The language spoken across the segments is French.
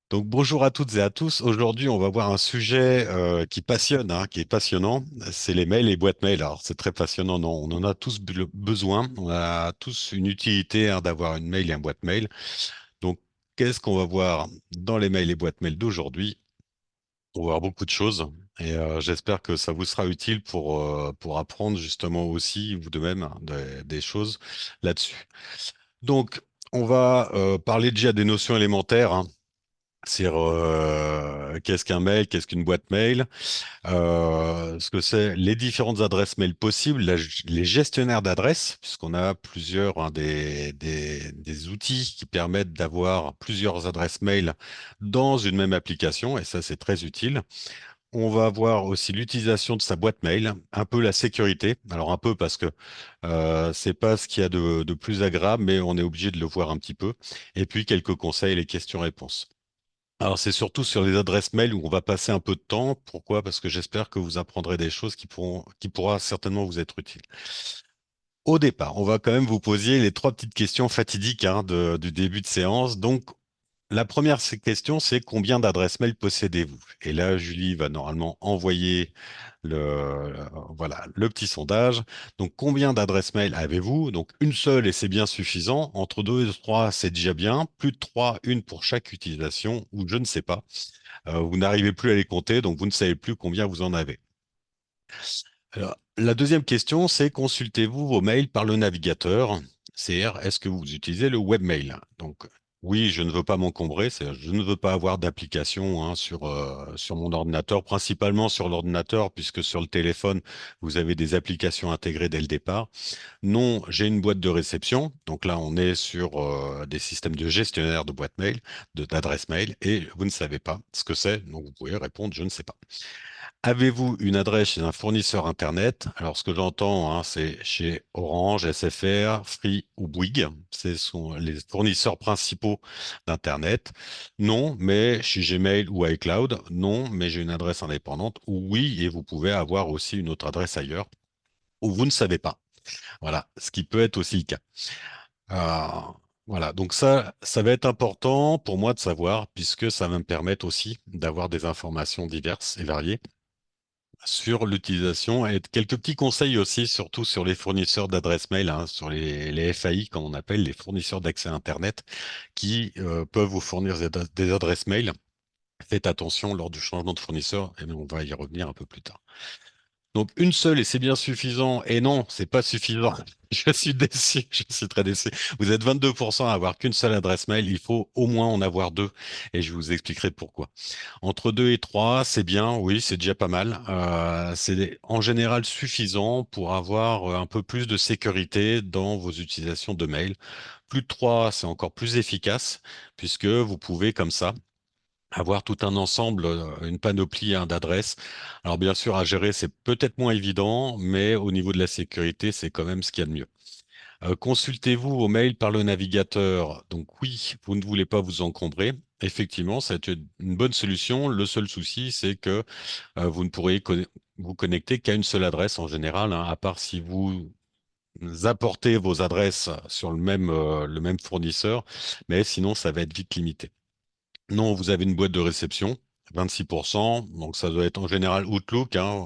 Donc bonjour à toutes et à tous. Aujourd'hui, on va voir un sujet qui passionne, hein, qui est passionnant. C'est les mails et boîtes mail. Alors c'est très passionnant, non? On en a tous besoin. On a tous une utilité, hein, d'avoir une mail et une boîte mail. Donc qu'est-ce qu'on va voir dans les mails et boîtes mail d'aujourd'hui? On va voir beaucoup de choses et j'espère que ça vous sera utile pour apprendre justement aussi vous de même, hein, des choses là-dessus. Donc on va parler déjà des notions élémentaires, hein. C'est qu'est-ce qu'un mail, qu'est-ce qu'une boîte mail, ce que c'est les différentes adresses mail possibles, les gestionnaires d'adresses, puisqu'on a plusieurs, hein, des outils qui permettent d'avoir plusieurs adresses mail dans une même application, et ça c'est très utile. On va voir aussi l'utilisation de sa boîte mail, un peu la sécurité. Alors un peu parce que c'est pas ce qu'il y a de plus agréable, mais on est obligé de le voir un petit peu. Et puis quelques conseils, les questions-réponses. Alors, c'est surtout sur les adresses mail où on va passer un peu de temps. Pourquoi? Parce que j'espère que vous apprendrez des choses qui pourra certainement vous être utiles. Au départ, on va quand même vous poser les trois petites questions fatidiques, hein, du début de séance. Donc, la première question, c'est combien d'adresses mail possédez-vous? Et là, Julie va normalement envoyer voilà, le petit sondage. Donc, combien d'adresses mail avez-vous? Donc, une seule et c'est bien suffisant. Entre deux et trois, c'est déjà bien. Plus de trois, une pour chaque utilisation, ou je ne sais pas. Vous n'arrivez plus à les compter, donc vous ne savez plus combien vous en avez. Alors, la deuxième question, c'est consultez-vous vos mails par le navigateur? C'est-à-dire, est-ce que vous utilisez le webmail? Donc, oui, je ne veux pas m'encombrer, c'est-à-dire, je ne veux pas avoir d'application, hein, sur mon ordinateur, principalement sur l'ordinateur, puisque sur le téléphone, vous avez des applications intégrées dès le départ. Non, j'ai une boîte de réception. Donc là, on est sur des systèmes de gestionnaire de boîte mail, d'adresse mail, et vous ne savez pas ce que c'est. Donc vous pouvez répondre, je ne sais pas. Avez-vous une adresse chez un fournisseur Internet? Alors, ce que j'entends, hein, c'est chez Orange, SFR, Free ou Bouygues. Ce sont les fournisseurs principaux d'Internet. Non, mais chez Gmail ou iCloud. Non, mais j'ai une adresse indépendante. Ou oui, et vous pouvez avoir aussi une autre adresse ailleurs. Ou vous ne savez pas. Voilà, ce qui peut être aussi le cas. Euh, voilà, donc ça va être important pour moi de savoir, puisque ça va me permettre aussi d'avoir des informations diverses et variées sur l'utilisation et quelques petits conseils aussi, surtout sur les fournisseurs d'adresses mail, hein, sur les FAI, comme on appelle, les fournisseurs d'accès Internet, qui peuvent vous fournir des adresses mail. Faites attention lors du changement de fournisseur, et on va y revenir un peu plus tard. Donc une seule et c'est bien suffisant. Et non, c'est pas suffisant. Je suis déçu, je suis très déçu. Vous êtes 22% à avoir qu'une seule adresse mail. Il faut au moins en avoir deux. Et je vous expliquerai pourquoi. Entre deux et trois, c'est bien. Oui, c'est déjà pas mal. C'est en général suffisant pour avoir un peu plus de sécurité dans vos utilisations de mail. Plus de trois, c'est encore plus efficace puisque vous pouvez comme ça avoir tout un ensemble, une panoplie, hein, d'adresses. Alors bien sûr, à gérer, c'est peut-être moins évident, mais au niveau de la sécurité, c'est quand même ce qu'il y a de mieux. Consultez-vous vos mails par le navigateur. Donc oui, vous ne voulez pas vous encombrer. Effectivement, c'est une bonne solution. Le seul souci, c'est que vous ne pourrez vous connecter qu'à une seule adresse en général, hein, à part si vous apportez vos adresses sur le même fournisseur, mais sinon, ça va être vite limité. Non, vous avez une boîte de réception, 26%. Donc ça doit être en général Outlook, hein,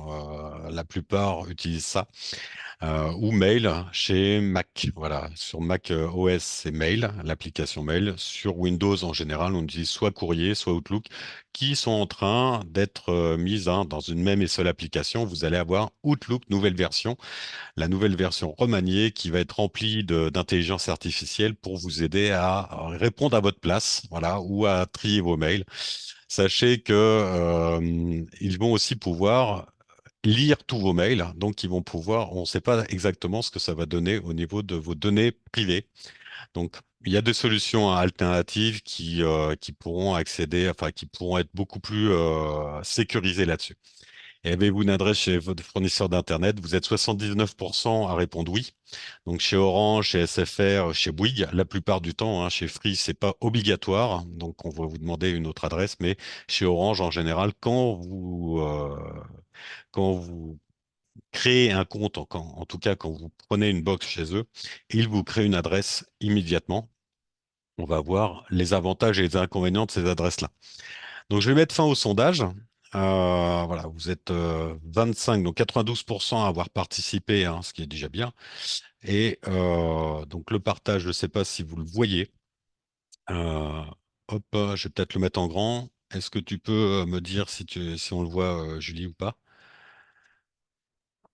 la plupart utilisent ça. Ou Mail chez Mac. Voilà, sur Mac OS, c'est Mail, l'application Mail. Sur Windows, en général, on utilise soit Courrier, soit Outlook, qui sont en train d'être mises, hein, dans une même et seule application. Vous allez avoir Outlook, nouvelle version, la nouvelle version remaniée qui va être remplie d'intelligence artificielle pour vous aider à répondre à votre place, voilà, ou à trier vos mails. Sachez que ils vont aussi pouvoir lire tous vos mails, donc ils vont pouvoir, on ne sait pas exactement ce que ça va donner au niveau de vos données privées. Donc il y a des solutions, hein, alternatives qui pourront accéder, enfin qui pourront être beaucoup plus sécurisées là-dessus. Et avez-vous une adresse chez votre fournisseur d'Internet? Vous êtes 79% à répondre oui. Donc chez Orange, chez SFR, chez Bouygues, la plupart du temps, hein, chez Free, c'est pas obligatoire. Donc on va vous demander une autre adresse, mais chez Orange, en général, quand vous créer un compte, en tout cas quand vous prenez une box chez eux, ils vous créent une adresse immédiatement. On va voir les avantages et les inconvénients de ces adresses-là. Donc, je vais mettre fin au sondage. Voilà, vous êtes 25, donc 92% à avoir participé, hein, ce qui est déjà bien. Et donc, le partage, je ne sais pas si vous le voyez. Euh, hop, je vais peut-être le mettre en grand. Est-ce que tu peux me dire si on le voit, Julie, ou pas?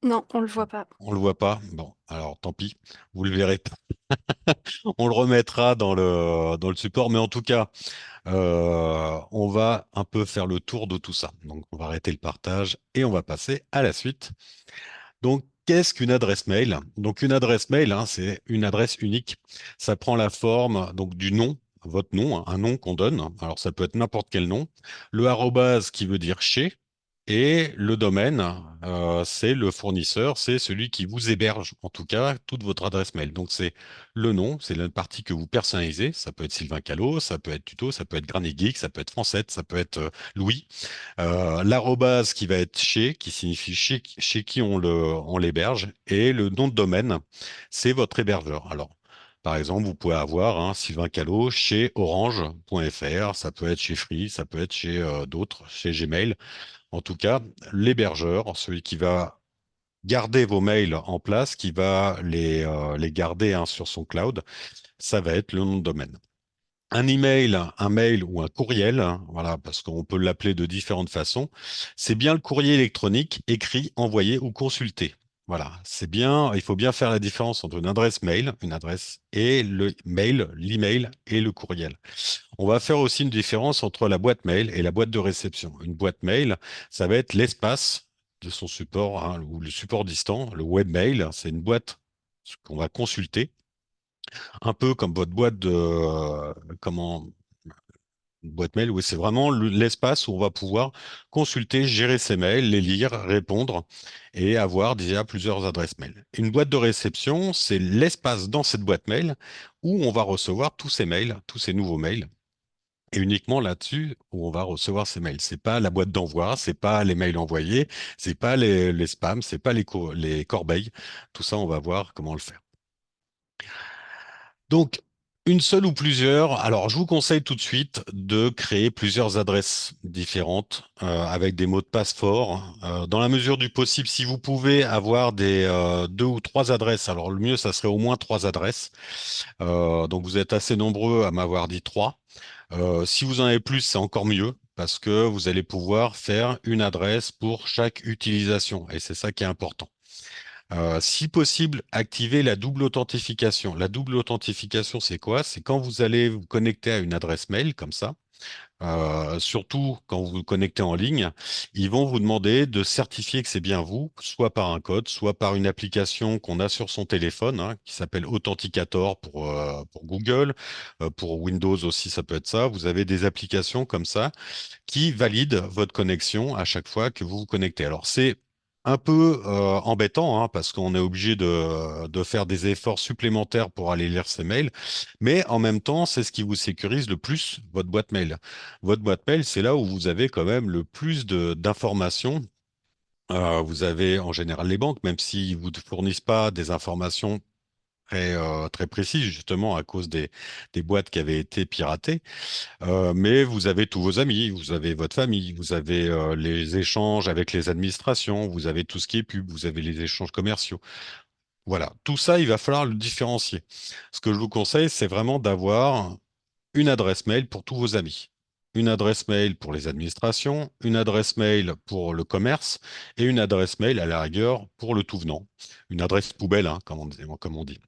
Non, on le voit pas. On le voit pas? Bon, alors tant pis, vous le verrez pas. On le remettra dans le support, mais en tout cas, on va un peu faire le tour de tout ça. Donc, on va arrêter le partage et on va passer à la suite. Donc, qu'est-ce qu'une adresse mail? Donc, une adresse mail, hein, c'est une adresse unique. Ça prend la forme donc du nom, votre nom, hein, un nom qu'on donne. Alors, ça peut être n'importe quel nom. Le arrobase qui veut dire chez. Et le domaine, c'est le fournisseur, c'est celui qui vous héberge, en tout cas, toute votre adresse mail. Donc, c'est le nom, c'est la partie que vous personnalisez. Ça peut être Sylvain Callot, ça peut être Tuto, ça peut être Granny Geek, ça peut être Francette, ça peut être Louis. L'arrobase qui va être chez, qui signifie chez qui on l'héberge, et le nom de domaine, c'est votre hébergeur. Alors, par exemple, vous pouvez avoir Sylvain Callot chez orange.fr, ça peut être chez Free, ça peut être chez d'autres, chez Gmail. En tout cas, l'hébergeur, celui qui va garder vos mails en place, qui va les garder sur son cloud, ça va être le nom de domaine. Un email, un mail ou un courriel, voilà, parce qu'on peut l'appeler de différentes façons, c'est bien le courrier électronique écrit, envoyé ou consulté. Voilà, c'est bien, il faut bien faire la différence entre une adresse mail, une adresse et le mail, l'email et le courriel. On va faire aussi une différence entre la boîte mail et la boîte de réception. Une boîte mail, ça va être l'espace de son support, ou le support distant. Le webmail, c'est une boîte qu'on va consulter, un peu comme votre boîte de, comment, une boîte mail, oui, c'est vraiment l'espace où on va pouvoir consulter, gérer ses mails, les lire, répondre et avoir déjà plusieurs adresses mail. Une boîte de réception, c'est l'espace dans cette boîte mail où on va recevoir tous ces mails, tous ces nouveaux mails. Et uniquement là-dessus où on va recevoir ces mails. C'est pas la boîte d'envoi, c'est pas les mails envoyés, c'est pas les spams, c'est pas les corbeilles. Tout ça, on va voir comment le faire. Donc, une seule ou plusieurs. Alors, je vous conseille tout de suite de créer plusieurs adresses différentes avec des mots de passe forts. Dans la mesure du possible, si vous pouvez avoir des deux ou trois adresses, alors le mieux, ça serait au moins trois adresses. Donc, vous êtes assez nombreux à m'avoir dit trois. Si vous en avez plus, c'est encore mieux parce que vous allez pouvoir faire une adresse pour chaque utilisation et c'est ça qui est important. Si possible, activez la double authentification. La double authentification, c'est quoi? C'est quand vous allez vous connecter à une adresse mail comme ça, surtout quand vous vous connectez en ligne, ils vont vous demander de certifier que c'est bien vous, soit par un code, soit par une application qu'on a sur son téléphone, qui s'appelle Authenticator pour Google, pour Windows aussi, ça peut être ça. Vous avez des applications comme ça qui valide votre connexion à chaque fois que vous vous connectez. Alors c'est un peu embêtant parce qu'on est obligé de faire des efforts supplémentaires pour aller lire ces mails, mais en même temps, c'est ce qui vous sécurise le plus votre boîte mail. Votre boîte mail, c'est là où vous avez quand même le plus d'informations. Vous avez en général les banques, même s'ils vous fournissent pas des informations très précises, justement à cause des boîtes qui avaient été piratées. Mais vous avez tous vos amis, vous avez votre famille, vous avez les échanges avec les administrations, vous avez tout ce qui est pub, vous avez les échanges commerciaux. Voilà, tout ça, il va falloir le différencier. Ce que je vous conseille, c'est vraiment d'avoir une adresse mail pour tous vos amis, une adresse mail pour les administrations, une adresse mail pour le commerce et une adresse mail à la rigueur pour le tout venant. Une adresse poubelle, comme on dit.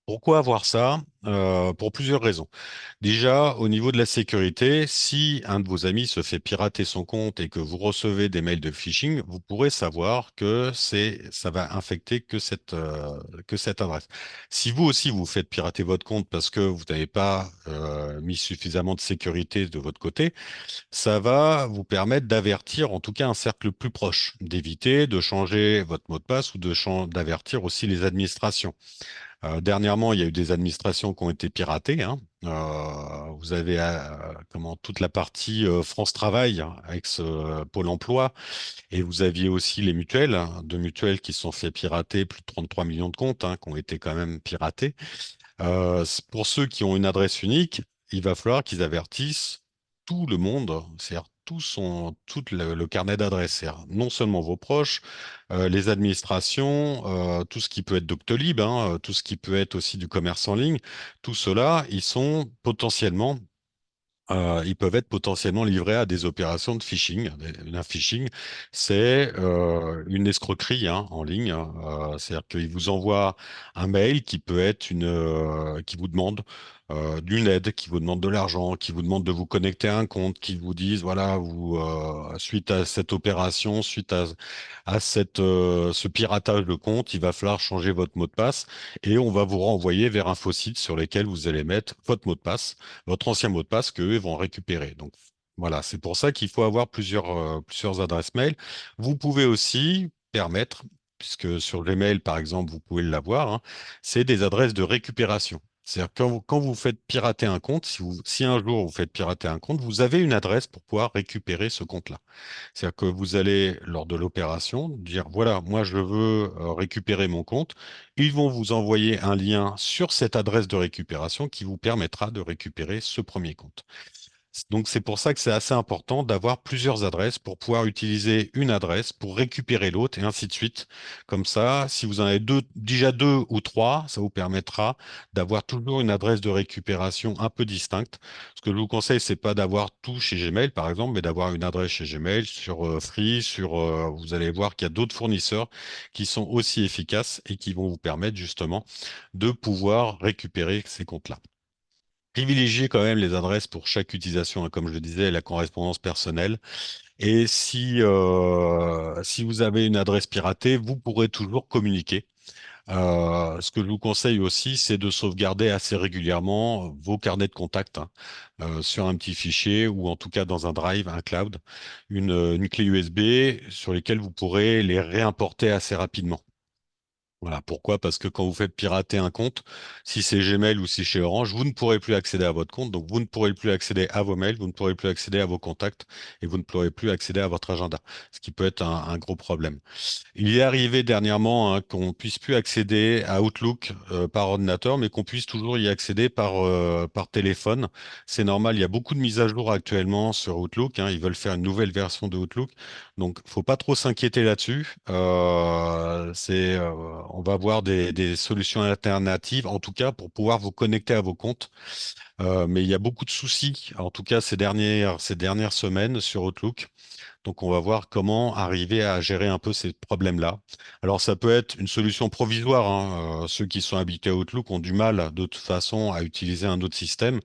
Pourquoi avoir ça? Pour plusieurs raisons. Déjà, au niveau de la sécurité, si un de vos amis se fait pirater son compte et que vous recevez des mails de phishing, vous pourrez savoir que ça va infecter que cette adresse. Si vous aussi vous faites pirater votre compte parce que vous n'avez pas mis suffisamment de sécurité de votre côté, ça va vous permettre d'avertir en tout cas un cercle plus proche, d'éviter de changer votre mot de passe ou d'avertir aussi les administrations. Dernièrement, il y a eu des administrations qui ont été piratées, hein. Vous avez comment toute la partie France Travail, hein, avec ce Pôle Emploi, et vous aviez aussi les mutuelles, hein, deux mutuelles qui se sont fait pirater, plus de 33 millions de comptes, hein, qui ont été quand même piratés. Pour ceux qui ont une adresse unique, il va falloir qu'ils avertissent tout le monde, c'est-à-dire tout le carnet d'adresses, c'est-à-dire non seulement vos proches, les administrations, tout ce qui peut être Doctolib, hein, tout ce qui peut être aussi du commerce en ligne, tout cela, ils peuvent être potentiellement livrés à des opérations de phishing. Un phishing, c'est une escroquerie, hein, en ligne. C'est-à-dire qu'ils vous envoient un mail qui peut être qui vous demande d'une aide, qui vous demande de l'argent, qui vous demande de vous connecter à un compte, qui vous disent, voilà, suite à cette opération, suite à ce piratage de compte, il va falloir changer votre mot de passe et on va vous renvoyer vers un faux site sur lequel vous allez mettre votre mot de passe, votre ancien mot de passe qu'eux vont récupérer. Donc voilà, c'est pour ça qu'il faut avoir plusieurs adresses mail. Vous pouvez aussi permettre, puisque sur Gmail, par exemple, vous pouvez l'avoir, hein, c'est des adresses de récupération. C'est-à-dire quand vous faites pirater un compte, si un jour vous faites pirater un compte, vous avez une adresse pour pouvoir récupérer ce compte-là. C'est-à-dire que vous allez, lors de l'opération, dire, voilà, moi je veux récupérer mon compte. Ils vont vous envoyer un lien sur cette adresse de récupération qui vous permettra de récupérer ce premier compte. Donc c'est pour ça que c'est assez important d'avoir plusieurs adresses pour pouvoir utiliser une adresse pour récupérer l'autre et ainsi de suite. Comme ça, si vous en avez déjà deux ou trois, ça vous permettra d'avoir toujours une adresse de récupération un peu distincte. Ce que je vous conseille, c'est pas d'avoir tout chez Gmail par exemple, mais d'avoir une adresse chez Gmail sur Free, vous allez voir qu'il y a d'autres fournisseurs qui sont aussi efficaces et qui vont vous permettre justement de pouvoir récupérer ces comptes-là. Privilégiez quand même les adresses pour chaque utilisation, hein, comme je le disais, la correspondance personnelle. Et si vous avez une adresse piratée, vous pourrez toujours communiquer. Ce que je vous conseille aussi, c'est de sauvegarder assez régulièrement vos carnets de contacts, hein, sur un petit fichier ou en tout cas dans un drive, un cloud, une clé USB sur lesquelles vous pourrez les réimporter assez rapidement. Voilà, pourquoi? Parce que quand vous faites pirater un compte, si c'est Gmail ou si c'est Orange, vous ne pourrez plus accéder à votre compte, donc vous ne pourrez plus accéder à vos mails, vous ne pourrez plus accéder à vos contacts et vous ne pourrez plus accéder à votre agenda, ce qui peut être un gros problème. Il est arrivé dernièrement, hein, qu'on puisse plus accéder à Outlook par ordinateur, mais qu'on puisse toujours y accéder par téléphone. C'est normal, il y a beaucoup de mises à jour actuellement sur Outlook, hein, ils veulent faire une nouvelle version de Outlook, donc faut pas trop s'inquiéter là-dessus. On va avoir des solutions alternatives, en tout cas pour pouvoir vous connecter à vos comptes. Mais il y a beaucoup de soucis, en tout cas ces dernières semaines sur Outlook. Donc, on va voir comment arriver à gérer un peu ces problèmes-là. Alors, ça peut être une solution provisoire, hein. Ceux qui sont habitués à Outlook ont du mal, de toute façon, à utiliser un autre système,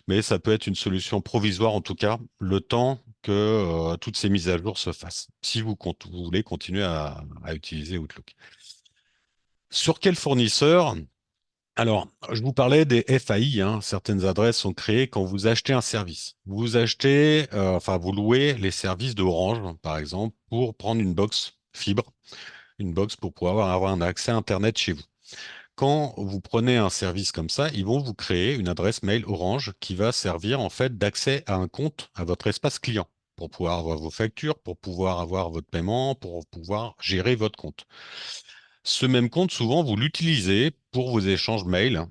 mais ça peut être une solution provisoire, en tout cas, le temps que toutes ces mises à jour se fassent, si vous voulez continuer à utiliser Outlook. Sur quel fournisseur? Alors, je vous parlais des FAI, hein. Certaines adresses sont créées quand vous achetez un service. Vous louez les services d'Orange, par exemple, pour prendre une box fibre, une box pour pouvoir avoir un accès Internet chez vous. Quand vous prenez un service comme ça, ils vont vous créer une adresse mail Orange qui va servir en fait d'accès à un compte, à votre espace client, pour pouvoir avoir vos factures, pour pouvoir avoir votre paiement, pour pouvoir gérer votre compte. Ce même compte, souvent, vous l'utilisez pour vos échanges mail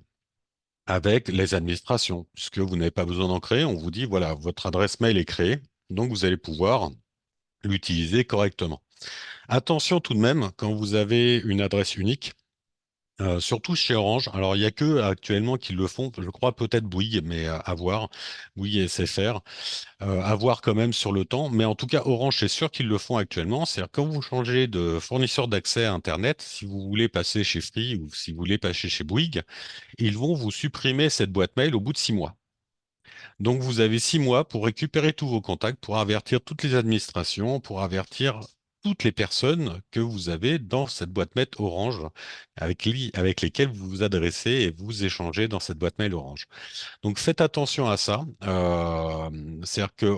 avec les administrations, puisque vous n'avez pas besoin d'en créer. On vous dit, voilà, votre adresse mail est créée, donc vous allez pouvoir l'utiliser correctement. Attention tout de même, quand vous avez une adresse unique, surtout chez Orange, alors il n'y a que actuellement qui le font, je crois peut-être Bouygues, mais à voir, Bouygues et SFR, à voir quand même sur le temps, mais en tout cas Orange, c'est sûr qu'ils le font actuellement, c'est-à-dire quand vous changez de fournisseur d'accès à Internet, si vous voulez passer chez Free ou si vous voulez passer chez Bouygues, ils vont vous supprimer cette boîte mail au bout de 6 mois. Donc vous avez 6 mois pour récupérer tous vos contacts, pour avertir toutes les administrations, pour avertir toutes les personnes que vous avez dans cette boîte mail Orange, avec lesquelles vous vous adressez et vous échangez dans cette boîte mail Orange. Donc faites attention à ça. C'est-à-dire que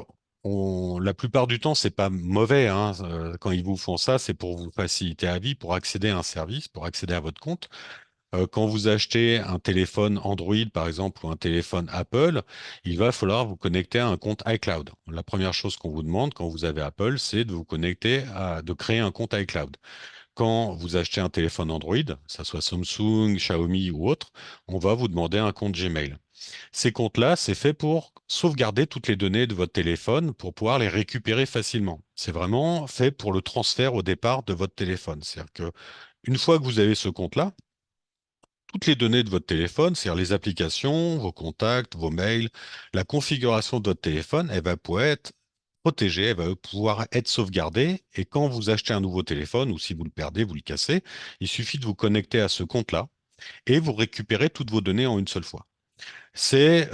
la plupart du temps, c'est pas mauvais, hein, quand ils vous font ça, c'est pour vous faciliter la vie, pour accéder à un service, pour accéder à votre compte. Quand vous achetez un téléphone Android, par exemple, ou un téléphone Apple, il va falloir vous connecter à un compte iCloud. La première chose qu'on vous demande quand vous avez Apple, c'est de vous connecter de créer un compte iCloud. Quand vous achetez un téléphone Android, que ce soit Samsung, Xiaomi ou autre, on va vous demander un compte Gmail. Ces comptes-là, c'est fait pour sauvegarder toutes les données de votre téléphone pour pouvoir les récupérer facilement. C'est vraiment fait pour le transfert au départ de votre téléphone. C'est-à-dire que une fois que vous avez ce compte-là, toutes les données de votre téléphone, c'est-à-dire les applications, vos contacts, vos mails, la configuration de votre téléphone, elle va pouvoir être protégée, elle va pouvoir être sauvegardée. Et quand vous achetez un nouveau téléphone, ou si vous le perdez, vous le cassez, il suffit de vous connecter à ce compte-là et vous récupérez toutes vos données en une seule fois. C'est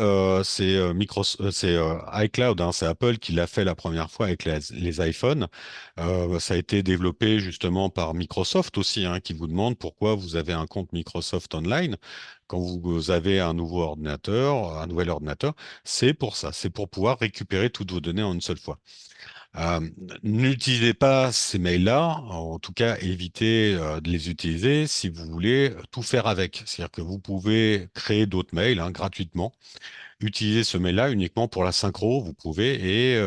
iCloud, hein, c'est Apple qui l'a fait la première fois avec les iPhones. Ça a été développé justement par Microsoft aussi, hein, qui vous demande pourquoi vous avez un compte Microsoft Online quand vous avez un nouveau ordinateur, un nouvel ordinateur. C'est pour ça, c'est pour pouvoir récupérer toutes vos données en une seule fois. Euh, N'utilisez pas ces mails-là, en tout cas évitez de les utiliser si vous voulez tout faire avec. C'est-à-dire que vous pouvez créer d'autres mails, hein, gratuitement. Utilisez ce mail-là uniquement pour la synchro, vous pouvez, et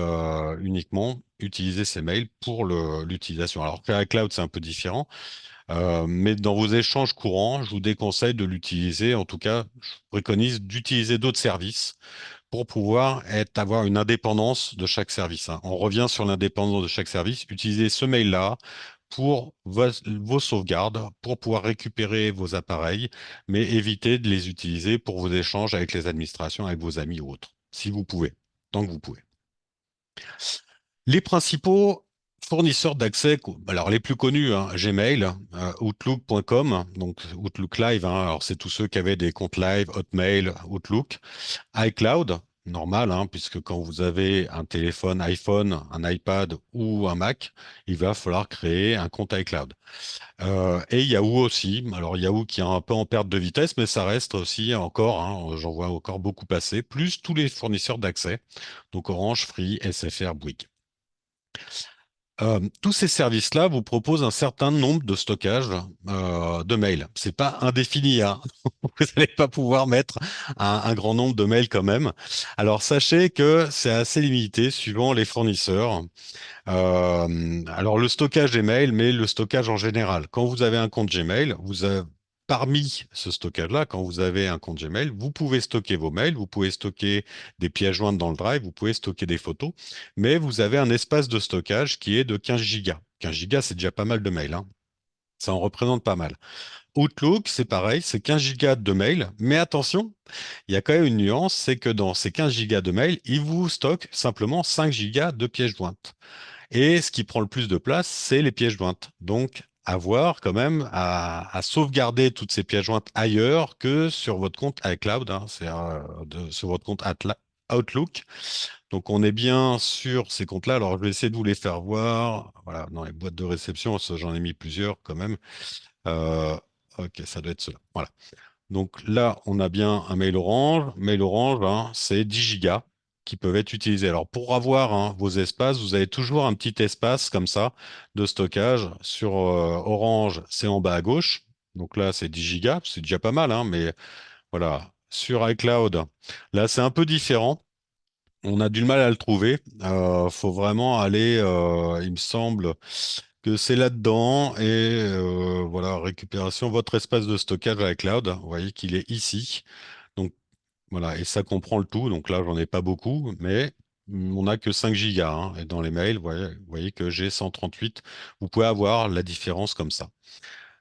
uniquement utiliser ces mails pour l'utilisation. Alors que iCloud, c'est un peu différent, mais dans vos échanges courants, je vous déconseille de l'utiliser. En tout cas, je préconise d'utiliser d'autres services pour pouvoir avoir une indépendance de chaque service, hein. On revient sur l'indépendance de chaque service. Utilisez ce mail-là pour vos sauvegardes, pour pouvoir récupérer vos appareils, mais évitez de les utiliser pour vos échanges avec les administrations, avec vos amis ou autres, si vous pouvez, tant que vous pouvez. Les principaux fournisseurs d'accès, alors les plus connus, hein, Gmail, Outlook.com, donc Outlook Live, hein, alors c'est tous ceux qui avaient des comptes Live, Hotmail, Outlook, iCloud, normal, hein, puisque quand vous avez un téléphone iPhone, un iPad ou un Mac, il va falloir créer un compte iCloud. Et Yahoo aussi. Alors Yahoo qui est un peu en perte de vitesse, mais ça reste aussi encore, hein, j'en vois encore beaucoup passer, plus tous les fournisseurs d'accès, donc Orange, Free, SFR, Bouygues. Tous ces services-là vous proposent un certain nombre de stockages de mails. C'est pas indéfini, hein. Vous n'allez pas pouvoir mettre un grand nombre de mails quand même. Alors sachez que c'est assez limité suivant les fournisseurs. Alors le stockage des mails, mais le stockage en général. Quand vous avez un compte Gmail, parmi ce stockage-là, quand vous avez un compte Gmail, vous pouvez stocker vos mails, vous pouvez stocker des pièces jointes dans le Drive, vous pouvez stocker des photos, mais vous avez un espace de stockage qui est de 15 gigas. 15 gigas, c'est déjà pas mal de mails, hein. Ça en représente pas mal. Outlook, c'est pareil, c'est 15 gigas de mails, mais attention, il y a quand même une nuance, c'est que dans ces 15 gigas de mails, il vous stocke simplement 5 gigas de pièces jointes. Et ce qui prend le plus de place, c'est les pièces jointes. Donc, avoir quand même à sauvegarder toutes ces pièces jointes ailleurs que sur votre compte iCloud, hein, sur votre compte Outlook. Donc, on est bien sur ces comptes-là. Alors, je vais essayer de vous les faire voir. Voilà, dans les boîtes de réception, ça, j'en ai mis plusieurs quand même. Euh, ok, ça doit être cela. Voilà. Donc là, on a bien un mail Orange. Mail Orange, hein, c'est 10 gigas qui peuvent être utilisés. Alors pour avoir, hein, vos espaces, vous avez toujours un petit espace comme ça de stockage. Sur Orange, c'est en bas à gauche. Donc là, c'est 10 gigas. C'est déjà pas mal, hein, mais voilà. Sur iCloud, là, c'est un peu différent. On a du mal à le trouver. Faut vraiment aller, il me semble que c'est là-dedans. Et voilà, récupération, votre espace de stockage iCloud. Vous voyez qu'il est ici. Donc voilà, et ça comprend le tout. Donc là, j'en ai pas beaucoup, mais on n'a que 5 gigas, hein. Et dans les mails, vous voyez que j'ai 138. Vous pouvez avoir la différence comme ça.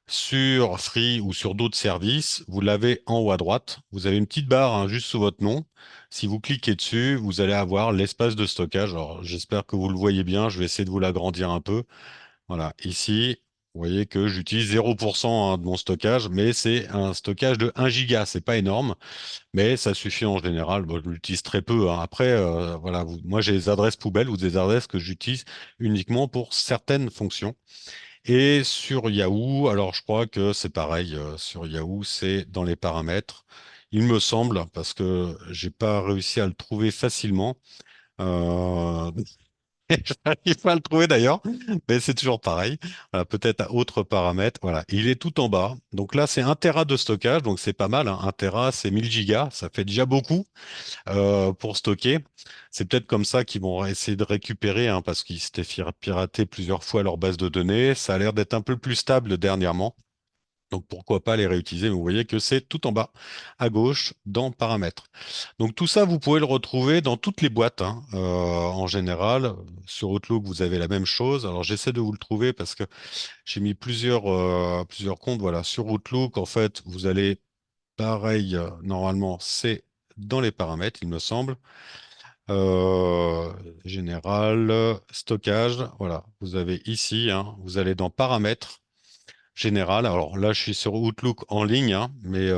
Sur Free ou sur d'autres services, vous l'avez en haut à droite. Vous avez une petite barre, hein, juste sous votre nom. Si vous cliquez dessus, vous allez avoir l'espace de stockage. Alors, j'espère que vous le voyez bien. Je vais essayer de vous l'agrandir un peu. Voilà, ici, vous voyez que j'utilise 0%, hein, de mon stockage, mais c'est un stockage de 1 giga. C'est pas énorme, mais ça suffit en général. Bon, je l'utilise très peu, hein. Après, voilà, moi j'ai des adresses poubelles ou des adresses que j'utilise uniquement pour certaines fonctions. Et sur Yahoo, alors je crois que c'est pareil. Sur Yahoo, c'est dans les paramètres. Il me semble, parce que j'ai pas réussi à le trouver facilement. Euh, Je n'arrive pas à le trouver d'ailleurs, mais c'est toujours pareil. Voilà, peut-être à autre paramètre. Voilà, il est tout en bas. Donc là, c'est 1 Tera de stockage, donc c'est pas mal, hein. 1 Tera, c'est 1000 gigas, ça fait déjà beaucoup pour stocker. C'est peut-être comme ça qu'ils vont essayer de récupérer, hein, parce qu'ils s'étaient fait pirater plusieurs fois leur base de données. Ça a l'air d'être un peu plus stable dernièrement. Donc pourquoi pas les réutiliser, mais vous voyez que c'est tout en bas à gauche dans paramètres. Donc tout ça, vous pouvez le retrouver dans toutes les boîtes, hein. En général. Sur Outlook, vous avez la même chose. Alors j'essaie de vous le trouver parce que j'ai mis plusieurs comptes. Voilà, sur Outlook, en fait, vous allez pareil, normalement, c'est dans les paramètres, il me semble. Euh, Général, stockage, voilà, vous avez ici, hein, vous allez dans paramètres général. Alors là, je suis sur Outlook en ligne, hein, mais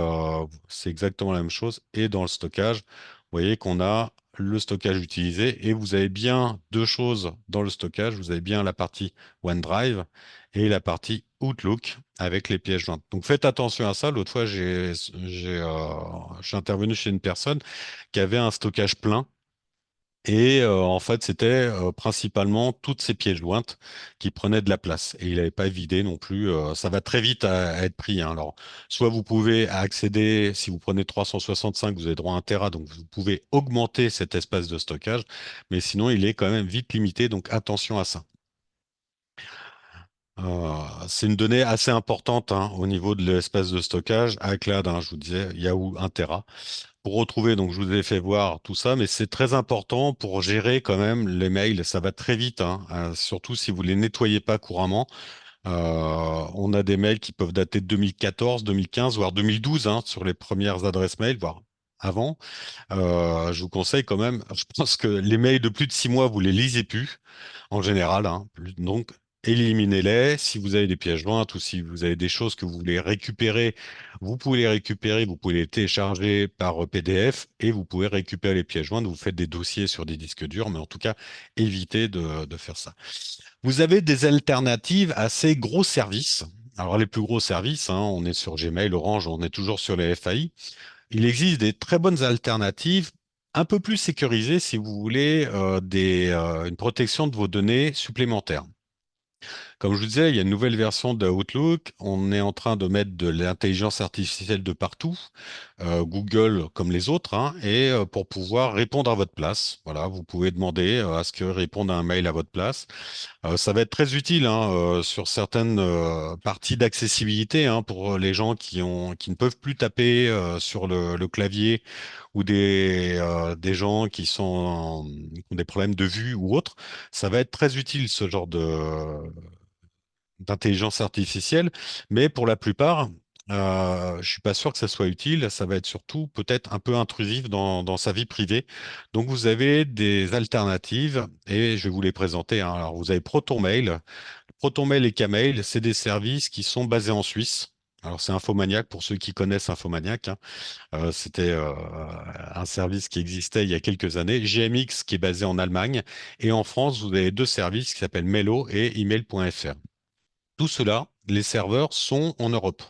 c'est exactement la même chose. Et dans le stockage, vous voyez qu'on a le stockage utilisé et vous avez bien deux choses dans le stockage. Vous avez bien la partie OneDrive et la partie Outlook avec les pièces jointes. Donc faites attention à ça. L'autre fois, je suis intervenu chez une personne qui avait un stockage plein. Et en fait, c'était principalement toutes ces pièces jointes qui prenaient de la place. Et il n'avait pas vidé non plus. Ça va très vite à être pris, hein. Alors, soit vous pouvez accéder, si vous prenez 365, vous avez droit à 1 Tera, donc vous pouvez augmenter cet espace de stockage. Mais sinon, il est quand même vite limité, donc attention à ça. C'est une donnée assez importante, hein, au niveau de l'espace de stockage. iCloud, hein, je vous disais, Yahoo 1 Tera. Pour retrouver, donc je vous ai fait voir tout ça, mais c'est très important pour gérer quand même les mails. Ça va très vite, hein, surtout si vous les nettoyez pas couramment. On a des mails qui peuvent dater de 2014, 2015, voire 2012, hein, sur les premières adresses mail, voire avant. Je vous conseille quand même, je pense que les mails de plus de 6 mois, vous les lisez plus en général, hein. Donc, éliminez-les. Si vous avez des pièces jointes ou si vous avez des choses que vous voulez récupérer, vous pouvez les récupérer, vous pouvez les télécharger par PDF et vous pouvez récupérer les pièces jointes. Vous faites des dossiers sur des disques durs, mais en tout cas, évitez de faire ça. Vous avez des alternatives à ces gros services. Alors, les plus gros services, hein, on est sur Gmail, Orange, on est toujours sur les FAI. Il existe des très bonnes alternatives, un peu plus sécurisées si vous voulez une protection de vos données supplémentaires. Comme je vous disais, il y a une nouvelle version de Outlook. On est en train de mettre de l'intelligence artificielle de partout, Google comme les autres, hein, et pour pouvoir répondre à votre place. Voilà, vous pouvez demander à ce que réponde à un mail à votre place. Ça va être très utile, hein, sur certaines parties d'accessibilité, hein, pour les gens qui ne peuvent plus taper sur le clavier ou des gens qui ont des problèmes de vue ou autre. Ça va être très utile ce genre d'intelligence artificielle, mais pour la plupart, je suis pas sûr que ça soit utile. Ça va être surtout peut-être un peu intrusif dans sa vie privée. Donc vous avez des alternatives et je vais vous les présenter, hein. Alors vous avez ProtonMail. ProtonMail et Kmail, c'est des services qui sont basés en Suisse. Alors c'est Infomaniac pour ceux qui connaissent Infomaniac, hein. C'était un service qui existait il y a quelques années. GMX qui est basé en Allemagne et en France vous avez deux services qui s'appellent Mailo et email.fr. Tout cela, les serveurs sont en Europe.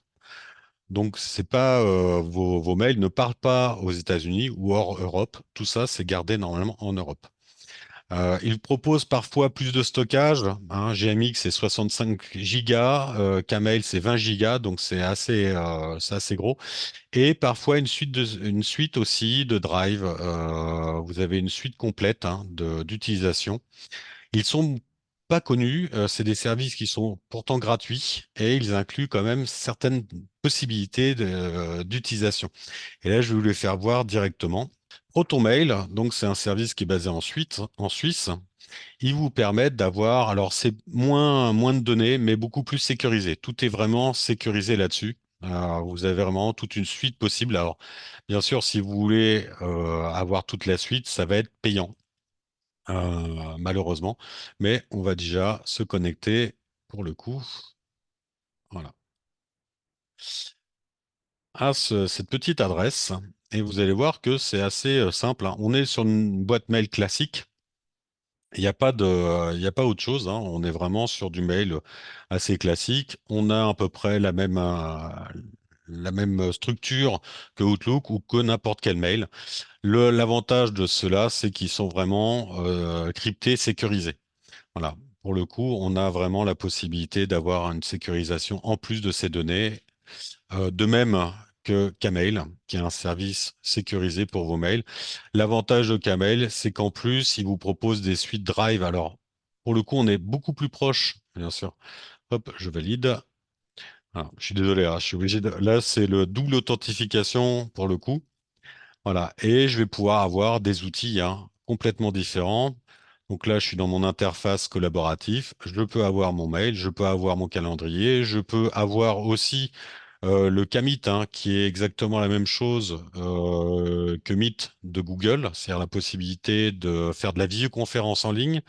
Donc, c'est pas vos mails ne parlent pas aux États-Unis ou hors Europe. Tout ça, c'est gardé normalement en Europe. Ils proposent parfois plus de stockage, hein. GMX, c'est 65 gigas, Kmail, c'est 20 gigas, donc c'est assez gros. Et parfois une suite aussi de drive. Vous avez une suite complète, hein, d'utilisation. Ils sont pas connus, c'est des services qui sont pourtant gratuits et ils incluent quand même certaines possibilités d'utilisation. Et là, je vais vous les faire voir directement. ProtonMail, donc c'est un service qui est basé en Suisse. Ils vous permettent d'avoir, alors c'est moins de données, mais beaucoup plus sécurisé. Tout est vraiment sécurisé là-dessus. Vous avez vraiment toute une suite possible. Alors, bien sûr, si vous voulez avoir toute la suite, ça va être payant, malheureusement. Mais on va déjà se connecter pour le coup, voilà, à cette petite adresse. Et vous allez voir que c'est assez simple, hein. On est sur une boîte mail classique. Il y a pas autre chose, hein. On est vraiment sur du mail assez classique. On a à peu près la même structure que Outlook ou que n'importe quel mail. L'avantage de cela, c'est qu'ils sont vraiment cryptés, sécurisés. Voilà. Pour le coup, on a vraiment la possibilité d'avoir une sécurisation en plus de ces données. De même que Kmail, qui est un service sécurisé pour vos mails. L'avantage de Kmail, c'est qu'en plus, il vous propose des suites Drive. Alors, pour le coup, on est beaucoup plus proche, bien sûr. Hop, je valide. Ah, je suis désolé, hein, je suis obligé de... Là, c'est le double authentification pour le coup. Voilà. Et je vais pouvoir avoir des outils complètement différents. Donc là, je suis dans mon interface collaboratif. Je peux avoir mon mail, je peux avoir mon calendrier, je peux avoir aussi le Kmeet, qui est exactement la même chose que Meet de Google, c'est-à-dire la possibilité de faire de la visioconférence en ligne.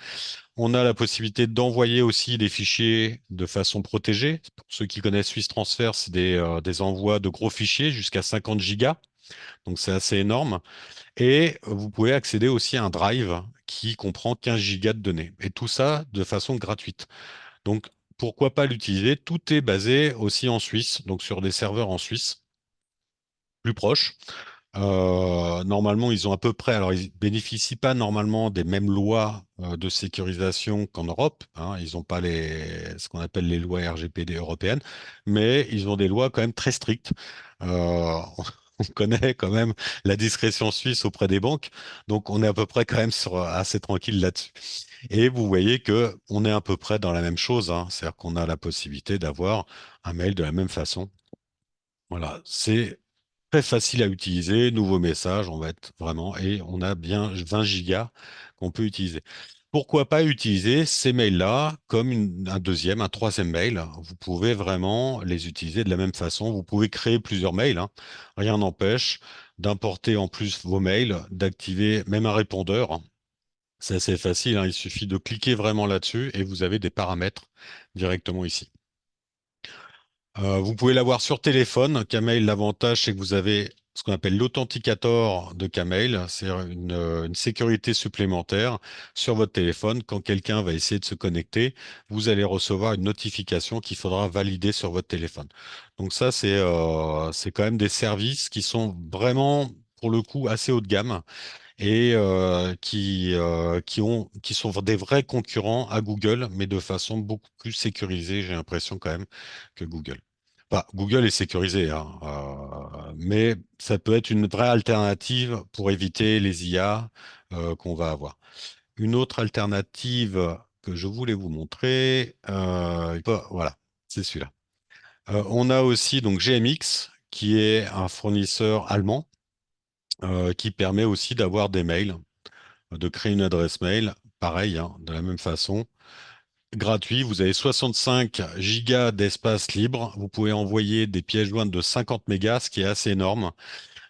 On a la possibilité d'envoyer aussi des fichiers de façon protégée. Pour ceux qui connaissent Swiss Transfer, c'est des envois de gros fichiers jusqu'à 50 gigas, donc c'est assez énorme. Et vous pouvez accéder aussi à un drive qui comprend 15 gigas de données. Et tout ça de façon gratuite. Donc, pourquoi pas l'utiliser? Tout est basé aussi en Suisse, donc sur des serveurs en Suisse, plus proches. Normalement, ils ont à peu près, alors ils bénéficient pas normalement des mêmes lois de sécurisation qu'en Europe, hein. Ils n'ont pas ce qu'on appelle les lois RGPD européennes, mais ils ont des lois quand même très strictes. On connaît quand même la discrétion suisse auprès des banques, donc on est à peu près quand même assez tranquille là-dessus. Et vous voyez que on est à peu près dans la même chose, hein. C'est-à-dire qu'on a la possibilité d'avoir un mail de la même façon. Voilà, c'est très facile à utiliser, nouveau message, on va être vraiment, et on a bien 20 gigas qu'on peut utiliser. Pourquoi pas utiliser ces mails-là comme un deuxième, un troisième mail? Vous pouvez vraiment les utiliser de la même façon. Vous pouvez créer plusieurs mails, hein. Rien n'empêche d'importer en plus vos mails, d'activer même un répondeur. C'est assez facile, hein. Il suffit de cliquer vraiment là-dessus et vous avez des paramètres directement ici. Vous pouvez l'avoir sur téléphone. Kmail, l'avantage, c'est que vous avez ce qu'on appelle l'authenticator de Kmail. C'est une sécurité supplémentaire sur votre téléphone. Quand quelqu'un va essayer de se connecter, vous allez recevoir une notification qu'il faudra valider sur votre téléphone. Donc ça, c'est quand même des services qui sont vraiment, pour le coup, assez haut de gamme et qui sont des vrais concurrents à Google, mais de façon beaucoup plus sécurisée, j'ai l'impression quand même, que Google. Enfin, Google est sécurisé, hein, mais ça peut être une vraie alternative pour éviter les IA qu'on va avoir. Une autre alternative que je voulais vous montrer, voilà, c'est celui-là. On a aussi donc GMX, qui est un fournisseur allemand, qui permet aussi d'avoir des mails, de créer une adresse mail, pareil, hein, de la même façon. Gratuit, vous avez 65 gigas d'espace libre. Vous pouvez envoyer des pièces jointes de 50 mégas, ce qui est assez énorme.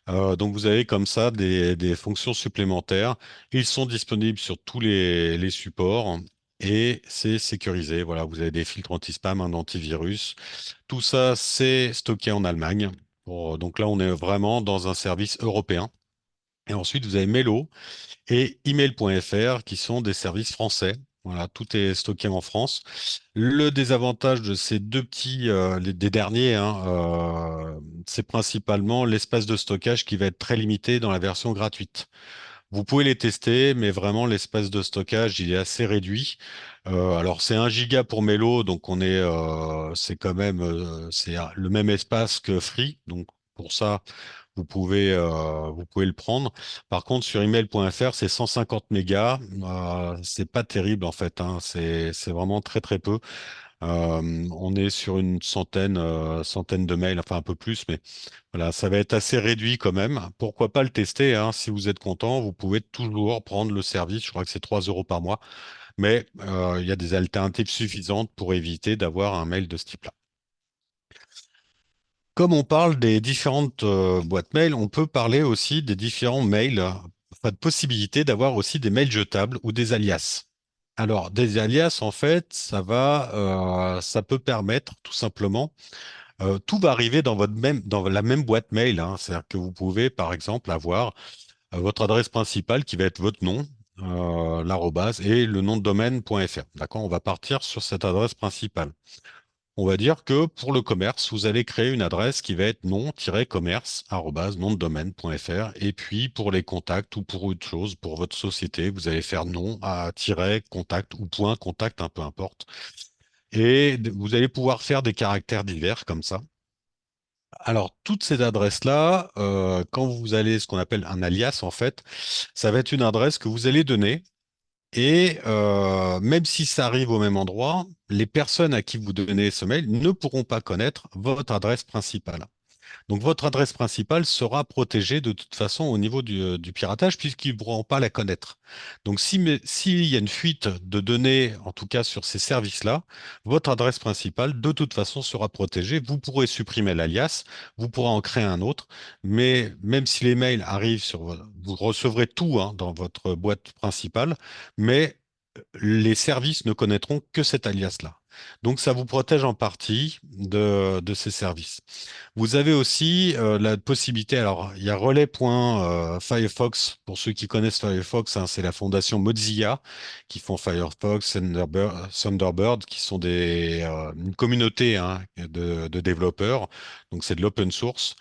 Donc vous avez comme ça des fonctions supplémentaires. Ils sont disponibles sur tous les supports et c'est sécurisé. Voilà, vous avez des filtres anti-spam, un antivirus. Tout ça, c'est stocké en Allemagne. Donc là, on est vraiment dans un service européen. Et ensuite, vous avez Melo et email.fr qui sont des services français. Voilà, tout est stocké en France. Le désavantage de ces deux petits, des derniers, c'est principalement l'espace de stockage qui va être très limité dans la version gratuite. Vous pouvez les tester, mais vraiment l'espace de stockage, il est assez réduit. Alors c'est 1 giga pour Melo, donc c'est quand même, le même espace que Free. Donc pour ça, vous pouvez le prendre. Par contre, sur email.fr, c'est 150 mégas. C'est pas terrible en fait, hein. C'est vraiment très très peu. On est sur une centaine de mails, enfin un peu plus, mais voilà, ça va être assez réduit quand même. Pourquoi pas le tester, hein? Si vous êtes content, vous pouvez toujours prendre le service. Je crois que c'est 3 euros par mois, mais il y a des alternatives suffisantes pour éviter d'avoir un mail de ce type-là. Comme on parle des différentes boîtes mail, on peut parler aussi des différents mails, enfin de possibilité d'avoir aussi des mails jetables ou des alias. Alors, des alias, en fait, ça peut permettre tout simplement, tout va arriver dans la même boîte mail, hein. C'est-à-dire que vous pouvez, par exemple, avoir votre adresse principale qui va être votre nom, l'arrobase et le nom de domaine.fr. D'accord? On va partir sur cette adresse principale. On va dire que pour le commerce, vous allez créer une adresse qui va être nom-commerce@nom-de-domaine.fr. Et puis pour les contacts ou pour autre chose, pour votre société, vous allez faire nom à tiret contact ou point contact, peu importe. Et vous allez pouvoir faire des caractères divers comme ça. Alors, toutes ces adresses-là, quand vous allez ce qu'on appelle un alias, en fait, ça va être une adresse que vous allez donner. Et même si ça arrive au même endroit, les personnes à qui vous donnez ce mail ne pourront pas connaître votre adresse principale. Donc votre adresse principale sera protégée de toute façon au niveau du piratage puisqu'ils ne pourront pas la connaître. Donc s'il y a une fuite de données, en tout cas sur ces services-là, votre adresse principale de toute façon sera protégée. Vous pourrez supprimer l'alias, vous pourrez en créer un autre, mais même si les mails arrivent vous recevrez tout hein, dans votre boîte principale, mais les services ne connaîtront que cet alias-là. Donc ça vous protège en partie de ces services. Vous avez aussi la possibilité, alors il y a relais.firefox, pour ceux qui connaissent Firefox, hein, c'est la fondation Mozilla qui font Firefox, Thunderbird, qui sont une communauté hein, de développeurs, donc c'est de l'open source,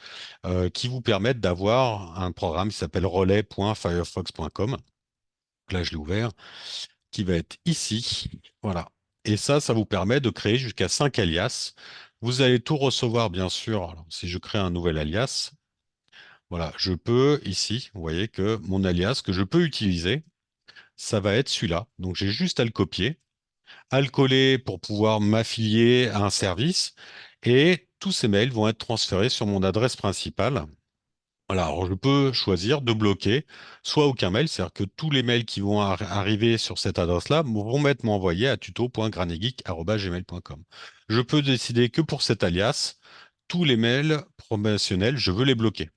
qui vous permettent d'avoir un programme qui s'appelle relais.firefox.com. Là, je l'ai ouvert, qui va être ici. Voilà. Et ça vous permet de créer jusqu'à 5 alias. Vous allez tout recevoir, bien sûr. Alors, si je crée un nouvel alias, voilà, je peux ici, vous voyez que mon alias que je peux utiliser, ça va être celui-là. Donc, j'ai juste à le copier, à le coller pour pouvoir m'affilier à un service. Et tous ces mails vont être transférés sur mon adresse principale. Voilà, alors je peux choisir de bloquer soit aucun mail, c'est-à-dire que tous les mails qui vont arriver sur cette adresse-là vont m'être envoyés à tuto.granegeek@gmail.com. Je peux décider que pour cet alias, tous les mails promotionnels, je veux les bloquer.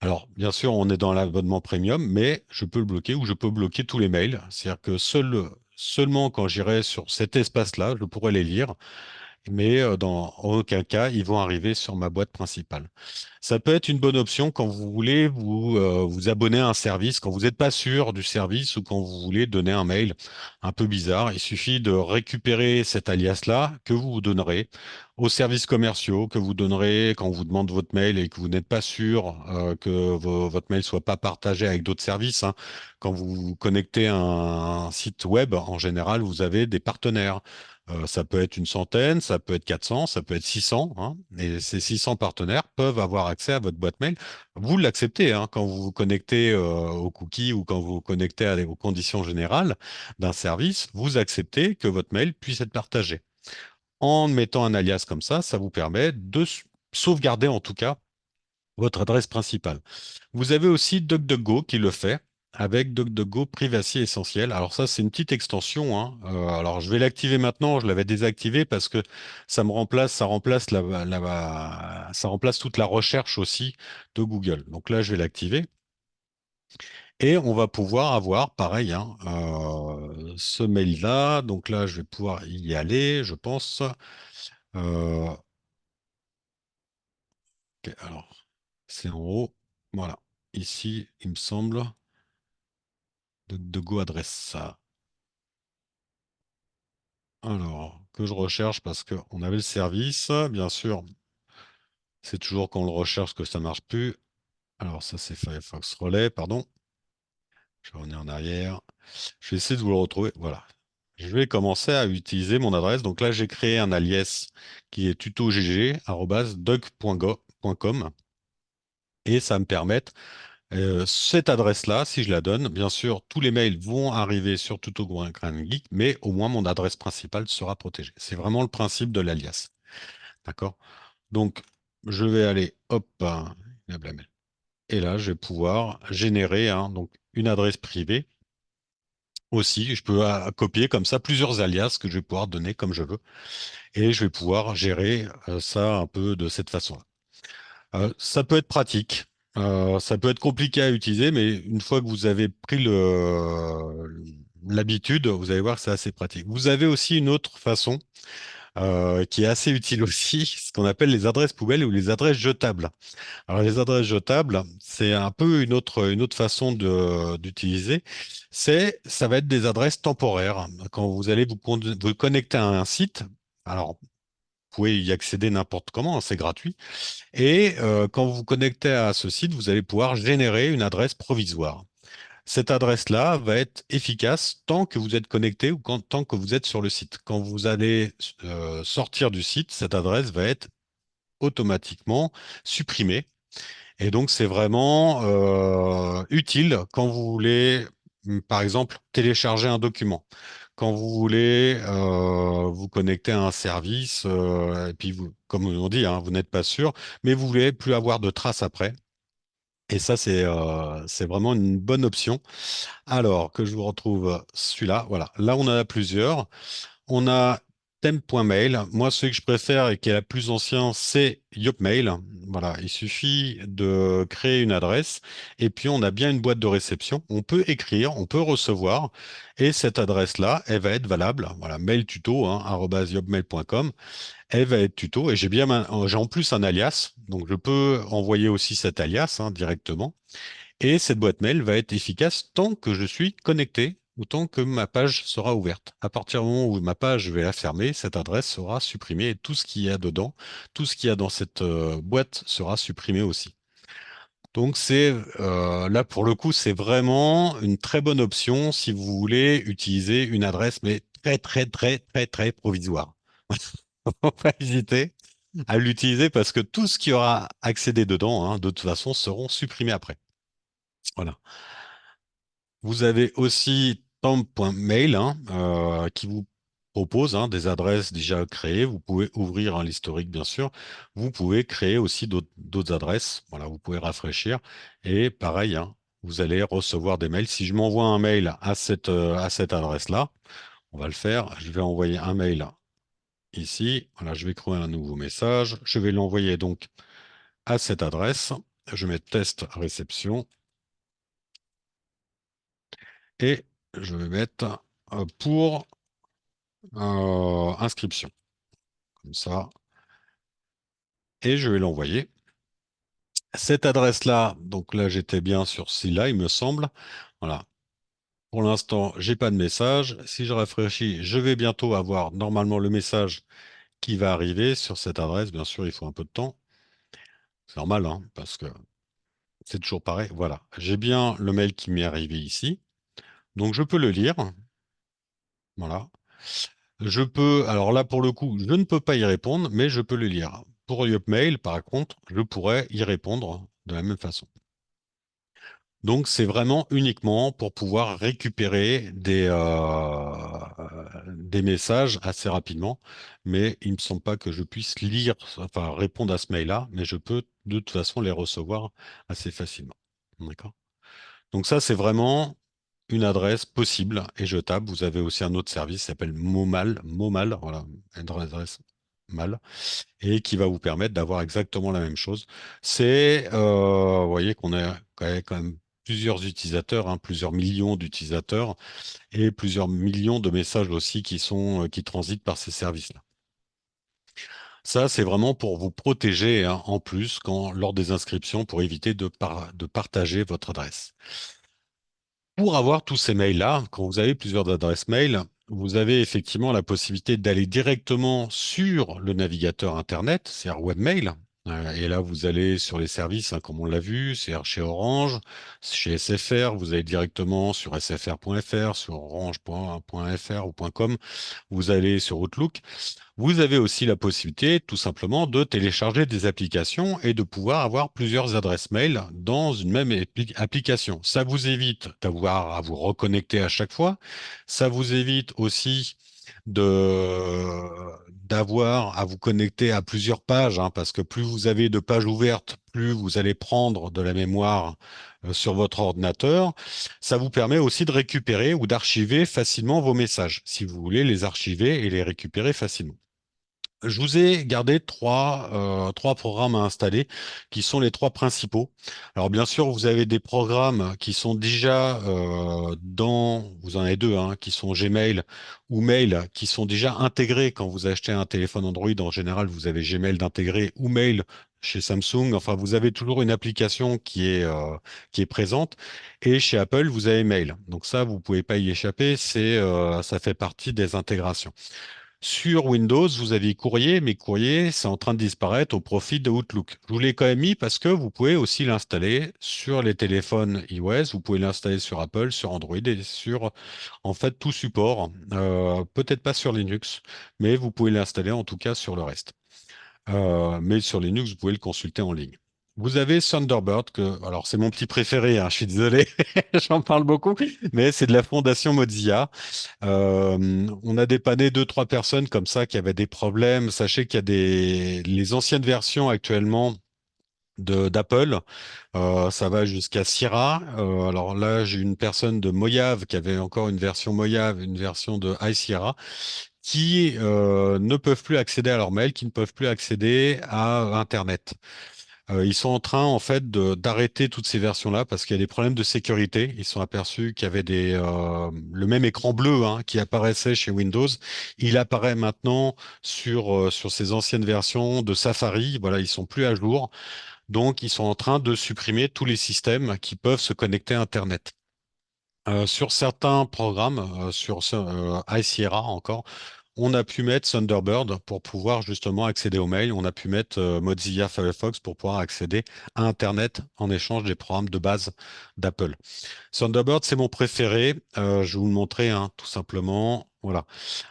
Alors, bien sûr, on est dans l'abonnement premium, mais je peux le bloquer ou je peux bloquer tous les mails. C'est-à-dire que seulement quand j'irai sur cet espace-là, je pourrai les lire, mais dans en aucun cas, ils vont arriver sur ma boîte principale. Ça peut être une bonne option quand vous voulez vous abonner à un service, quand vous n'êtes pas sûr du service ou quand vous voulez donner un mail un peu bizarre. Il suffit de récupérer cet alias-là que vous vous donnerez aux services commerciaux, que vous donnerez quand on vous demande votre mail et que vous n'êtes pas sûr que votre mail soit pas partagé avec d'autres services, hein. Quand vous vous connectez à un site web, en général, vous avez des partenaires. Ça peut être une centaine, ça peut être 400, ça peut être 600, hein, et ces 600 partenaires peuvent avoir accès à votre boîte mail. Vous l'acceptez hein, quand vous vous connectez aux cookies ou quand vous vous connectez aux conditions générales d'un service, vous acceptez que votre mail puisse être partagé. En mettant un alias comme ça vous permet de sauvegarder en tout cas votre adresse principale. Vous avez aussi DuckDuckGo qui le fait avec DuckDuckGo Privacy Essentiel. Alors ça, c'est une petite extension, hein. Alors je vais l'activer maintenant. Je l'avais désactivé parce que ça remplace toute la recherche aussi de Google. Donc là, je vais l'activer et on va pouvoir avoir pareil, hein, ce mail-là. Donc là, je vais pouvoir y aller, je pense. Euh, ok, alors c'est en haut. Voilà. Ici, il me semble. DuckDuckGo adresse ça. Alors, que je recherche parce qu'on avait le service, bien sûr. C'est toujours quand on le recherche que ça marche plus. Alors ça, c'est Firefox Relay, pardon. Je vais revenir en arrière. Je vais essayer de vous le retrouver. Voilà. Je vais commencer à utiliser mon adresse. Donc là, j'ai créé un alias qui est tutogg@duck.com et ça me permet cette adresse-là, si je la donne, bien sûr, tous les mails vont arriver sur Tuto Grand Geek, mais au moins mon adresse principale sera protégée. C'est vraiment le principe de l'alias. D'accord? Donc, je vais aller, hop, blablabla. Et là, je vais pouvoir générer hein, donc une adresse privée. Aussi, je peux copier comme ça plusieurs alias que je vais pouvoir donner comme je veux. Et je vais pouvoir gérer ça un peu de cette façon-là. Ça peut être pratique. Ça peut être compliqué à utiliser, mais une fois que vous avez pris l'habitude, vous allez voir que c'est assez pratique. Vous avez aussi une autre façon qui est assez utile aussi, ce qu'on appelle les adresses poubelles ou les adresses jetables. Alors les adresses jetables, c'est un peu une autre façon d'utiliser. Ça va être des adresses temporaires. Quand vous allez vous connecter à un site, Alors, vous pouvez y accéder n'importe comment, hein, c'est gratuit. Et quand vous vous connectez à ce site, vous allez pouvoir générer une adresse provisoire. Cette adresse-là va être efficace tant que vous êtes connecté ou tant que vous êtes sur le site. Quand vous allez sortir du site, cette adresse va être automatiquement supprimée. Et donc, c'est vraiment utile quand vous voulez, par exemple, télécharger un document. Quand vous voulez vous connecter à un service, et puis vous, comme on dit, hein, vous n'êtes pas sûr, mais vous voulez plus avoir de traces après. Et ça, c'est vraiment une bonne option. Alors que je vous retrouve celui-là, voilà. Là, on en a plusieurs. On a theme.mail. Moi, celui que je préfère et qui est la plus ancien, c'est Yopmail. Voilà, il suffit de créer une adresse et puis on a bien une boîte de réception. On peut écrire, on peut recevoir et cette adresse-là, elle va être valable. Voilà, mail tuto, hein, arobase yopmail.com. Elle va être tuto et j'ai en plus un alias, donc je peux envoyer aussi cet alias hein, directement. Et cette boîte mail va être efficace tant que je suis connecté ou tant que ma page sera ouverte. À partir du moment où ma page, je vais la fermer, cette adresse sera supprimée et tout ce qu'il y a dedans, tout ce qu'il y a dans cette boîte sera supprimé aussi. Donc c'est là pour le coup, c'est vraiment une très bonne option si vous voulez utiliser une adresse, mais très très très très très provisoire. Faut pas hésiter à l'utiliser parce que tout ce qui aura accédé dedans, hein, de toute façon, seront supprimés après. Voilà. Vous avez aussi Tom.mail hein, qui vous propose hein, des adresses déjà créées. Vous pouvez ouvrir un historique, bien sûr. Vous pouvez créer aussi d'autres adresses. Voilà, vous pouvez rafraîchir. Et pareil, hein, vous allez recevoir des mails. Si je m'envoie un mail à cette adresse-là, on va le faire. Je vais envoyer un mail ici. Voilà, je vais créer un nouveau message. Je vais l'envoyer donc à cette adresse. Je mets test réception et je vais mettre pour inscription, comme ça, et je vais l'envoyer. Cette adresse-là, donc là j'étais bien sur celle-là, il me semble. Voilà. Pour l'instant, j'ai pas de message. Si je rafraîchis, je vais bientôt avoir normalement le message qui va arriver sur cette adresse. Bien sûr, il faut un peu de temps. C'est normal, hein, parce que c'est toujours pareil. Voilà. J'ai bien le mail qui m'est arrivé ici. Donc je peux le lire. Voilà. Je peux, alors là pour le coup, je ne peux pas y répondre, mais je peux le lire. Pour Yopmail, par contre, je pourrais y répondre de la même façon. Donc c'est vraiment uniquement pour pouvoir récupérer des messages assez rapidement, mais il ne me semble pas que je puisse lire, enfin répondre à ce mail-là, mais je peux de toute façon les recevoir assez facilement. D'accord? Donc ça, c'est vraiment une adresse possible et jetable. Vous avez aussi un autre service qui s'appelle Momal, voilà, une adresse mal, et qui va vous permettre d'avoir exactement la même chose. Vous voyez qu'on a quand même plusieurs utilisateurs, hein, plusieurs millions d'utilisateurs et plusieurs millions de messages aussi qui transitent par ces services-là. Ça, c'est vraiment pour vous protéger, hein, en plus lors des inscriptions pour éviter de partager votre adresse. Pour avoir tous ces mails-là, quand vous avez plusieurs adresses mail, vous avez effectivement la possibilité d'aller directement sur le navigateur Internet, c'est-à-dire webmail. Et là, vous allez sur les services, hein, comme on l'a vu, c'est-à-dire chez Orange, chez SFR, vous allez directement sur sfr.fr, sur orange.fr ou .com, vous allez sur Outlook. Vous avez aussi la possibilité, tout simplement, de télécharger des applications et de pouvoir avoir plusieurs adresses mail dans une même application. Ça vous évite d'avoir à vous reconnecter à chaque fois. Ça vous évite aussi de d'avoir à vous connecter à plusieurs pages, hein, parce que plus vous avez de pages ouvertes, plus vous allez prendre de la mémoire sur votre ordinateur. Ça vous permet aussi de récupérer ou d'archiver facilement vos messages, si vous voulez les archiver et les récupérer facilement. Je vous ai gardé trois programmes à installer, qui sont les trois principaux. Alors bien sûr, vous avez des programmes qui sont déjà vous en avez deux, hein, qui sont Gmail ou Mail, qui sont déjà intégrés quand vous achetez un téléphone Android. En général, vous avez Gmail d'intégré ou Mail chez Samsung. Enfin, vous avez toujours une application qui est présente. Et chez Apple, vous avez Mail. Donc ça, vous pouvez pas y échapper. Ça fait partie des intégrations. Sur Windows, vous aviez Courrier, mais Courrier, c'est en train de disparaître au profit de Outlook. Je vous l'ai quand même mis parce que vous pouvez aussi l'installer sur les téléphones iOS, vous pouvez l'installer sur Apple, sur Android et sur en fait tout support. Peut-être pas sur Linux, mais vous pouvez l'installer en tout cas sur le reste. Mais sur Linux, vous pouvez le consulter en ligne. Vous avez Thunderbird, alors c'est mon petit préféré, hein, je suis désolé, j'en parle beaucoup, mais c'est de la fondation Mozilla. On a dépanné deux, trois personnes comme ça qui avaient des problèmes. Sachez qu'il y a les anciennes versions actuellement d'Apple, ça va jusqu'à Sierra. Alors là, j'ai une personne de Mojave qui avait encore une version Mojave, une version de High Sierra qui ne peuvent plus accéder à leur mail, qui ne peuvent plus accéder à Internet. Ils sont en train en fait d'arrêter toutes ces versions-là parce qu'il y a des problèmes de sécurité. Ils sont aperçus qu'il y avait le même écran bleu hein, qui apparaissait chez Windows. Il apparaît maintenant sur ces anciennes versions de Safari. Voilà, ils sont plus à jour. Donc, ils sont en train de supprimer tous les systèmes qui peuvent se connecter à Internet. Sur certains programmes, sur High Sierra encore, on a pu mettre Thunderbird pour pouvoir justement accéder aux mails. On a pu mettre Mozilla Firefox pour pouvoir accéder à Internet en échange des programmes de base d'Apple. Thunderbird, c'est mon préféré. Je vais vous le montrer, hein, tout simplement. Voilà.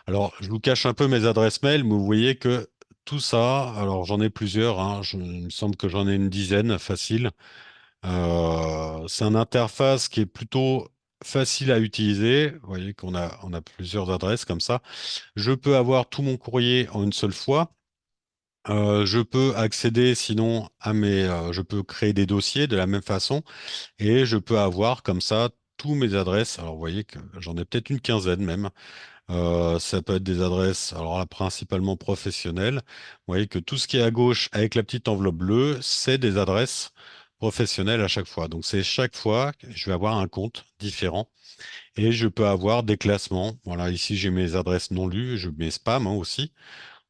Alors, je vous cache un peu mes adresses mail, mais vous voyez que tout ça, alors j'en ai plusieurs, hein, il me semble que j'en ai une dizaine, facile. C'est une interface qui est plutôt facile à utiliser. Vous voyez on a plusieurs adresses comme ça. Je peux avoir tout mon courrier en une seule fois. Je peux accéder sinon je peux créer des dossiers de la même façon et je peux avoir comme ça tous mes adresses. Alors vous voyez que j'en ai peut-être une quinzaine même. Ça peut être des adresses, alors là principalement professionnelles. Vous voyez que tout ce qui est à gauche avec la petite enveloppe bleue, c'est des adresses professionnelles à chaque fois. Donc c'est chaque fois que je vais avoir un compte différent. Et je peux avoir des classements. Voilà, ici j'ai mes adresses non lues, je mets spam hein, aussi.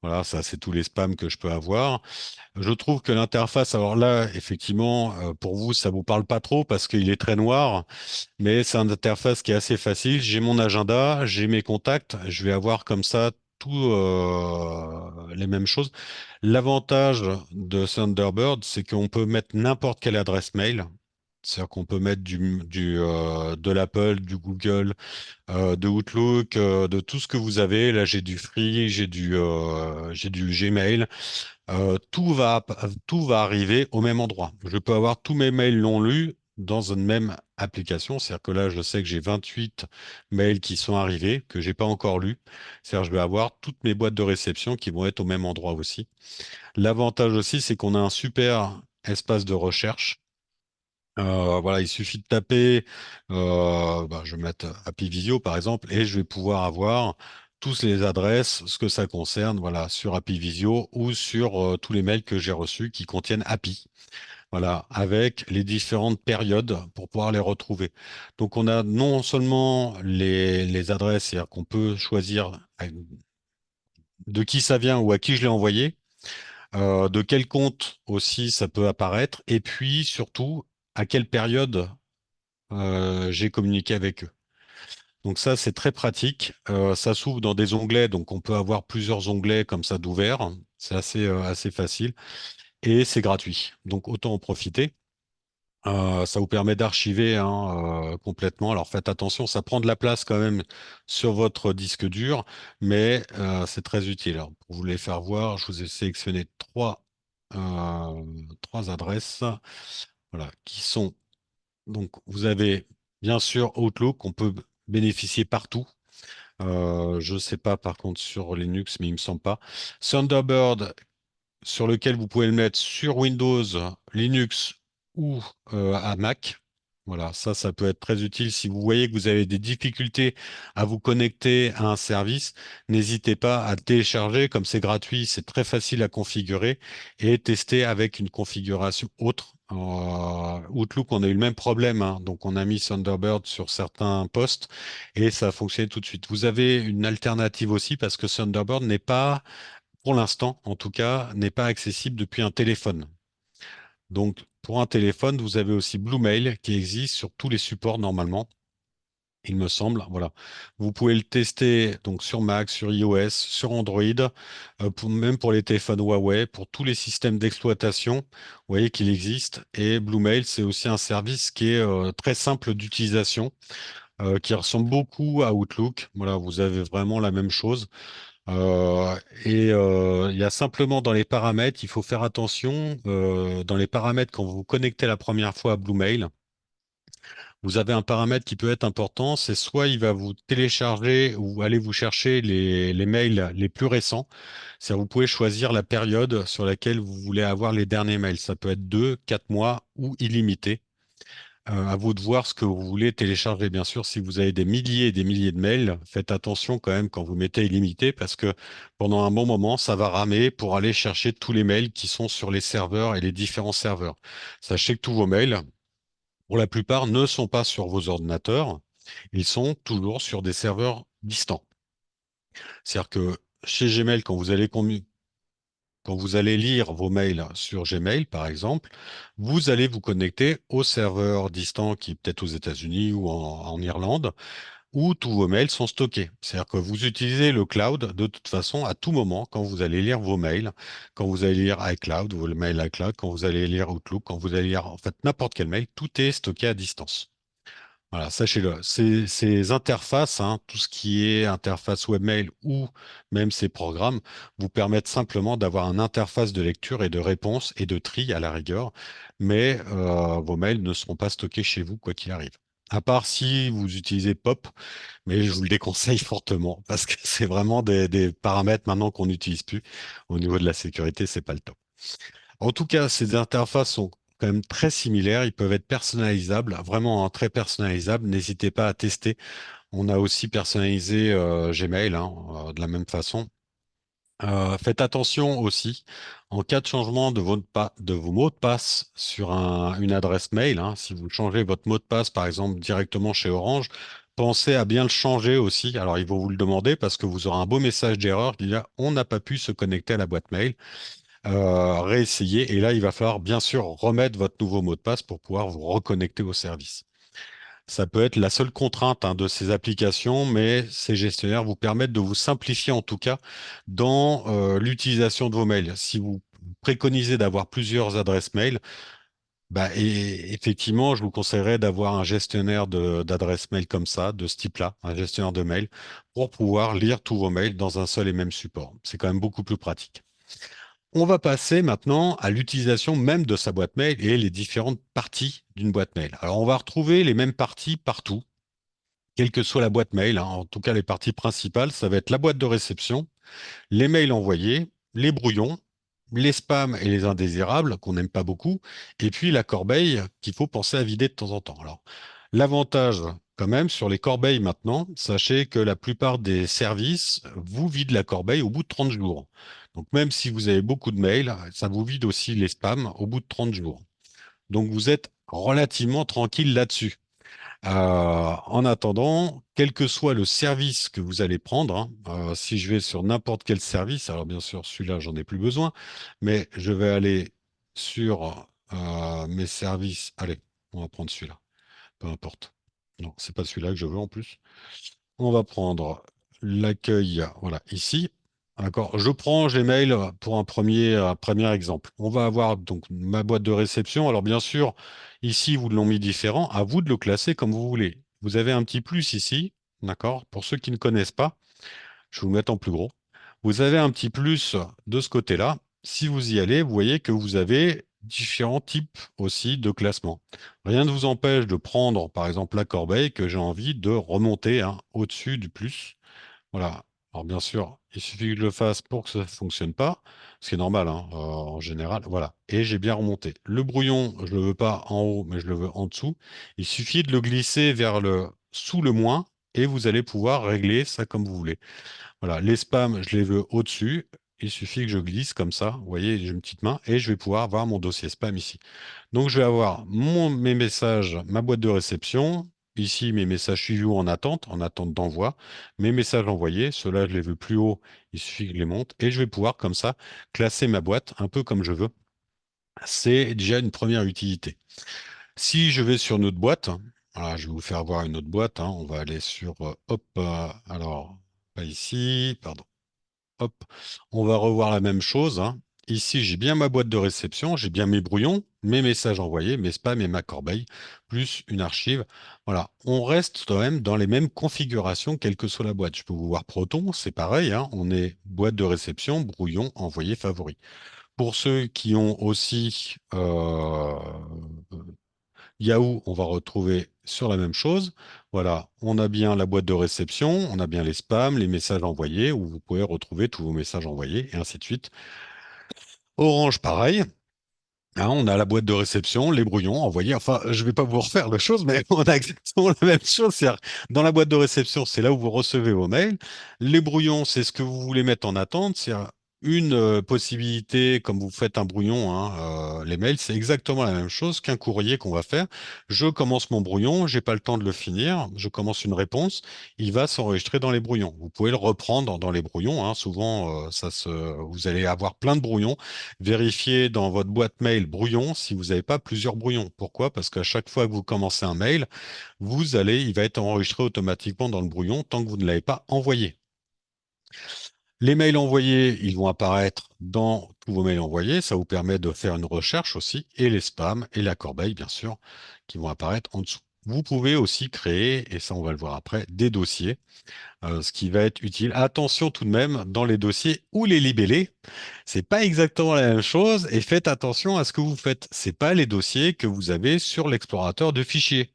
Voilà, ça c'est tous les spams que je peux avoir. Je trouve que l'interface, alors là, effectivement, pour vous, ça vous parle pas trop parce qu'il est très noir, mais c'est une interface qui est assez facile. J'ai mon agenda, j'ai mes contacts, je vais avoir comme ça tout les mêmes choses. L'avantage de Thunderbird, c'est qu'on peut mettre n'importe quelle adresse mail. C'est-à-dire qu'on peut mettre de l'Apple, du Google, de Outlook, de tout ce que vous avez. Là, j'ai du Free, j'ai du Gmail. Tout va arriver au même endroit. Je peux avoir tous mes mails non lus dans une même application. C'est-à-dire que là, je sais que j'ai 28 mails qui sont arrivés, que j'ai pas encore lus. C'est-à-dire que je vais avoir toutes mes boîtes de réception qui vont être au même endroit aussi. L'avantage aussi, c'est qu'on a un super espace de recherche. Voilà, il suffit de taper, je vais mettre Happy Visio par exemple, et je vais pouvoir avoir tous les adresses, ce que ça concerne, voilà, sur Happy Visio ou sur tous les mails que j'ai reçus qui contiennent Happy, voilà, avec les différentes périodes pour pouvoir les retrouver. Donc on a non seulement les adresses, c'est-à-dire qu'on peut choisir de qui ça vient ou à qui je l'ai envoyé, de quel compte aussi ça peut apparaître, et puis surtout à quelle période j'ai communiqué avec eux. Donc ça, c'est très pratique. Ça s'ouvre dans des onglets, donc on peut avoir plusieurs onglets comme ça d'ouverts. C'est assez facile et c'est gratuit. Donc autant en profiter. Ça vous permet d'archiver hein, complètement. Alors faites attention, ça prend de la place quand même sur votre disque dur, mais c'est très utile. Alors, pour vous les faire voir, je vous ai sélectionné trois adresses, voilà, qui sont donc, vous avez bien sûr Outlook, on peut bénéficier partout. Je ne sais pas par contre sur Linux, mais il me semble pas. Thunderbird, sur lequel vous pouvez le mettre sur Windows, Linux ou à Mac. Voilà, ça peut être très utile. Si vous voyez que vous avez des difficultés à vous connecter à un service, n'hésitez pas à le télécharger. Comme c'est gratuit, c'est très facile à configurer et tester avec une configuration autre. Outlook, on a eu le même problème, hein. Donc on a mis Thunderbird sur certains postes et ça a fonctionné tout de suite. Vous avez une alternative aussi parce que Thunderbird n'est pas pour l'instant, en tout cas, n'est pas accessible depuis un téléphone. Donc, pour un téléphone, vous avez aussi Blue Mail qui existe sur tous les supports normalement. il me semble. Voilà. Vous pouvez le tester donc sur Mac, sur iOS, sur Android, même pour les téléphones Huawei, pour tous les systèmes d'exploitation. Vous voyez qu'il existe. Et Bluemail, c'est aussi un service qui est très simple d'utilisation, qui ressemble beaucoup à Outlook. Voilà, vous avez vraiment la même chose. Euh, il y a simplement dans les paramètres, il faut faire attention. Dans les paramètres, quand vous vous connectez la première fois à Bluemail, vous avez un paramètre qui peut être important, c'est soit il va vous télécharger ou aller vous chercher les mails les plus récents. C'est-à-dire vous pouvez choisir la période sur laquelle vous voulez avoir les derniers mails. Ça peut être 2, 4 mois ou illimité. À vous de voir ce que vous voulez télécharger. Bien sûr, si vous avez des milliers et des milliers de mails, faites attention quand même quand vous mettez illimité parce que pendant un bon moment, ça va ramer pour aller chercher tous les mails qui sont sur les serveurs et les différents serveurs. Sachez que tous vos mails, pour la plupart, ne sont pas sur vos ordinateurs. Ils sont toujours sur des serveurs distants. C'est-à-dire que chez Gmail, quand vous allez lire vos mails sur Gmail, par exemple, vous allez vous connecter au serveur distant qui est peut-être aux États-Unis ou en Irlande, où tous vos mails sont stockés. C'est-à-dire que vous utilisez le cloud de toute façon à tout moment quand vous allez lire vos mails, quand vous allez lire iCloud, vos mails iCloud, quand vous allez lire Outlook, quand vous allez lire en fait n'importe quel mail, tout est stocké à distance. Voilà, sachez-le. Ces interfaces, hein, tout ce qui est interface webmail ou même ces programmes, vous permettent simplement d'avoir une interface de lecture et de réponse et de tri à la rigueur, mais vos mails ne seront pas stockés chez vous quoi qu'il arrive. À part si vous utilisez POP, mais je vous le déconseille fortement parce que c'est vraiment des paramètres maintenant qu'on n'utilise plus. Au niveau de la sécurité, c'est pas le top. En tout cas, ces interfaces sont quand même très similaires. Ils peuvent être personnalisables, vraiment hein, très personnalisables. N'hésitez pas à tester. On a aussi personnalisé Gmail hein, de la même façon. Faites attention aussi, en cas de changement de vos mots de passe sur une adresse mail, hein, si vous changez votre mot de passe par exemple directement chez Orange, pensez à bien le changer aussi. Alors ils vont vous le demander parce que vous aurez un beau message d'erreur qui dit on n'a pas pu se connecter à la boîte mail. Réessayer et là il va falloir bien sûr remettre votre nouveau mot de passe pour pouvoir vous reconnecter au service. Ça peut être la seule contrainte hein, de ces applications, mais ces gestionnaires vous permettent de vous simplifier en tout cas dans l'utilisation de vos mails. Si vous préconisez d'avoir plusieurs adresses mail, bah, et effectivement, je vous conseillerais d'avoir un gestionnaire d'adresses mail comme ça, de ce type-là, un gestionnaire de mail, pour pouvoir lire tous vos mails dans un seul et même support. C'est quand même beaucoup plus pratique. On va passer maintenant à l'utilisation même de sa boîte mail et les différentes parties d'une boîte mail. Alors, on va retrouver les mêmes parties partout, quelle que soit la boîte mail, hein. En tout cas, les parties principales, ça va être la boîte de réception, les mails envoyés, les brouillons, les spams et les indésirables qu'on n'aime pas beaucoup, et puis la corbeille qu'il faut penser à vider de temps en temps. Alors, l'avantage quand même sur les corbeilles maintenant, sachez que la plupart des services vous vident la corbeille au bout de 30 jours. Donc même si vous avez beaucoup de mails, ça vous vide aussi les spams au bout de 30 jours. Donc vous êtes relativement tranquille là-dessus. En attendant, quel que soit le service que vous allez prendre, hein, si je vais sur n'importe quel service, alors bien sûr celui-là j'en ai plus besoin, mais je vais aller sur mes services. Allez, on va prendre celui-là, peu importe. Non, c'est pas celui-là que je veux en plus. On va prendre l'accueil, voilà, ici. D'accord. Je prends Gmail pour un premier exemple. On va avoir donc ma boîte de réception. Alors bien sûr, ici, vous l'ont mis différent. À vous de le classer comme vous voulez. Vous avez un petit plus ici. D'accord. Pour ceux qui ne connaissent pas, je vais vous le mettre en plus gros. Vous avez un petit plus de ce côté-là. Si vous y allez, vous voyez que vous avez différents types aussi de classement. Rien ne vous empêche de prendre, par exemple, la corbeille que j'ai envie de remonter hein, au-dessus du plus. Voilà. Alors bien sûr, il suffit que je le fasse pour que ça ne fonctionne pas, ce qui est normal hein, en général. Voilà. Et j'ai bien remonté. Le brouillon, je ne le veux pas en haut, mais je le veux en dessous. Il suffit de le glisser vers le sous le moins et vous allez pouvoir régler ça comme vous voulez. Voilà, les spams, je les veux au-dessus. Il suffit que je glisse comme ça. Vous voyez, j'ai une petite main et je vais pouvoir voir mon dossier spam ici. Donc, je vais avoir mes messages, ma boîte de réception. Ici, mes messages suivis ou en attente d'envoi. Mes messages envoyés, ceux-là, je les veux plus haut. Il suffit que je les monte et je vais pouvoir comme ça classer ma boîte un peu comme je veux. C'est déjà une première utilité. Si je vais sur notre boîte, Voilà, je vais vous faire voir une autre boîte, hein. On va aller sur, hop, alors, pas ici, pardon. Hop, on va revoir la même chose, hein. Ici, j'ai bien ma boîte de réception, j'ai bien mes brouillons, mes messages envoyés, mes spams et ma corbeille, plus une archive. Voilà, on reste quand même dans les mêmes configurations, quelle que soit la boîte. Je peux vous voir Proton, c'est pareil, hein. On est boîte de réception, brouillon, envoyé, favori. Pour ceux qui ont aussi Yahoo, on va retrouver sur la même chose. Voilà, on a bien la boîte de réception, on a bien les spams, les messages envoyés, où vous pouvez retrouver tous vos messages envoyés, et ainsi de suite. Orange, pareil. Hein, on a la boîte de réception, les brouillons envoyés. Enfin, je ne vais pas vous refaire la chose, mais on a exactement la même chose. C'est-à-dire, dans la boîte de réception, c'est là où vous recevez vos mails. Les brouillons, c'est ce que vous voulez mettre en attente. C'est une possibilité, comme vous faites un brouillon, hein, les mails, c'est exactement la même chose qu'un courrier qu'on va faire. Je commence mon brouillon, j'ai pas le temps de le finir. Je commence une réponse, il va s'enregistrer dans les brouillons. Vous pouvez le reprendre dans les brouillons, hein. Souvent, vous allez avoir plein de brouillons. Vérifiez dans votre boîte mail brouillon si vous n'avez pas plusieurs brouillons. Pourquoi? Parce qu'à chaque fois que vous commencez un mail, il va être enregistré automatiquement dans le brouillon tant que vous ne l'avez pas envoyé. Les mails envoyés, ils vont apparaître dans tous vos mails envoyés. Ça vous permet de faire une recherche aussi, et les spams et la corbeille, bien sûr, qui vont apparaître en dessous. Vous pouvez aussi créer, et ça on va le voir après, des dossiers, ce qui va être utile. Attention tout de même dans les dossiers ou les libellés, c'est pas exactement la même chose et faites attention à ce que vous faites. C'est pas les dossiers que vous avez sur l'explorateur de fichiers.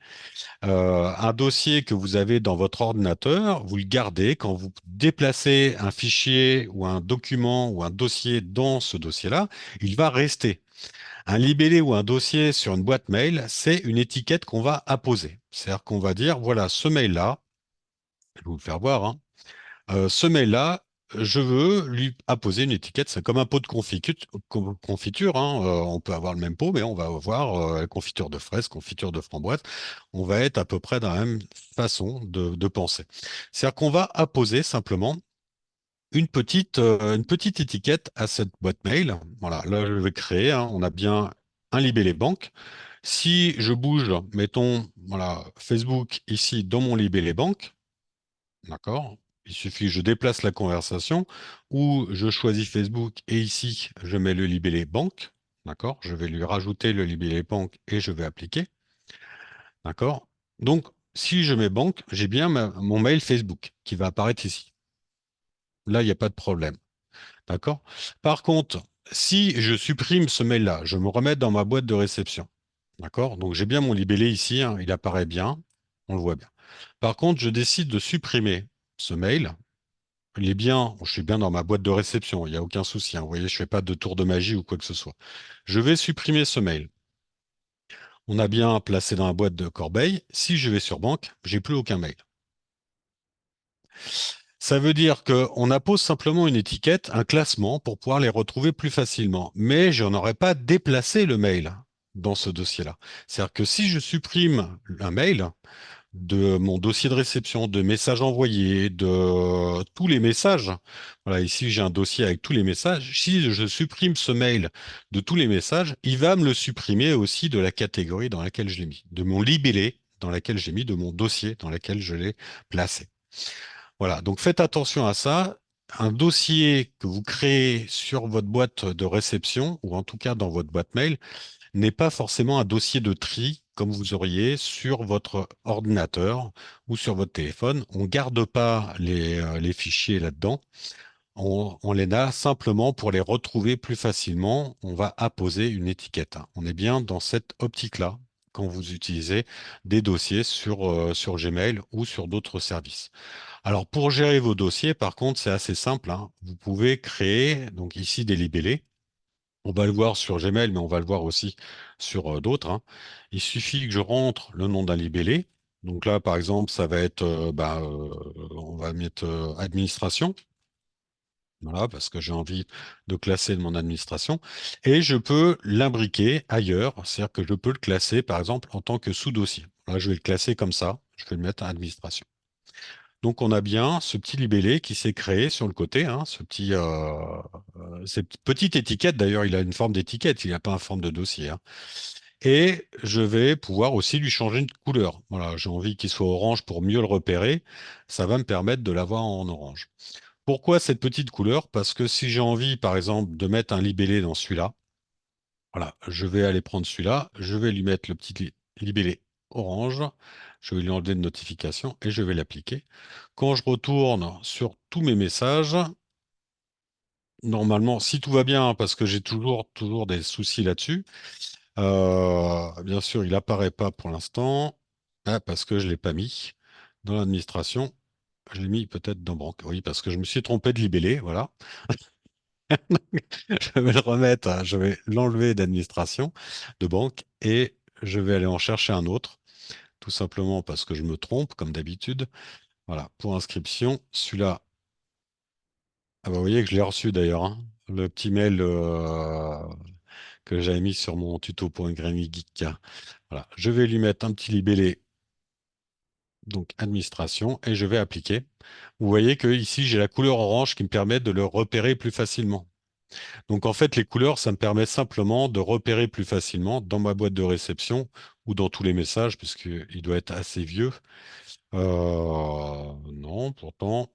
Un dossier que vous avez dans votre ordinateur, vous le gardez quand vous déplacez un fichier ou un document ou un dossier dans ce dossier-là, il va rester. Un libellé ou un dossier sur une boîte mail, c'est une étiquette qu'on va apposer. C'est-à-dire qu'on va dire, voilà, ce mail-là, je vais vous le faire voir, hein. Ce mail-là, je veux lui apposer une étiquette. C'est comme un pot de confiture, hein. On peut avoir le même pot, mais on va avoir confiture de fraises, confiture de framboise. On va être à peu près dans la même façon de penser. C'est-à-dire qu'on va apposer simplement une petite étiquette à cette boîte mail. Voilà, là, je vais créer, hein. On a bien un libellé banque. Si je bouge, mettons, voilà, Facebook ici dans mon libellé banque, d'accord? Il suffit, je déplace la conversation ou je choisis Facebook et ici, je mets le libellé banque. D'accord? Je vais lui rajouter le libellé banque et je vais appliquer. D'accord? Donc, si je mets banque, j'ai bien mon mail Facebook qui va apparaître ici. Là, il n'y a pas de problème. D'accord? Par contre, si je supprime ce mail-là, je me remets dans ma boîte de réception. D'accord? Donc, j'ai bien mon libellé ici, hein, il apparaît bien. On le voit bien. Par contre, je décide de supprimer ce mail. Il est bien, je suis bien dans ma boîte de réception, il n'y a aucun souci, hein. Vous voyez, je fais pas de tour de magie ou quoi que ce soit. Je vais supprimer ce mail. On a bien placé dans la boîte de corbeille. Si je vais sur banque, j'ai plus aucun mail. Ça veut dire qu'on appose simplement une étiquette, un classement pour pouvoir les retrouver plus facilement. Mais je n'aurais pas déplacé le mail dans ce dossier-là. C'est-à-dire que si je supprime un mail, de mon dossier de réception, de messages envoyés, de tous les messages. Voilà, ici j'ai un dossier avec tous les messages. Si je supprime ce mail de tous les messages, il va me le supprimer aussi de la catégorie dans laquelle je l'ai mis, de mon libellé dans laquelle j'ai mis, de mon dossier dans lequel je l'ai placé. Voilà, donc faites attention à ça. Un dossier que vous créez sur votre boîte de réception, ou en tout cas dans votre boîte mail, n'est pas forcément un dossier de tri comme vous auriez sur votre ordinateur ou sur votre téléphone. On ne garde pas les fichiers là-dedans. On les a simplement pour les retrouver plus facilement. On va apposer une étiquette. On est bien dans cette optique-là quand vous utilisez des dossiers sur Gmail ou sur d'autres services. Alors pour gérer vos dossiers, par contre, c'est assez simple, hein. Vous pouvez créer donc ici des libellés. On va le voir sur Gmail, mais on va le voir aussi sur d'autres, hein. Il suffit que je rentre le nom d'un libellé. Donc là, par exemple, ça va être, on va mettre administration. Voilà, parce que j'ai envie de classer mon administration. Et je peux l'imbriquer ailleurs, c'est-à-dire que je peux le classer, par exemple, en tant que sous-dossier. Là, je vais le classer comme ça. Je vais le mettre à administration. Donc, on a bien ce petit libellé qui s'est créé sur le côté, hein, cette petite étiquette. D'ailleurs, il a une forme d'étiquette, il n'a pas une forme de dossier, hein. Et je vais pouvoir aussi lui changer de couleur. Voilà, j'ai envie qu'il soit orange pour mieux le repérer. Ça va me permettre de l'avoir en orange. Pourquoi cette petite couleur? Parce que si j'ai envie, par exemple, de mettre un libellé dans celui-là, voilà, je vais aller prendre celui-là, je vais lui mettre le petit libellé orange, je vais lui enlever de notification et je vais l'appliquer. Quand je retourne sur tous mes messages, normalement, si tout va bien, hein, parce que j'ai toujours des soucis là-dessus, bien sûr, il apparaît pas pour l'instant, parce que je l'ai pas mis dans l'administration. Je l'ai mis peut-être dans banque. Oui, parce que je me suis trompé de libellé, voilà. Je vais le remettre, je vais l'enlever d'administration, de banque, et je vais aller en chercher un autre, tout simplement parce que je me trompe, comme d'habitude. Voilà, pour inscription, celui-là, ah bah, vous voyez que je l'ai reçu d'ailleurs, hein, le petit mail que j'avais mis sur mon tuto.grannygeek. Voilà, je vais lui mettre un petit libellé, donc administration, et je vais appliquer. Vous voyez que ici, j'ai la couleur orange qui me permet de le repérer plus facilement. Donc en fait, les couleurs, ça me permet simplement de repérer plus facilement dans ma boîte de réception ou dans tous les messages, puisqu'il doit être assez vieux. Non, pourtant.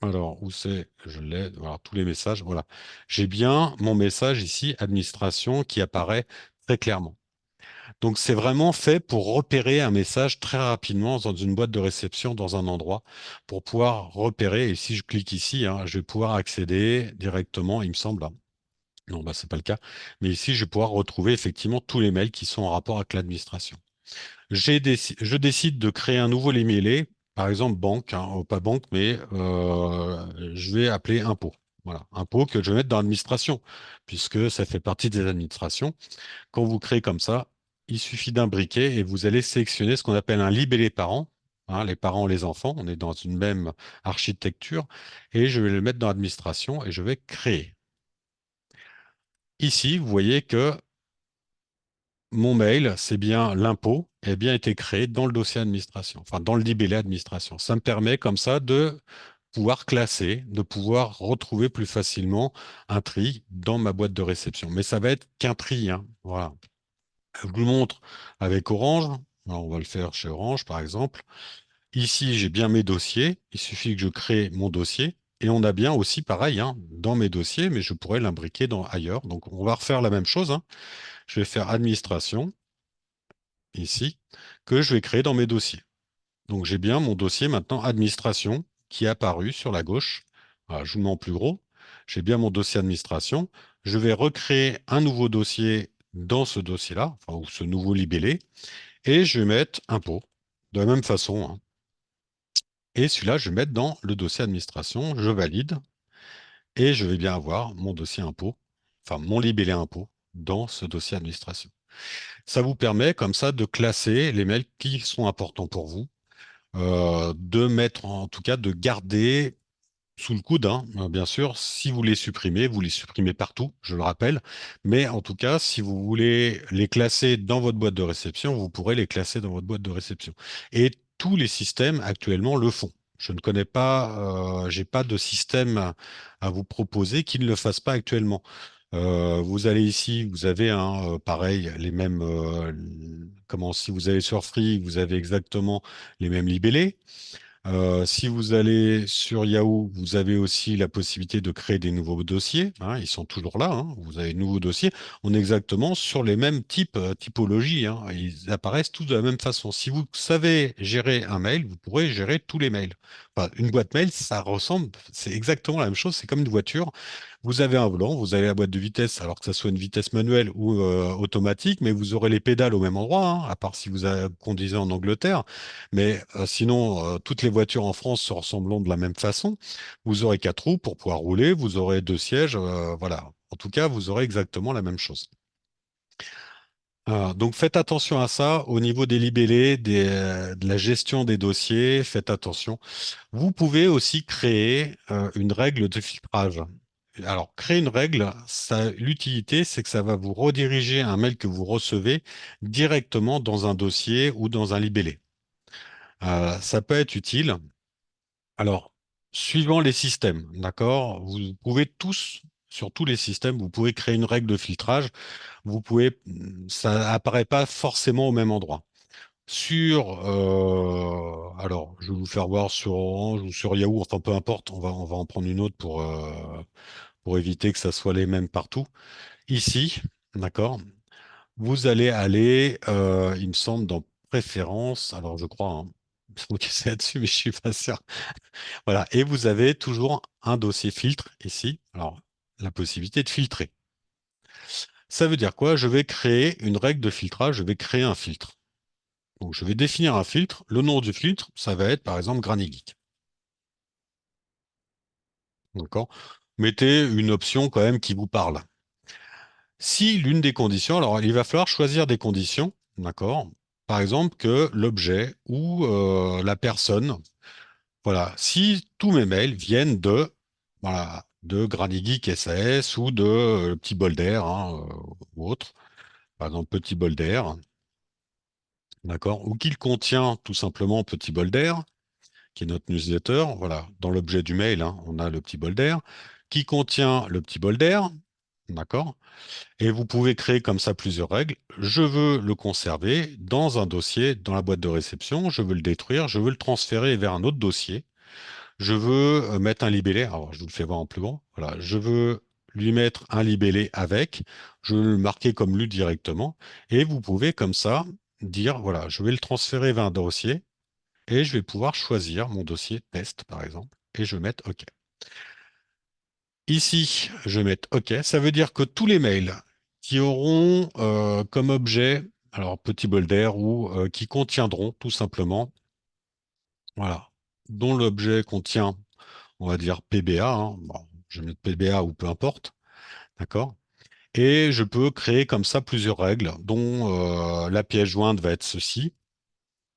Alors, où c'est? Je l'ai. Voilà, tous les messages. Voilà. J'ai bien mon message ici, administration, qui apparaît très clairement. Donc c'est vraiment fait pour repérer un message très rapidement dans une boîte de réception, dans un endroit, pour pouvoir repérer. Et si je clique ici, hein, je vais pouvoir accéder directement, il me semble, hein. Non, bah, c'est pas le cas. Mais ici, je vais pouvoir retrouver effectivement tous les mails qui sont en rapport avec l'administration. Je décide de créer un nouveau emailé, par exemple banque, hein, pas banque, mais je vais appeler impôt. Voilà, impôt que je vais mettre dans l'administration, puisque ça fait partie des administrations. Quand vous créez comme ça, il suffit d'un briquet et vous allez sélectionner ce qu'on appelle un libellé parent. Hein, les parents, les enfants, on est dans une même architecture, et je vais le mettre dans l'administration et je vais créer. Ici, vous voyez que mon mail, c'est bien l'impôt, et a bien été créé dans le dossier administration, enfin dans le libellé administration. Ça me permet comme ça de pouvoir classer, de pouvoir retrouver plus facilement un tri dans ma boîte de réception. Mais ça va être qu'un tri, hein. Voilà. Je vous le montre avec Orange. Alors, on va le faire chez Orange, par exemple. Ici, j'ai bien mes dossiers. Il suffit que je crée mon dossier. Et on a bien aussi, pareil, hein, dans mes dossiers, mais je pourrais l'imbriquer dans ailleurs. Donc, on va refaire la même chose, hein. Je vais faire administration ici, que je vais créer dans mes dossiers. Donc j'ai bien mon dossier maintenant administration qui est apparu sur la gauche. Voilà, je vous le mets en plus gros. J'ai bien mon dossier administration. Je vais recréer un nouveau dossier dans ce dossier-là, enfin, ou ce nouveau libellé, et je vais mettre impôt de la même façon, hein. Et celui-là, je vais mettre dans le dossier administration. Je valide et je vais bien avoir mon dossier impôt, enfin mon libellé impôt dans ce dossier administration. Ça vous permet comme ça de classer les mails qui sont importants pour vous, de mettre en tout cas de garder sous le coude, hein, bien sûr. Si vous les supprimez partout, je le rappelle. Mais en tout cas, si vous voulez les classer dans votre boîte de réception, vous pourrez les classer dans votre boîte de réception. Et tous les systèmes actuellement le font. Je ne connais pas, j'ai pas de système à vous proposer qui ne le fasse pas actuellement. Vous allez ici, vous avez pareil, les mêmes, comment, si vous allez sur Free, vous avez exactement les mêmes libellés. Si vous allez sur Yahoo, vous avez aussi la possibilité de créer des nouveaux dossiers, hein, ils sont toujours là, hein, vous avez de nouveaux dossiers. On est exactement sur les mêmes typologies, hein, ils apparaissent tous de la même façon. Si vous savez gérer un mail, vous pourrez gérer tous les mails. Enfin, une boîte mail, ça ressemble, c'est exactement la même chose, c'est comme une voiture. Vous avez un volant, vous avez la boîte de vitesse, alors que ça soit une vitesse manuelle ou automatique, mais vous aurez les pédales au même endroit, hein, à part si vous conduisez en Angleterre. Mais sinon, toutes les voitures en France se ressembleront de la même façon. Vous aurez quatre roues pour pouvoir rouler, vous aurez deux sièges, voilà. En tout cas, vous aurez exactement la même chose. Donc faites attention à ça au niveau des libellés, de la gestion des dossiers, faites attention. Vous pouvez aussi créer une règle de filtrage. Alors, créer une règle, l'utilité, c'est que ça va vous rediriger un mail que vous recevez directement dans un dossier ou dans un libellé. Ça peut être utile. Alors, suivant les systèmes, d'accord, vous pouvez tous sur tous les systèmes, vous pouvez créer une règle de filtrage. Vous pouvez, ça apparaît pas forcément au même endroit. Alors, je vais vous faire voir sur Orange ou sur Yahoo, enfin peu importe, on va en prendre une autre pour éviter que ça soit les mêmes partout. Ici, d'accord, vous allez aller, il me semble, dans Préférences, alors je crois, hein, ok, c'est là-dessus, mais je suis pas sûr. Voilà, et vous avez toujours un dossier filtre ici, alors la possibilité de filtrer. Ça veut dire quoi? Je vais créer une règle de filtrage, je vais créer un filtre. Donc, je vais définir un filtre. Le nom du filtre, ça va être par exemple Granny Geek. D'accord? Mettez une option quand même qui vous parle. Si l'une des conditions, alors il va falloir choisir des conditions, d'accord? Par exemple, que l'objet ou la personne, voilà, si tous mes mails viennent voilà, de Granny Geek SAS ou de Petit Bol d'Air, hein, ou autre, par exemple Petit Bol d'Air, d'accord? Ou qu'il contient tout simplement Petit Bol d'Air, qui est notre newsletter. Voilà, dans l'objet du mail, hein, on a le petit bol d'air qui contient le petit bol d'air. D'accord? Et vous pouvez créer comme ça plusieurs règles. Je veux le conserver dans un dossier, dans la boîte de réception. Je veux le détruire. Je veux le transférer vers un autre dossier. Je veux mettre un libellé. Alors, je vous le fais voir en plus grand. Voilà. Je veux lui mettre un libellé avec. Je veux le marquer comme lu directement. Et vous pouvez comme ça dire, voilà, je vais le transférer vers un dossier et je vais pouvoir choisir mon dossier test, par exemple, et je vais mettre OK. Ici, je vais mettre OK. Ça veut dire que tous les mails qui auront comme objet, alors petit bol d'air ou qui contiendront tout simplement, voilà, dont l'objet contient, on va dire PBA, hein, bon, je vais mettre PBA ou peu importe, d'accord? Et je peux créer comme ça plusieurs règles, dont la pièce jointe va être ceci,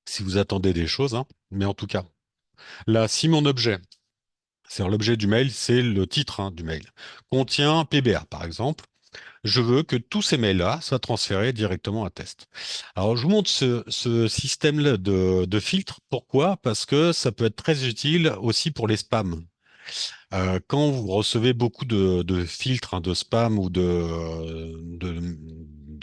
si vous attendez des choses, hein. Mais en tout cas, là, si mon objet, c'est-à-dire l'objet du mail, c'est le titre hein, du mail. Contient PBA, par exemple. Je veux que tous ces mails-là soient transférés directement à test. Alors, je vous montre ce système de filtre. Pourquoi? Parce que ça peut être très utile aussi pour les spams. Quand vous recevez beaucoup de filtres, hein, de spam ou de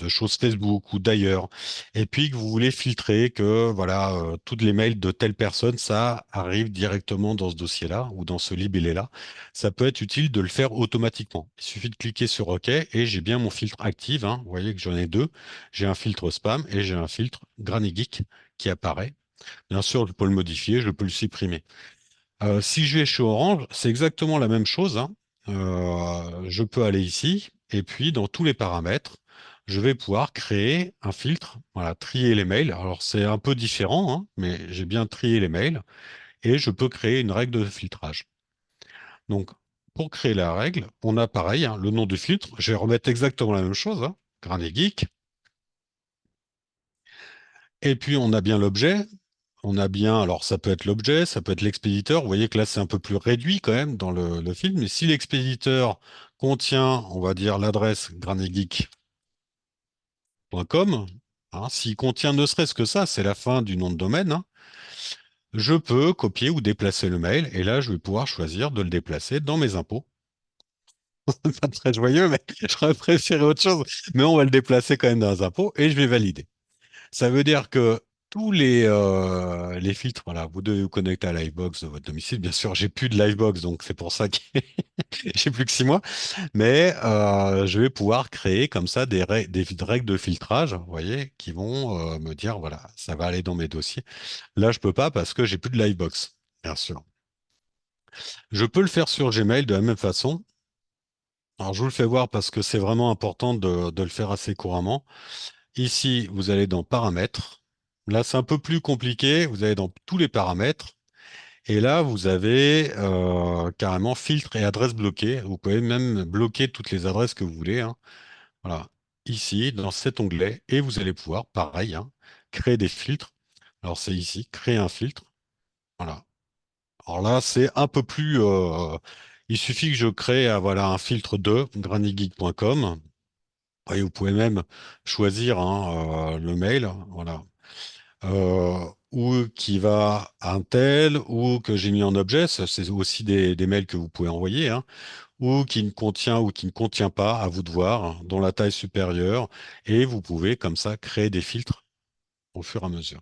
choses Facebook ou d'ailleurs, et puis que vous voulez filtrer que voilà, toutes les mails de telle personne, ça arrive directement dans ce dossier-là ou dans ce libellé-là, ça peut être utile de le faire automatiquement. Il suffit de cliquer sur OK et j'ai bien mon filtre actif, hein. Vous voyez que j'en ai deux. J'ai un filtre spam et j'ai un filtre Granny Geek qui apparaît. Bien sûr, je peux le modifier, je peux le supprimer. Si je vais chez Orange, c'est exactement la même chose, hein. Je peux aller ici et puis dans tous les paramètres, je vais pouvoir créer un filtre, voilà, trier les mails. Alors c'est un peu différent, hein, mais j'ai bien trié les mails et je peux créer une règle de filtrage. Donc pour créer la règle, on a pareil, hein, le nom du filtre. Je vais remettre exactement la même chose, hein, Granny Geek. Et puis on a bien l'objet. On a bien, alors ça peut être l'objet, ça peut être l'expéditeur. Vous voyez que là c'est un peu plus réduit quand même dans le film. Mais si l'expéditeur contient, on va dire, l'adresse granegeek.com, hein, s'il contient ne serait-ce que ça, c'est la fin du nom de domaine, hein, je peux copier ou déplacer le mail. Et là, je vais pouvoir choisir de le déplacer dans mes impôts. Pas très joyeux, mais j'aurais préféré autre chose. Mais on va le déplacer quand même dans les impôts et je vais valider. Ça veut dire que tous les filtres, voilà, vous devez vous connecter à Livebox de votre domicile. Bien sûr, j'ai plus de Livebox, donc c'est pour ça que j'ai plus que 6 mois. Mais je vais pouvoir créer comme ça des règles de filtrage, vous voyez, qui vont me dire, voilà, ça va aller dans mes dossiers. Là, je peux pas parce que j'ai plus de Livebox, bien sûr. Je peux le faire sur Gmail de la même façon. Alors, je vous le fais voir parce que c'est vraiment important de le faire assez couramment. Ici, vous allez dans Paramètres. Là, c'est un peu plus compliqué. Vous allez dans tous les paramètres. Et là, vous avez carrément filtre et adresse bloquée. Vous pouvez même bloquer toutes les adresses que vous voulez, hein. Voilà. Ici, dans cet onglet. Et vous allez pouvoir, pareil, hein, créer des filtres. Alors, c'est ici, créer un filtre. Voilà. Alors là, c'est un peu plus... il suffit que je crée voilà, un filtre de grannygeek.com. Et vous pouvez même choisir hein, le mail. Voilà. Ou qui va à un tel, ou que j'ai mis en objet. Ça, c'est aussi des mails que vous pouvez envoyer, hein. ou qui ne contient ou qui ne contient pas, à vous de voir, dont la taille supérieure, et vous pouvez comme ça créer des filtres au fur et à mesure.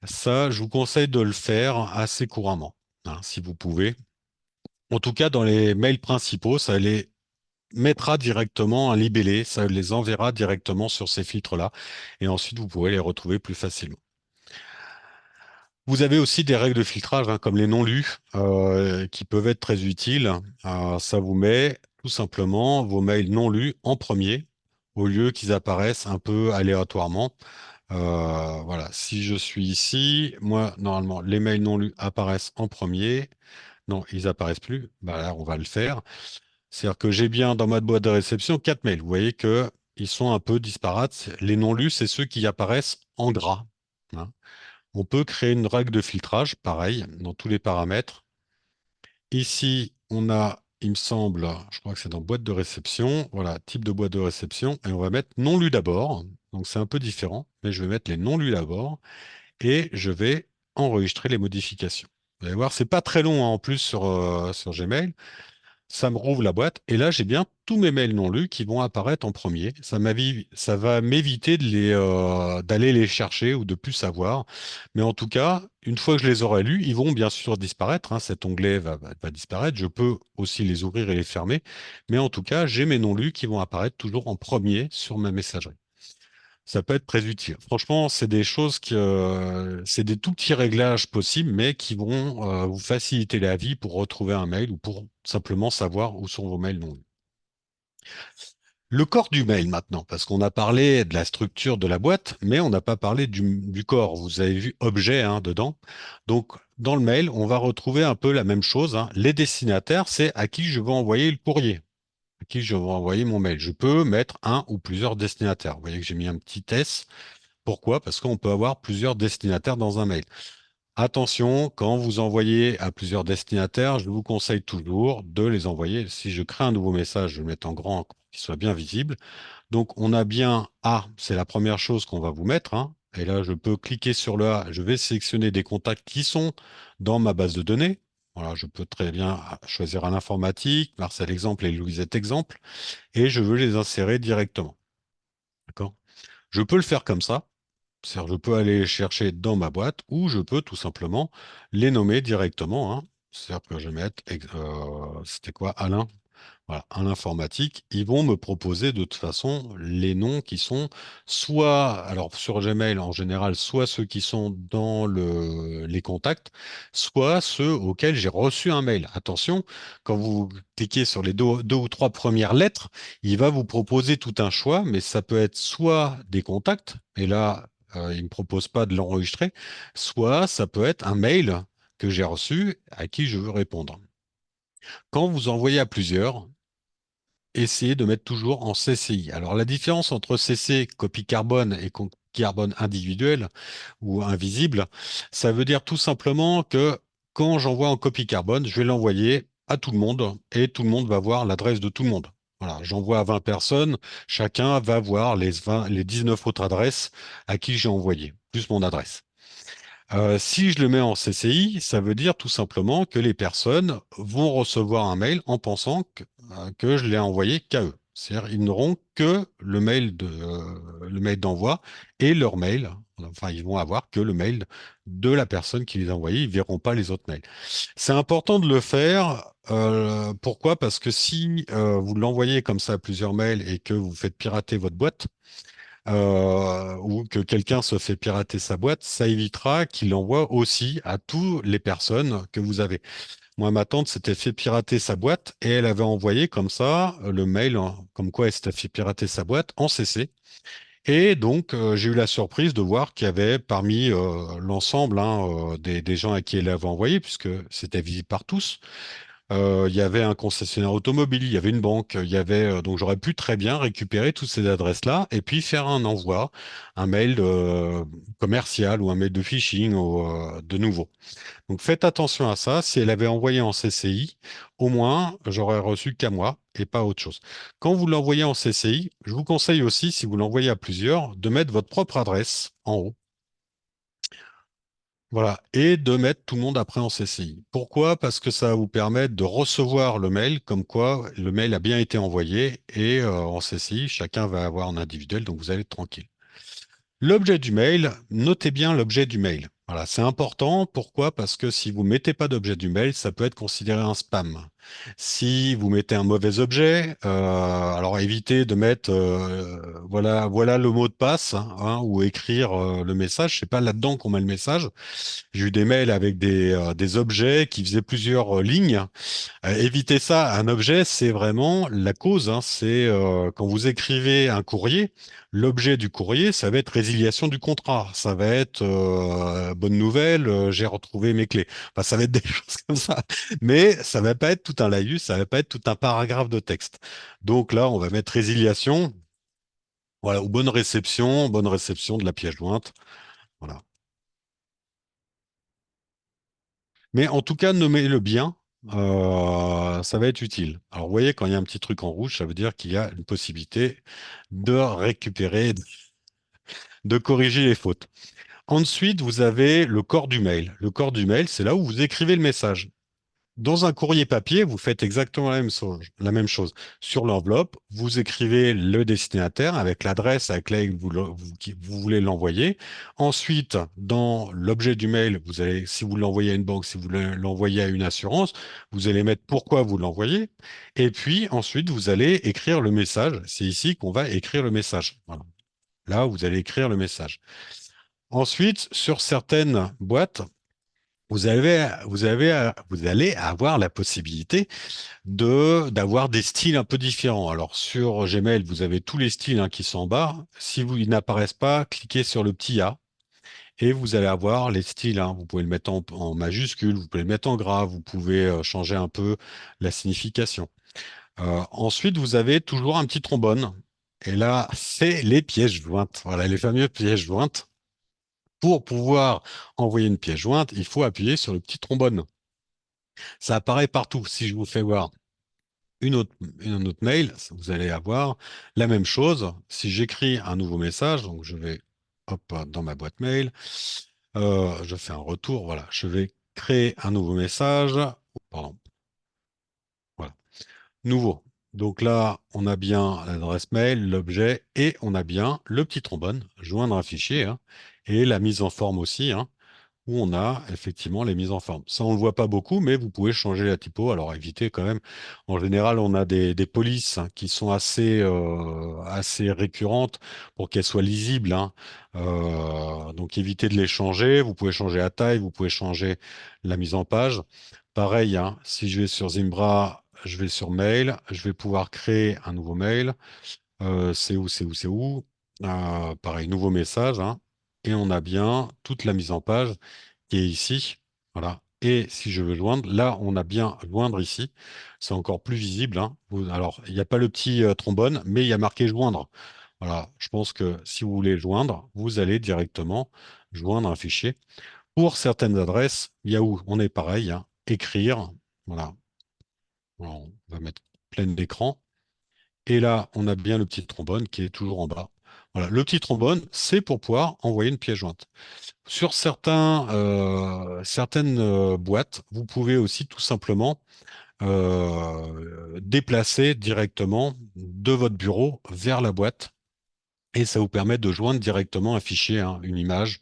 Ça, je vous conseille de le faire assez couramment, hein, si vous pouvez. En tout cas, dans les mails principaux, ça les mettra directement un libellé, ça les enverra directement sur ces filtres-là, et ensuite vous pourrez les retrouver plus facilement. Vous avez aussi des règles de filtrage, hein, comme les non-lus, qui peuvent être très utiles. Ça vous met tout simplement vos mails non lus en premier, au lieu qu'ils apparaissent un peu aléatoirement. Voilà, si je suis ici, moi, normalement, les mails non lus apparaissent en premier. Non, ils apparaissent plus. Bah là, on va le faire. C'est-à-dire que j'ai bien dans ma boîte de réception 4 mails. Vous voyez que ils sont un peu disparates. Les non lus, c'est ceux qui apparaissent en gras, hein. On peut créer une règle de filtrage, pareil, dans tous les paramètres. Ici, on a, il me semble, je crois que c'est dans boîte de réception. Voilà, type de boîte de réception. Et on va mettre non lu d'abord. Donc c'est un peu différent, mais je vais mettre les non lus d'abord et je vais enregistrer les modifications. Vous allez voir, c'est pas très long, hein, en plus sur Gmail. Ça me rouvre la boîte et là j'ai bien tous mes mails non lus qui vont apparaître en premier. Ça va m'éviter d'aller les chercher ou de plus savoir. Mais en tout cas, une fois que je les aurai lus, ils vont bien sûr disparaître, hein. Cet onglet va disparaître. Je peux aussi les ouvrir et les fermer. Mais en tout cas, j'ai mes non lus qui vont apparaître toujours en premier sur ma messagerie. Ça peut être très utile. Franchement, c'est des choses c'est des tout petits réglages possibles, mais qui vont vous faciliter la vie pour retrouver un mail ou pour simplement savoir où sont vos mails non lus. Le corps du mail maintenant, parce qu'on a parlé de la structure de la boîte, mais on n'a pas parlé du corps. Vous avez vu objet, hein, dedans. Donc, dans le mail, on va retrouver un peu la même chose, hein. Les destinataires, c'est à qui je veux envoyer le courrier, à qui je veux envoyer mon mail. Je peux mettre un ou plusieurs destinataires. Vous voyez que j'ai mis un petit S. Pourquoi? Parce qu'on peut avoir plusieurs destinataires dans un mail. Attention, quand vous envoyez à plusieurs destinataires, je vous conseille toujours de les envoyer. Si je crée un nouveau message, je vais le mettre en grand pour qu'il soit bien visible. Donc, on a bien A, c'est la première chose qu'on va vous mettre, hein. Et là, je peux cliquer sur le A, je vais sélectionner des contacts qui sont dans ma base de données. Voilà, je peux très bien choisir un informatique, Marcel exemple et Louisette exemple, et je veux les insérer directement. D'accord? Je peux le faire comme ça. C'est-à-dire, je peux aller les chercher dans ma boîte ou je peux tout simplement les nommer directement, hein. C'est-à-dire que je vais mettre, c'était quoi, Alain? Voilà, à l'informatique, ils vont me proposer de toute façon les noms qui sont soit, alors sur Gmail en général, soit ceux qui sont dans les contacts, soit ceux auxquels j'ai reçu un mail. Attention, quand vous cliquez sur les deux ou trois premières lettres, il va vous proposer tout un choix, mais ça peut être soit des contacts, et là, il ne me propose pas de l'enregistrer, soit ça peut être un mail que j'ai reçu à qui je veux répondre. Quand vous envoyez à plusieurs, essayez de mettre toujours en CCI. Alors la différence entre CC, copie carbone, et copie carbone individuelle ou invisible, ça veut dire tout simplement que quand j'envoie en copie carbone, je vais l'envoyer à tout le monde et tout le monde va voir l'adresse de tout le monde. Voilà, j'envoie à 20 personnes, chacun va voir les 19 autres adresses à qui j'ai envoyé, plus mon adresse. Si je le mets en CCI, ça veut dire tout simplement que les personnes vont recevoir un mail en pensant que je l'ai envoyé qu'à eux. C'est-à-dire ils n'auront que le mail d'envoi et leur mail. Enfin, ils vont avoir que le mail de la personne qui les a envoyés. Ils verront pas les autres mails. C'est important de le faire. Pourquoi? Parce que si vous l'envoyez comme ça à plusieurs mails et que vous faites pirater votre boîte, ou que quelqu'un se fait pirater sa boîte, ça évitera qu'il l'envoie aussi à toutes les personnes que vous avez. Moi, ma tante s'était fait pirater sa boîte et elle avait envoyé comme ça le mail, comme quoi elle s'était fait pirater sa boîte en CC. Et donc, j'ai eu la surprise de voir qu'il y avait parmi l'ensemble, hein, des gens à qui elle avait envoyé, puisque c'était visible par tous, il y avait un concessionnaire automobile, il y avait une banque, il y avait donc j'aurais pu très bien récupérer toutes ces adresses-là et puis faire un envoi, un mail commercial ou un mail de phishing de nouveau. Donc faites attention à ça. Si elle avait envoyé en CCI, au moins j'aurais reçu qu'à moi et pas autre chose. Quand vous l'envoyez en CCI, je vous conseille aussi, si vous l'envoyez à plusieurs, de mettre votre propre adresse en haut. Voilà, et de mettre tout le monde après en CCI. Pourquoi? Parce que ça va vous permettre de recevoir le mail comme quoi le mail a bien été envoyé et en CCI, chacun va avoir en individuel, donc vous allez être tranquille. L'objet du mail, notez bien l'objet du mail. Voilà, c'est important. Pourquoi? Parce que si vous mettez pas d'objet du mail, ça peut être considéré un spam. Si vous mettez un mauvais objet, alors évitez de mettre voilà le mot de passe hein, ou écrire le message. C'est pas là-dedans qu'on met le message. J'ai eu des mails avec des objets qui faisaient plusieurs lignes. Éviter ça, un objet, c'est vraiment la cause. Hein. C'est quand vous écrivez un courrier, l'objet du courrier, ça va être résiliation du contrat, ça va être bonne nouvelle, j'ai retrouvé mes clés. Enfin, ça va être des choses comme ça. Mais ça va pas être tout un laïus, ça va pas être tout un paragraphe de texte. Donc là, on va mettre résiliation, voilà, ou bonne réception de la pièce jointe. Voilà. Mais en tout cas, nommez-le bien, ça va être utile. Alors, vous voyez, quand il y a un petit truc en rouge, ça veut dire qu'il y a une possibilité de récupérer, de corriger les fautes. Ensuite, vous avez le corps du mail. Le corps du mail, c'est là où vous écrivez le message. Dans un courrier papier, vous faites exactement la même chose. Sur l'enveloppe, vous écrivez le destinataire avec l'adresse avec laquelle vous voulez l'envoyer. Ensuite, dans l'objet du mail, vous allez, si vous l'envoyez à une banque, si vous l'envoyez à une assurance, vous allez mettre pourquoi vous l'envoyez. Et puis, ensuite, vous allez écrire le message. C'est ici qu'on va écrire le message. Voilà. Là, vous allez écrire le message. Ensuite, sur certaines boîtes, vous allez avoir la possibilité d'avoir des styles un peu différents. Alors sur Gmail, vous avez tous les styles hein, qui sont en bas. Si ils n'apparaissent pas, cliquez sur le petit A et vous allez avoir les styles. Hein. Vous pouvez le mettre en majuscule, vous pouvez le mettre en gras, vous pouvez changer un peu la signification. Ensuite, vous avez toujours un petit trombone. Et là, c'est les pièces jointes. Voilà, les fameuses pièces jointes. Pour pouvoir envoyer une pièce jointe, il faut appuyer sur le petit trombone. Ça apparaît partout. Si je vous fais voir une autre, un autre mail, vous allez avoir la même chose. Si j'écris un nouveau message, donc je vais hop, dans ma boîte mail, je fais un retour, voilà, je vais créer un nouveau message. Pardon, voilà, nouveau. Donc là, on a bien l'adresse mail, l'objet et on a bien le petit trombone, joindre un fichier, hein, et la mise en forme aussi, hein, où on a effectivement les mises en forme. Ça, on ne le voit pas beaucoup, mais vous pouvez changer la typo. Alors, évitez quand même. En général, on a des polices hein, qui sont assez récurrentes pour qu'elles soient lisibles. Hein. Donc, évitez de les changer. Vous pouvez changer la taille, vous pouvez changer la mise en page. Pareil, hein, si je vais sur Zimbra, je vais sur Mail, je vais pouvoir créer un nouveau mail. C'est où? Pareil, nouveau message. Hein. Et on a bien toute la mise en page qui est ici. Voilà. Et si je veux joindre, là, on a bien joindre ici. C'est encore plus visible. Hein. Alors, il n'y a pas le petit trombone, mais il y a marqué joindre. Voilà. Je pense que si vous voulez joindre, vous allez directement joindre un fichier. Pour certaines adresses, Yahoo, on est pareil. Hein. Écrire. Voilà. Alors, on va mettre pleine d'écran. Et là, on a bien le petit trombone qui est toujours en bas. Voilà. Le petit trombone, c'est pour pouvoir envoyer une pièce jointe. Sur certaines boîtes, vous pouvez aussi tout simplement déplacer directement de votre bureau vers la boîte et ça vous permet de joindre directement un fichier, hein, une image.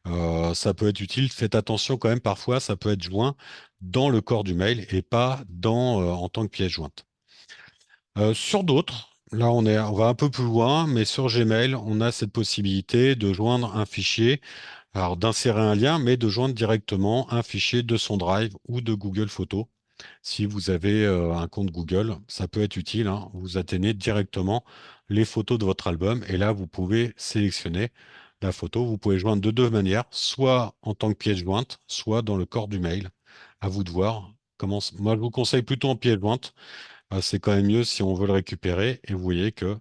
Ça peut être utile. Faites attention quand même, parfois, ça peut être joint dans le corps du mail et pas en tant que pièce jointe. Sur d'autres, là on va un peu plus loin, mais sur Gmail, on a cette possibilité de joindre un fichier alors, d'insérer un lien, mais de joindre directement un fichier de son Drive ou de Google Photos. Si vous avez un compte Google, ça peut être utile. Hein. Vous atteignez directement les photos de votre album et là, vous pouvez sélectionner la photo. Vous pouvez joindre de deux manières, soit en tant que pièce jointe, soit dans le corps du mail. À vous de voir. Moi, je vous conseille plutôt en pièce jointe. C'est quand même mieux si on veut le récupérer et vous voyez que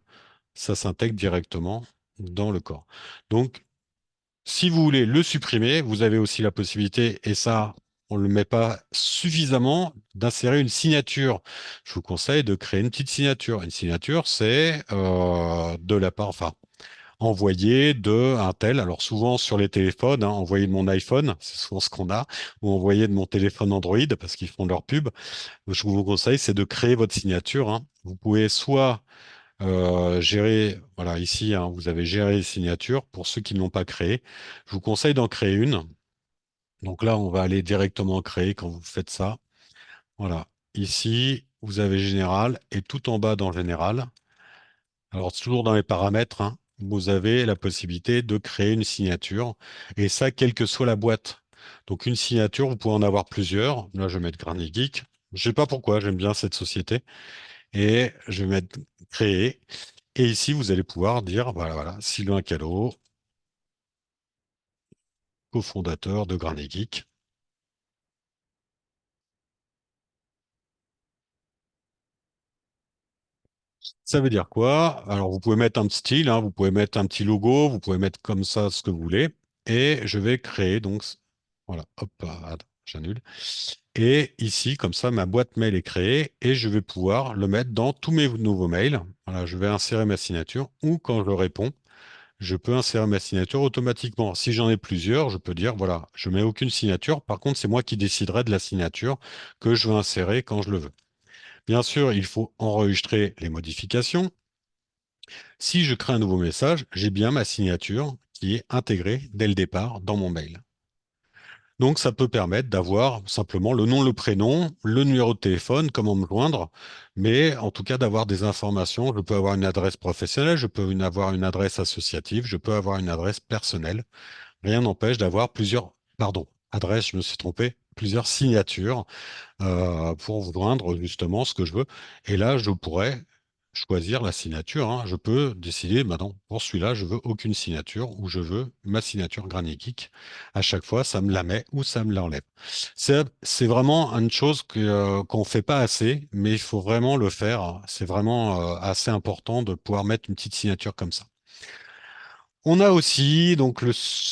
ça s'intègre directement dans le corps. Donc, si vous voulez le supprimer, vous avez aussi la possibilité, et ça, on ne le met pas suffisamment, d'insérer une signature. Je vous conseille de créer une petite signature. Une signature, c'est de la part, enfin, envoyé de un tel. Alors souvent sur les téléphones, hein, envoyé de mon iPhone, c'est souvent ce qu'on a, ou envoyé de mon téléphone Android parce qu'ils font leur pub. Je vous conseille, c'est de créer votre signature, hein. Vous pouvez soit gérer, voilà, ici, hein, vous avez géré les signatures. Pour ceux qui ne l'ont pas créé, je vous conseille d'en créer une. Donc là, on va aller directement créer quand vous faites ça. Voilà. Ici, vous avez général et tout en bas dans général. Alors, toujours dans les paramètres, hein, vous avez la possibilité de créer une signature et ça, quelle que soit la boîte. Donc, une signature, vous pouvez en avoir plusieurs. Là, je vais mettre Granny Geek. Je sais pas pourquoi, j'aime bien cette société et je vais mettre créer. Et ici, vous allez pouvoir dire, voilà, voilà, Sylvain Callot, cofondateur de Granny Geek. Ça veut dire quoi? Alors, vous pouvez mettre un style, hein, vous pouvez mettre un petit logo, vous pouvez mettre comme ça ce que vous voulez. Et je vais créer, donc, voilà, hop, j'annule. Et ici, comme ça, ma boîte mail est créée et je vais pouvoir le mettre dans tous mes nouveaux mails. Voilà, je vais insérer ma signature ou quand je réponds, je peux insérer ma signature automatiquement. Si j'en ai plusieurs, je peux dire, voilà, je mets aucune signature. Par contre, c'est moi qui déciderai de la signature que je veux insérer quand je le veux. Bien sûr, il faut enregistrer les modifications. Si je crée un nouveau message, j'ai bien ma signature qui est intégrée dès le départ dans mon mail. Donc, ça peut permettre d'avoir simplement le nom, le prénom, le numéro de téléphone, comment me joindre, mais en tout cas d'avoir des informations. Je peux avoir une adresse professionnelle, je peux avoir une adresse associative, je peux avoir une adresse personnelle. Rien n'empêche d'avoir plusieurs, pardon, adresses, je me suis trompé, plusieurs signatures pour vous joindre justement ce que je veux. Et là, je pourrais choisir la signature, hein. Je peux décider, maintenant, pour celui-là, je veux aucune signature ou je veux ma signature Granny Geek. À chaque fois, ça me la met ou ça me l'enlève. C'est vraiment une chose qu'on ne fait pas assez, mais il faut vraiment le faire. C'est vraiment assez important de pouvoir mettre une petite signature comme ça. On a aussi donc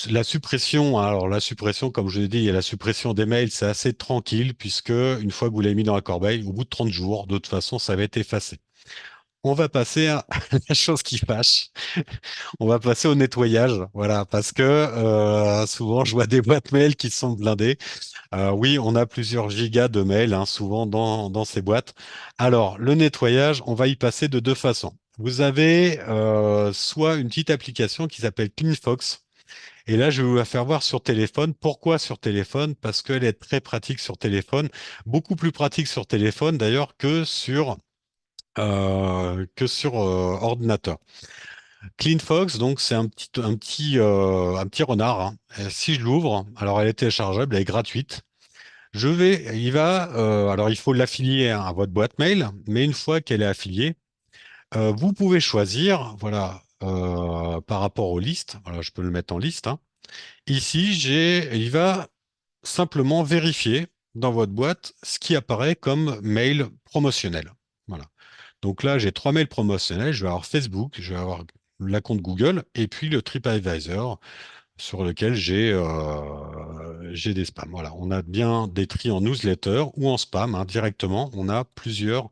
la suppression. Alors la suppression, comme je l'ai dit, il y a la suppression des mails, c'est assez tranquille puisque une fois que vous l'avez mis dans la corbeille, au bout de 30 jours, de toute façon, ça va être effacé. On va passer à la chose qui fâche. On va passer au nettoyage, voilà, parce que souvent je vois des boîtes mail qui sont blindées. Oui, on a plusieurs gigas de mails, hein, souvent dans ces boîtes. Alors, le nettoyage, on va y passer de deux façons. Vous avez soit une petite application qui s'appelle CleanFox. Et là, je vais vous la faire voir sur téléphone. Pourquoi sur téléphone? Parce qu'elle est très pratique sur téléphone, beaucoup plus pratique sur téléphone d'ailleurs que sur ordinateur. CleanFox, donc c'est un petit renard, hein. Si je l'ouvre, alors elle est téléchargeable, elle est gratuite. Alors il faut l'affilier à votre boîte mail, mais une fois qu'elle est affiliée, vous pouvez choisir, voilà, par rapport aux listes. Voilà, je peux le mettre en liste, hein. Ici, il va simplement vérifier dans votre boîte ce qui apparaît comme mail promotionnel. Voilà. Donc là, j'ai trois mails promotionnels. Je vais avoir Facebook, je vais avoir la compte Google et puis le TripAdvisor sur lequel j'ai des spams. Voilà, on a bien des tris en newsletter ou en spam, hein, directement. On a plusieurs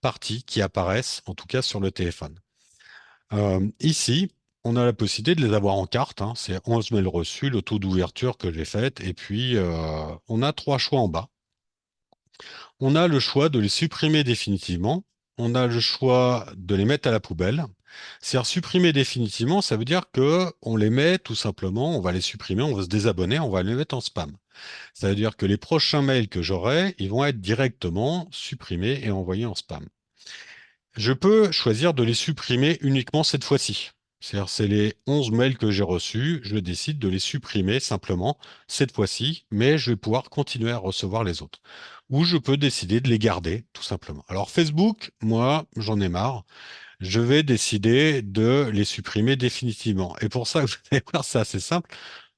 parties qui apparaissent, en tout cas sur le téléphone. Ici, on a la possibilité de les avoir en carte, hein. C'est 11 mails reçus, le taux d'ouverture que j'ai fait, et puis on a trois choix en bas. On a le choix de les supprimer définitivement. On a le choix de les mettre à la poubelle. C'est-à-dire supprimer définitivement, ça veut dire que on les met tout simplement, on va les supprimer, on va se désabonner, on va les mettre en spam. Ça veut dire que les prochains mails que j'aurai, ils vont être directement supprimés et envoyés en spam. Je peux choisir de les supprimer uniquement cette fois-ci. C'est-à-dire, c'est les 11 mails que j'ai reçus, je décide de les supprimer simplement cette fois-ci, mais je vais pouvoir continuer à recevoir les autres. Ou je peux décider de les garder, tout simplement. Alors Facebook, moi, j'en ai marre. Je vais décider de les supprimer définitivement. Et pour ça, vous allez voir, c'est assez simple.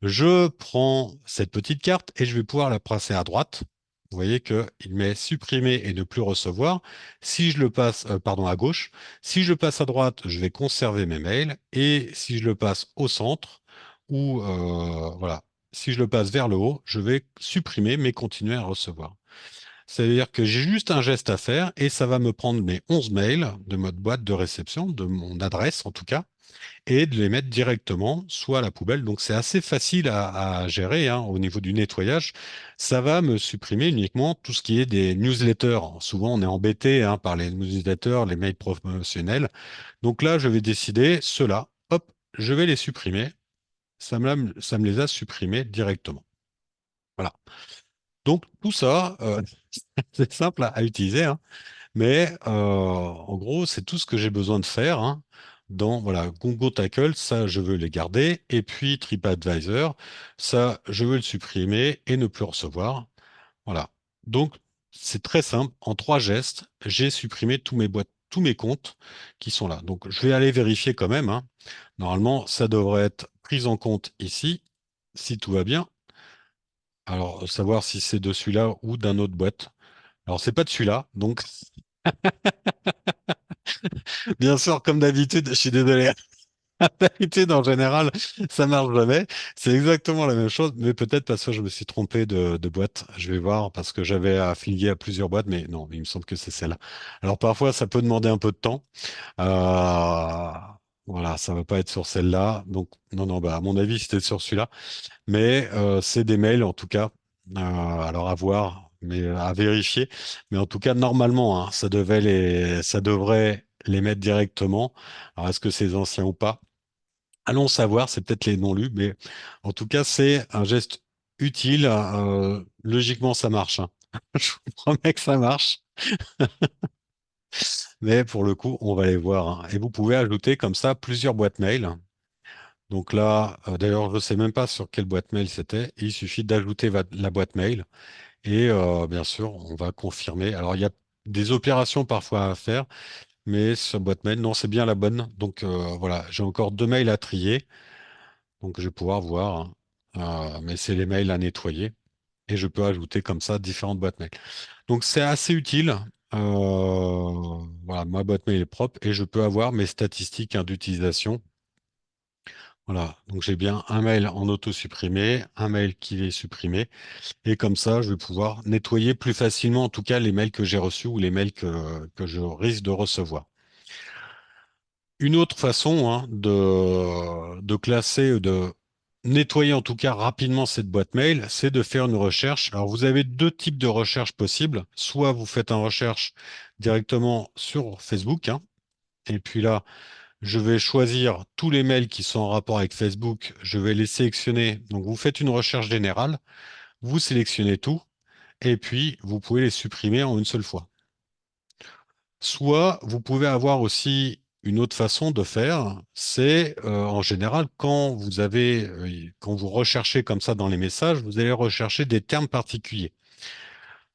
Je prends cette petite carte et je vais pouvoir la passer à droite. Vous voyez qu'il met supprimer et ne plus recevoir. Si je le passe, pardon, à gauche, si je le passe à droite, je vais conserver mes mails. Et si je le passe au centre, ou voilà, si je le passe vers le haut, je vais supprimer mais continuer à recevoir. C'est-à-dire que j'ai juste un geste à faire et ça va me prendre mes 11 mails de mode boîte de réception, de mon adresse en tout cas, et de les mettre directement soit à la poubelle. Donc c'est assez facile à gérer hein, au niveau du nettoyage. Ça va me supprimer uniquement tout ce qui est des newsletters. Souvent on est embêté hein, par les newsletters, les mails promotionnels. Donc là je vais décider, ceux-là, hop, je vais les supprimer. Ça me les a supprimés directement. Voilà. Donc tout ça, c'est simple à utiliser, hein. Mais en gros, c'est tout ce que j'ai besoin de faire, hein. Dans voilà, Gongo Tackle, ça, je veux les garder. Et puis TripAdvisor, ça, je veux le supprimer et ne plus recevoir. Voilà. Donc, c'est très simple. En trois gestes, j'ai supprimé tous mes boîtes, tous mes comptes qui sont là. Donc, je vais aller vérifier quand même, hein. Normalement, ça devrait être pris en compte ici, si tout va bien. Alors, savoir si c'est de celui-là ou d'un autre boîte. Alors, c'est pas de celui-là, donc bien sûr, comme d'habitude, je suis désolé. D'habitude, en général, ça marche jamais. C'est exactement la même chose, mais peut-être parce que je me suis trompé de boîte. Je vais voir parce que j'avais affilié à plusieurs boîtes, mais non, il me semble que c'est celle-là. Alors parfois, ça peut demander un peu de temps. Euh, voilà, ça va pas être sur celle-là. Donc non, non, bah à mon avis, c'était sur celui-là. Mais c'est des mails en tout cas. Alors à voir, mais à vérifier. Mais en tout cas, normalement, hein, ça devrait les mettre directement. Alors est-ce que c'est ancien ou pas? Allons savoir, c'est peut-être les non lus, mais en tout cas, c'est un geste utile. Logiquement, ça marche, hein. Je vous promets que ça marche. Mais pour le coup, on va les voir, hein. Et vous pouvez ajouter comme ça plusieurs boîtes mail. Donc là, d'ailleurs, je ne sais même pas sur quelle boîte mail c'était. Il suffit d'ajouter la boîte mail et bien sûr, on va confirmer. Alors, il y a des opérations parfois à faire, mais sur boîte mail, non, c'est bien la bonne. Donc voilà, j'ai encore deux mails à trier. Donc je vais pouvoir voir, hein. Mais c'est les mails à nettoyer et je peux ajouter comme ça différentes boîtes mail. Donc c'est assez utile. Voilà, ma boîte mail est propre et je peux avoir mes statistiques hein, d'utilisation. Voilà, donc j'ai bien un mail en auto-supprimé, un mail qui est supprimé, et comme ça, je vais pouvoir nettoyer plus facilement, en tout cas, les mails que j'ai reçus ou les mails que je risque de recevoir. Une autre façon hein, de classer, de nettoyer en tout cas rapidement cette boîte mail, c'est de faire une recherche. Alors vous avez deux types de recherches possibles. Soit vous faites une recherche directement sur Facebook, hein, et puis là, je vais choisir tous les mails qui sont en rapport avec Facebook. Je vais les sélectionner. Donc vous faites une recherche générale, vous sélectionnez tout, et puis vous pouvez les supprimer en une seule fois. Soit vous pouvez avoir aussi une autre façon de faire, c'est en général quand vous recherchez comme ça dans les messages, vous allez rechercher des termes particuliers.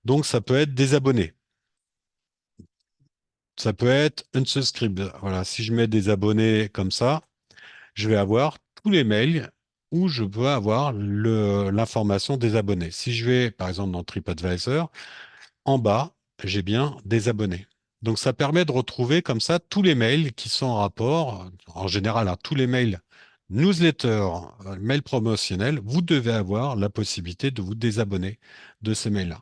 Donc ça peut être des abonnés, ça peut être unsubscribed. Voilà, si je mets des abonnés comme ça, je vais avoir tous les mails où je peux avoir l'information des abonnés. Si je vais par exemple dans TripAdvisor, en bas, j'ai bien des abonnés. Donc ça permet de retrouver comme ça tous les mails qui sont en rapport, en général, hein, tous les mails newsletter, mails promotionnels, vous devez avoir la possibilité de vous désabonner de ces mails-là.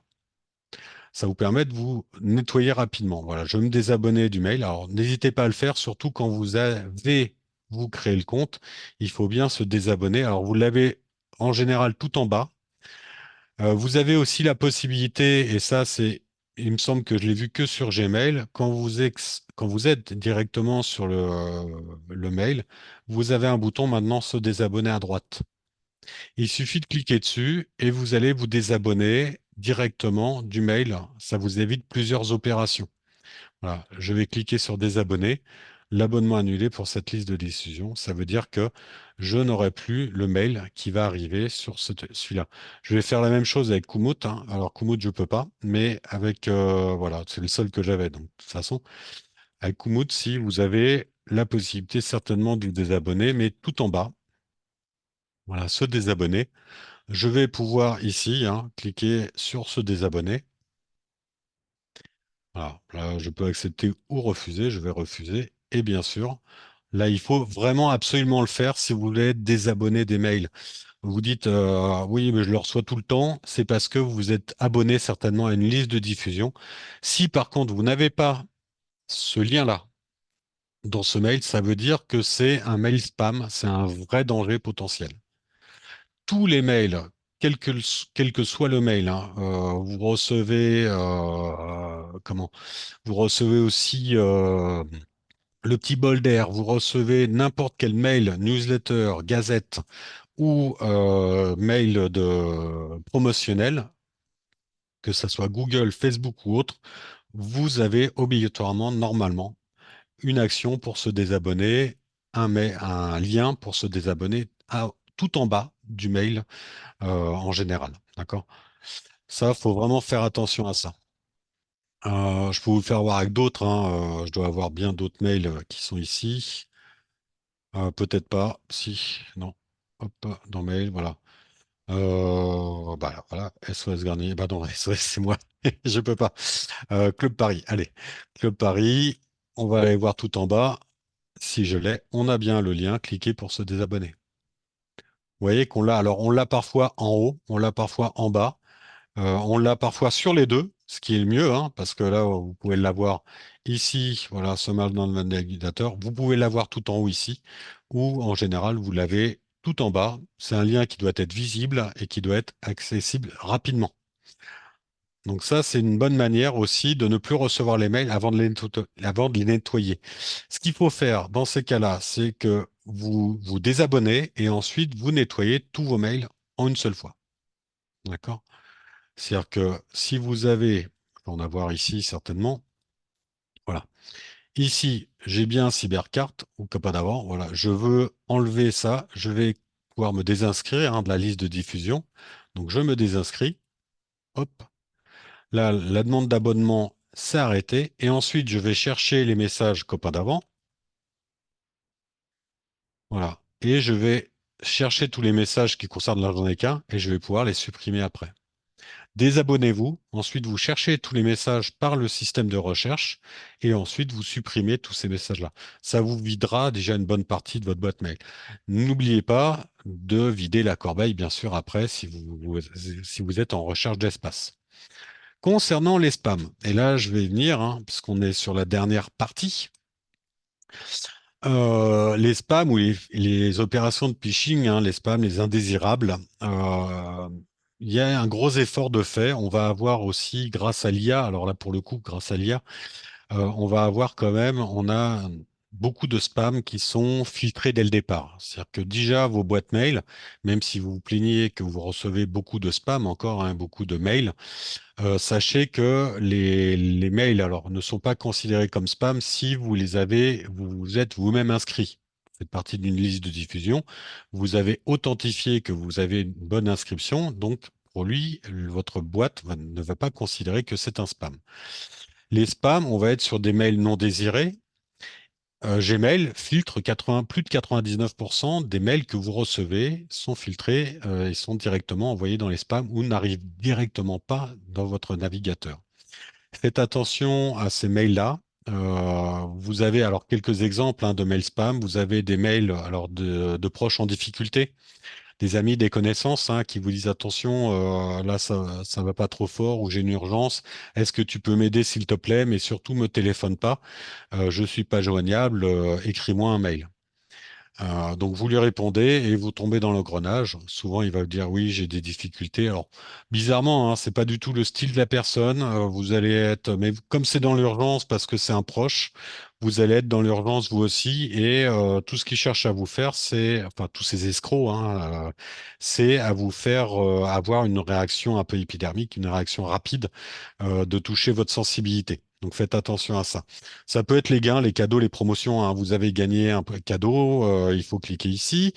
Ça vous permet de vous nettoyer rapidement. Voilà, je vais me désabonner du mail. Alors n'hésitez pas à le faire, surtout quand vous avez vous créé le compte. Il faut bien se désabonner. Alors vous l'avez en général tout en bas. Vous avez aussi la possibilité, et ça c'est, il me semble que je l'ai vu que sur Gmail, quand vous êtes directement sur le mail, vous avez un bouton maintenant se désabonner à droite. Il suffit de cliquer dessus et vous allez vous désabonner directement du mail. Ça vous évite plusieurs opérations. Voilà, je vais cliquer sur désabonner. L'abonnement annulé pour cette liste de diffusion, ça veut dire que je n'aurai plus le mail qui va arriver sur celui-là. Je vais faire la même chose avec Komoot, hein. Alors Komoot, je peux pas, mais avec voilà, c'est le seul que j'avais. Donc de toute façon, avec Komoot, si vous avez la possibilité certainement de vous désabonner, mais tout en bas, voilà, se désabonner. Je vais pouvoir ici hein, cliquer sur se désabonner. Voilà, là, je peux accepter ou refuser. Je vais refuser. Et bien sûr, là, il faut vraiment absolument le faire si vous voulez être désabonné des mails. Vous dites oui, mais je le reçois tout le temps. C'est parce que vous êtes abonné certainement à une liste de diffusion. Si par contre vous n'avez pas ce lien-là dans ce mail, ça veut dire que c'est un mail spam, c'est un vrai danger potentiel. Tous les mails, quel que soit le mail, hein, vous recevez comment? Vous recevez aussi le petit bol d'air, vous recevez n'importe quel mail, newsletter, gazette ou mail de promotionnel, que ce soit Google, Facebook ou autre, vous avez obligatoirement, normalement, une action pour se désabonner, un lien pour se désabonner tout en bas du mail en général. D'accord? Ça, faut vraiment faire attention à ça. Je peux vous le faire voir avec d'autres, hein, je dois avoir bien d'autres mails qui sont ici. Peut-être pas. Si, non. Hop, dans mail, voilà. Bah, voilà, SOS Garnier. Bah non, SOS, c'est moi. Je peux pas. Club Paris. Allez. Club Paris. On va aller voir tout en bas. Si je l'ai, on a bien le lien. Cliquez pour se désabonner. Vous voyez qu'on l'a. Alors, on l'a parfois en haut, on l'a parfois en bas. On l'a parfois sur les deux, ce qui est le mieux, hein, parce que là, vous pouvez l'avoir ici, voilà, ce mal dans le navigateur. Vous pouvez l'avoir tout en haut ici, ou en général, vous l'avez tout en bas. C'est un lien qui doit être visible et qui doit être accessible rapidement. Donc ça, c'est une bonne manière aussi de ne plus recevoir les mails avant de les nettoyer. Ce qu'il faut faire dans ces cas-là, c'est que vous vous désabonnez et ensuite vous nettoyez tous vos mails en une seule fois. D'accord? C'est-à-dire que si vous avez, je vais en avoir ici certainement, voilà. Ici, j'ai bien Cybercarte ou Copa d'avant. Voilà, je veux enlever ça. Je vais pouvoir me désinscrire de la liste de diffusion. Donc, je me désinscris. Hop. Là, la demande d'abonnement s'est arrêtée. Et ensuite, je vais chercher les messages Copa d'avant. Voilà. Et je vais chercher tous les messages qui concernent la journée K et je vais pouvoir les supprimer après. Désabonnez-vous, ensuite vous cherchez tous les messages par le système de recherche et ensuite vous supprimez tous ces messages-là. Ça vous videra déjà une bonne partie de votre boîte mail. N'oubliez pas de vider la corbeille, bien sûr, après si vous êtes en recherche d'espace. Concernant les spams, et là je vais venir, hein, puisqu'on est sur la dernière partie, les spams ou les opérations de phishing, hein, les spams, les indésirables, il y a un gros effort de fait. On va avoir aussi, grâce à l'IA, alors là pour le coup, grâce à l'IA, on va avoir quand même, on a beaucoup de spams qui sont filtrés dès le départ. C'est-à-dire que déjà vos boîtes mail, même si vous vous plaignez que vous recevez beaucoup de spams encore, hein, beaucoup de mails, sachez que les mails alors ne sont pas considérés comme spam si vous les avez, vous vous êtes vous-même inscrit. Vous faites partie d'une liste de diffusion. Vous avez authentifié que vous avez une bonne inscription, donc pour lui, votre boîte ne va pas considérer que c'est un spam. Les spams, on va être sur des mails non désirés. Gmail filtre 80, plus de 99% des mails que vous recevez sont filtrés et sont directement envoyés dans les spams ou n'arrivent directement pas dans votre navigateur. Faites attention à ces mails-là. Vous avez alors quelques exemples de mails spam. Vous avez des mails alors de proches en difficulté, des amis, des connaissances qui vous disent attention, là ça va pas trop fort ou j'ai une urgence. Est-ce que tu peux m'aider s'il te plaît? Mais surtout me téléphone pas. Je suis pas joignable. Écris-moi un mail. Donc vous lui répondez et vous tombez dans l'engrenage. Souvent il va vous dire oui, j'ai des difficultés. Alors bizarrement, c'est pas du tout le style de la personne. Vous allez être, mais comme c'est dans l'urgence parce que c'est un proche, vous allez être dans l'urgence vous aussi. Et tout ce qu'ils cherchent à vous faire, c'est, enfin tous ces escrocs, c'est à vous faire avoir une réaction un peu épidermique, une réaction rapide de toucher votre sensibilité. Donc faites attention à ça. Ça peut être les gains, les cadeaux, les promotions, hein. Vous avez gagné un cadeau, il faut cliquer ici.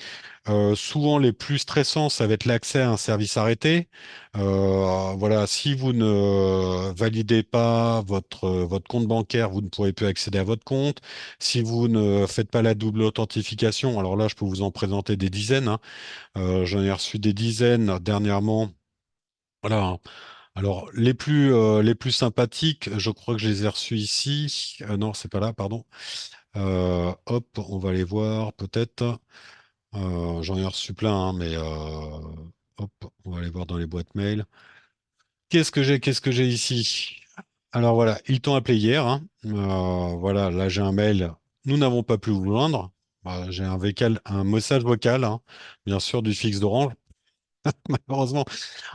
Souvent les plus stressants, ça va être l'accès à un service arrêté. Voilà, si vous ne validez pas votre compte bancaire, vous ne pourrez plus accéder à votre compte. Si vous ne faites pas la double authentification, alors là, je peux vous en présenter des dizaines, hein. J'en ai reçu des dizaines dernièrement. Voilà. Alors, les plus sympathiques, je crois que je les ai reçus ici. Non, c'est pas là, pardon. Hop, on va les voir peut-être. J'en ai reçu plein, hein, mais hop, on va aller voir dans les boîtes mail. Qu'est-ce que j'ai ici? Alors voilà, ils t'ont appelé hier, hein. Voilà, là j'ai un mail. Nous n'avons pas pu vous joindre. J'ai un message vocal, hein, bien sûr, du fixe d'Orange. Malheureusement,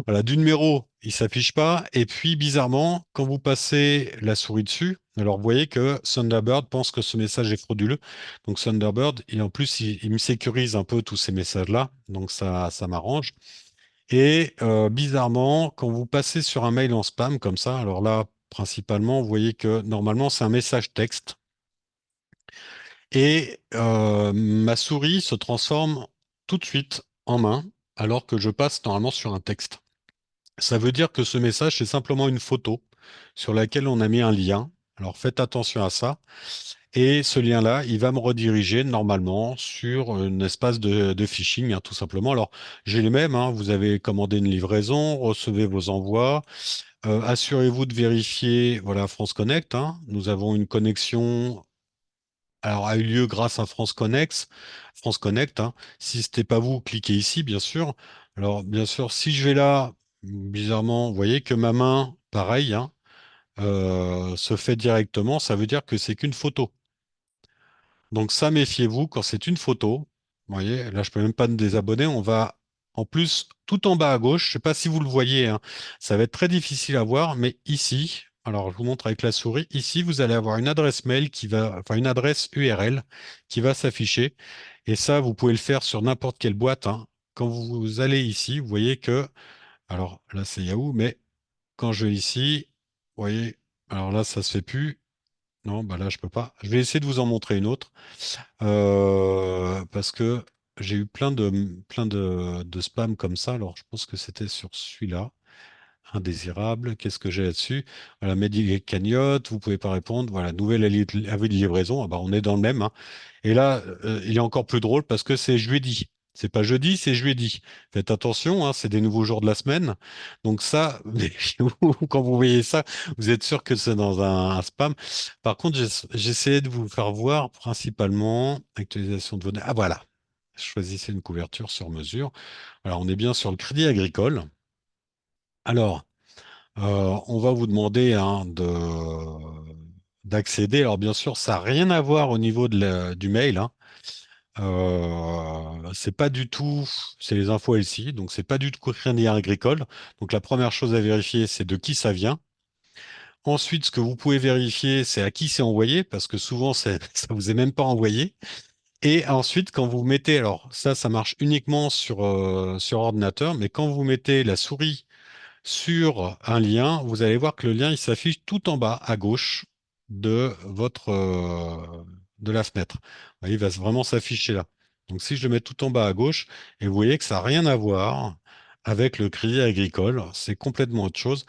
voilà, du numéro, il s'affiche pas. Et puis, bizarrement, quand vous passez la souris dessus, alors vous voyez que Thunderbird pense que ce message est frauduleux. Donc Thunderbird, et en plus, il me sécurise un peu tous ces messages-là. Donc ça m'arrange. Et bizarrement, quand vous passez sur un mail en spam comme ça, alors là, principalement, vous voyez que normalement, c'est un message texte. Et ma souris se transforme tout de suite en main, alors que je passe normalement sur un texte. Ça veut dire que ce message, c'est simplement une photo sur laquelle on a mis un lien. Alors faites attention à ça. Et ce lien-là, il va me rediriger normalement sur un espace de phishing, hein, tout simplement. Alors j'ai les mêmes, hein. Vous avez commandé une livraison, recevez vos envois. Assurez-vous de vérifier, voilà, France Connect, hein. Nous avons une connexion, alors a eu lieu grâce à France Connect, hein. Si ce n'était pas vous, cliquez ici, bien sûr. Alors, bien sûr, si je vais là, bizarrement, vous voyez que ma main, pareil, hein, se fait directement. Ça veut dire que c'est qu'une photo. Donc ça, méfiez-vous quand c'est une photo. Vous voyez, là, je peux même pas me désabonner. On va, en plus, tout en bas à gauche, je sais pas si vous le voyez, hein, ça va être très difficile à voir, mais ici, alors je vous montre avec la souris, ici, vous allez avoir une adresse mail qui va, enfin une adresse URL qui va s'afficher. Et ça, vous pouvez le faire sur n'importe quelle boîte, hein. Quand vous allez ici, vous voyez que, alors là, c'est Yahoo, mais quand je vais ici, vous voyez, alors là, ça se fait plus. Non, bah là, je peux pas. Je vais essayer de vous en montrer une autre. Parce que j'ai eu plein de spam comme ça. Alors, je pense que c'était sur celui-là. Indésirable. Qu'est-ce que j'ai là-dessus? Voilà, Mehdi cagnotte, vous pouvez pas répondre. Voilà, nouvel avis de livraison. Ah bah, on est dans le même, hein. Et là, il est encore plus drôle parce que c'est jeudi. C'est pas jeudi, c'est jeudi. Faites attention, hein, c'est des nouveaux jours de la semaine. Donc ça, quand vous voyez ça, vous êtes sûr que c'est dans un spam. Par contre, j'essayais de vous faire voir principalement actualisation de vos données. Ah voilà, choisissez une couverture sur mesure. Alors, on est bien sur le Crédit Agricole. Alors, on va vous demander, hein, d'accéder. Alors, bien sûr, ça n'a rien à voir au niveau du mail, hein. C'est pas du tout, c'est les infos LCI, donc c'est pas du tout Crédit Agricole. Donc la première chose à vérifier, c'est de qui ça vient. Ensuite, ce que vous pouvez vérifier, c'est à qui c'est envoyé, parce que souvent, ça vous est même pas envoyé. Et ensuite, quand vous mettez, alors ça marche uniquement sur ordinateur, mais quand vous mettez la souris sur un lien, vous allez voir que le lien, il s'affiche tout en bas à gauche de la fenêtre. Vous voyez, il va vraiment s'afficher là. Donc si je le mets tout en bas à gauche, et vous voyez que ça n'a rien à voir avec le Crédit Agricole, c'est complètement autre chose.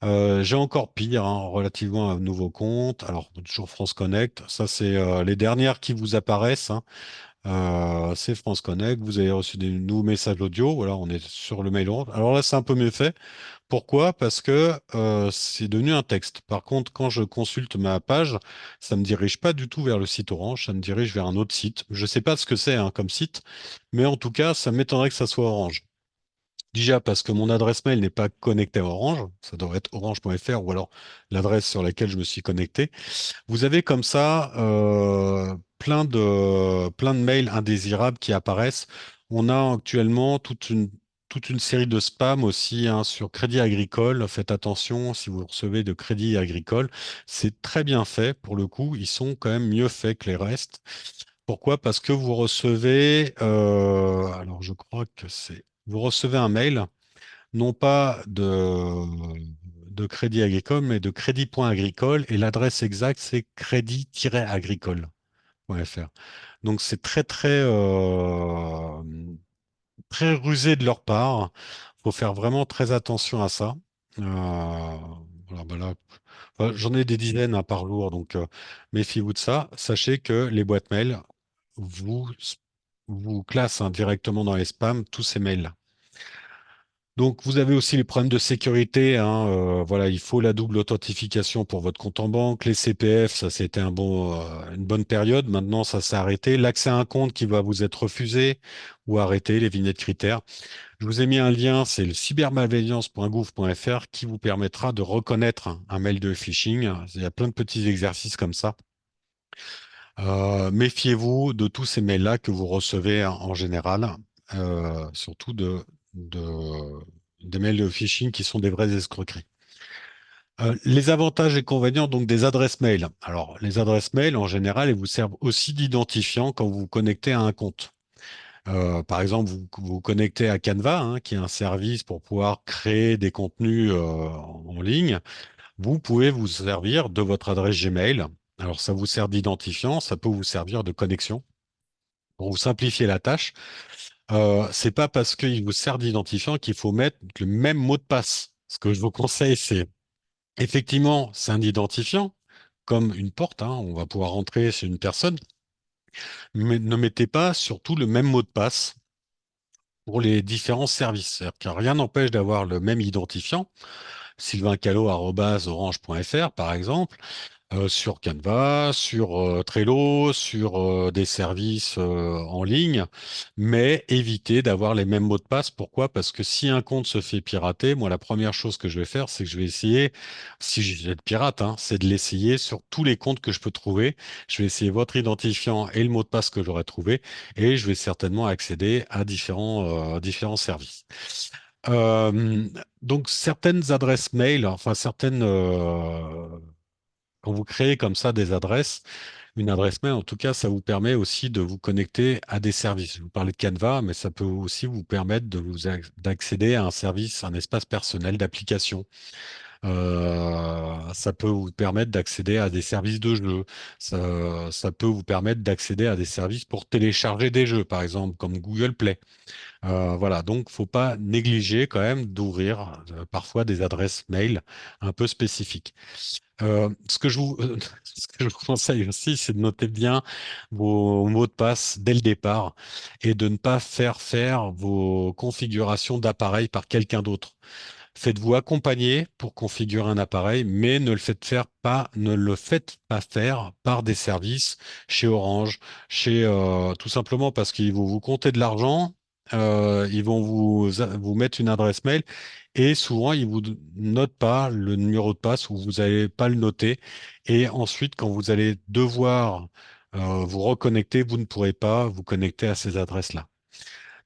J'ai encore pire, hein, relativement à un nouveau compte. Alors toujours France Connect, ça c'est les dernières qui vous apparaissent, hein. C'est France Connect. Vous avez reçu des nouveaux messages audio. Voilà, on est sur le mail orange. Alors là, c'est un peu mieux fait. Pourquoi? Parce que c'est devenu un texte. Par contre, quand je consulte ma page, ça me dirige pas du tout vers le site Orange, ça me dirige vers un autre site. Je sais pas ce que c'est, hein, comme site, mais en tout cas, ça m'étonnerait que ça soit Orange. Déjà parce que mon adresse mail n'est pas connectée à Orange, ça devrait être orange.fr ou alors l'adresse sur laquelle je me suis connecté. Vous avez comme ça plein de mails indésirables qui apparaissent. On a actuellement toute une série de spams aussi, hein, sur Crédit Agricole. Faites attention si vous recevez de Crédit Agricole. C'est très bien fait pour le coup. Ils sont quand même mieux faits que les restes. Pourquoi? Parce que vous recevez, alors je crois que vous recevez un mail non pas de Crédit Agricole, mais de Crédit.agricole, et l'adresse exacte, c'est crédit-agricole.fr. Donc c'est très rusé de leur part. Il faut faire vraiment très attention à ça. Voilà, bah là, j'en ai des dizaines, hein, par jour, donc méfiez-vous de ça. Sachez que les boîtes mail vous, vous classent, hein, directement dans les spams tous ces mails. Donc, vous avez aussi les problèmes de sécurité, hein, voilà, il faut la double authentification pour votre compte en banque. Les CPF, ça, c'était une bonne période. Maintenant, ça s'est arrêté. L'accès à un compte qui va vous être refusé ou arrêté, les vignettes critères. Je vous ai mis un lien, c'est le cybermalveillance.gouv.fr qui vous permettra de reconnaître un mail de phishing. Il y a plein de petits exercices comme ça. Méfiez-vous de tous ces mails-là que vous recevez en général, surtout des mails de phishing qui sont des vraies escroqueries. Les avantages et inconvénients donc des adresses mail. Alors, les adresses mail, en général, elles vous servent aussi d'identifiant quand vous vous connectez à un compte. Par exemple, vous vous connectez à Canva, hein, qui est un service pour pouvoir créer des contenus en ligne. Vous pouvez vous servir de votre adresse Gmail. Alors, ça vous sert d'identifiant, ça peut vous servir de connexion pour vous simplifier la tâche. C'est pas parce qu'il vous sert d'identifiant qu'il faut mettre le même mot de passe. Ce que je vous conseille, c'est effectivement, c'est un identifiant, comme une porte, hein, on va pouvoir rentrer chez une personne, mais ne mettez pas surtout le même mot de passe pour les différents services. C'est-à-dire que rien n'empêche d'avoir le même identifiant, sylvaincallot@orange.fr par exemple, sur Canva, sur Trello, sur des services en ligne, mais évitez d'avoir les mêmes mots de passe. Pourquoi? Parce que si un compte se fait pirater, moi, la première chose que je vais faire, c'est que je vais essayer, si je vais être pirate, hein, c'est de l'essayer sur tous les comptes que je peux trouver. Je vais essayer votre identifiant et le mot de passe que j'aurai trouvé, et je vais certainement accéder à différents services. Euh, donc certaines adresses mail, enfin certaines quand vous créez comme ça des adresses, une adresse mail, en tout cas, ça vous permet aussi de vous connecter à des services. Je vous parlais de Canva, mais ça peut aussi vous permettre d'accéder à un service, un espace personnel d'application. Ça peut vous permettre d'accéder à des services de jeux. Ça peut vous permettre d'accéder à des services pour télécharger des jeux, par exemple, comme Google Play. Voilà, donc faut pas négliger quand même d'ouvrir parfois des adresses mail un peu spécifiques. Ce que je vous conseille aussi, c'est de noter bien vos mots de passe dès le départ et de ne pas faire vos configurations d'appareil par quelqu'un d'autre. Faites-vous accompagner pour configurer un appareil, mais ne le faites pas faire par des services chez Orange, tout simplement parce qu'ils vont vous compter de l'argent, ils vont vous mettre une adresse mail et souvent ils vous notent pas le numéro de passe ou vous n'allez pas le noter. Et ensuite, quand vous allez devoir vous reconnecter, vous ne pourrez pas vous connecter à ces adresses-là.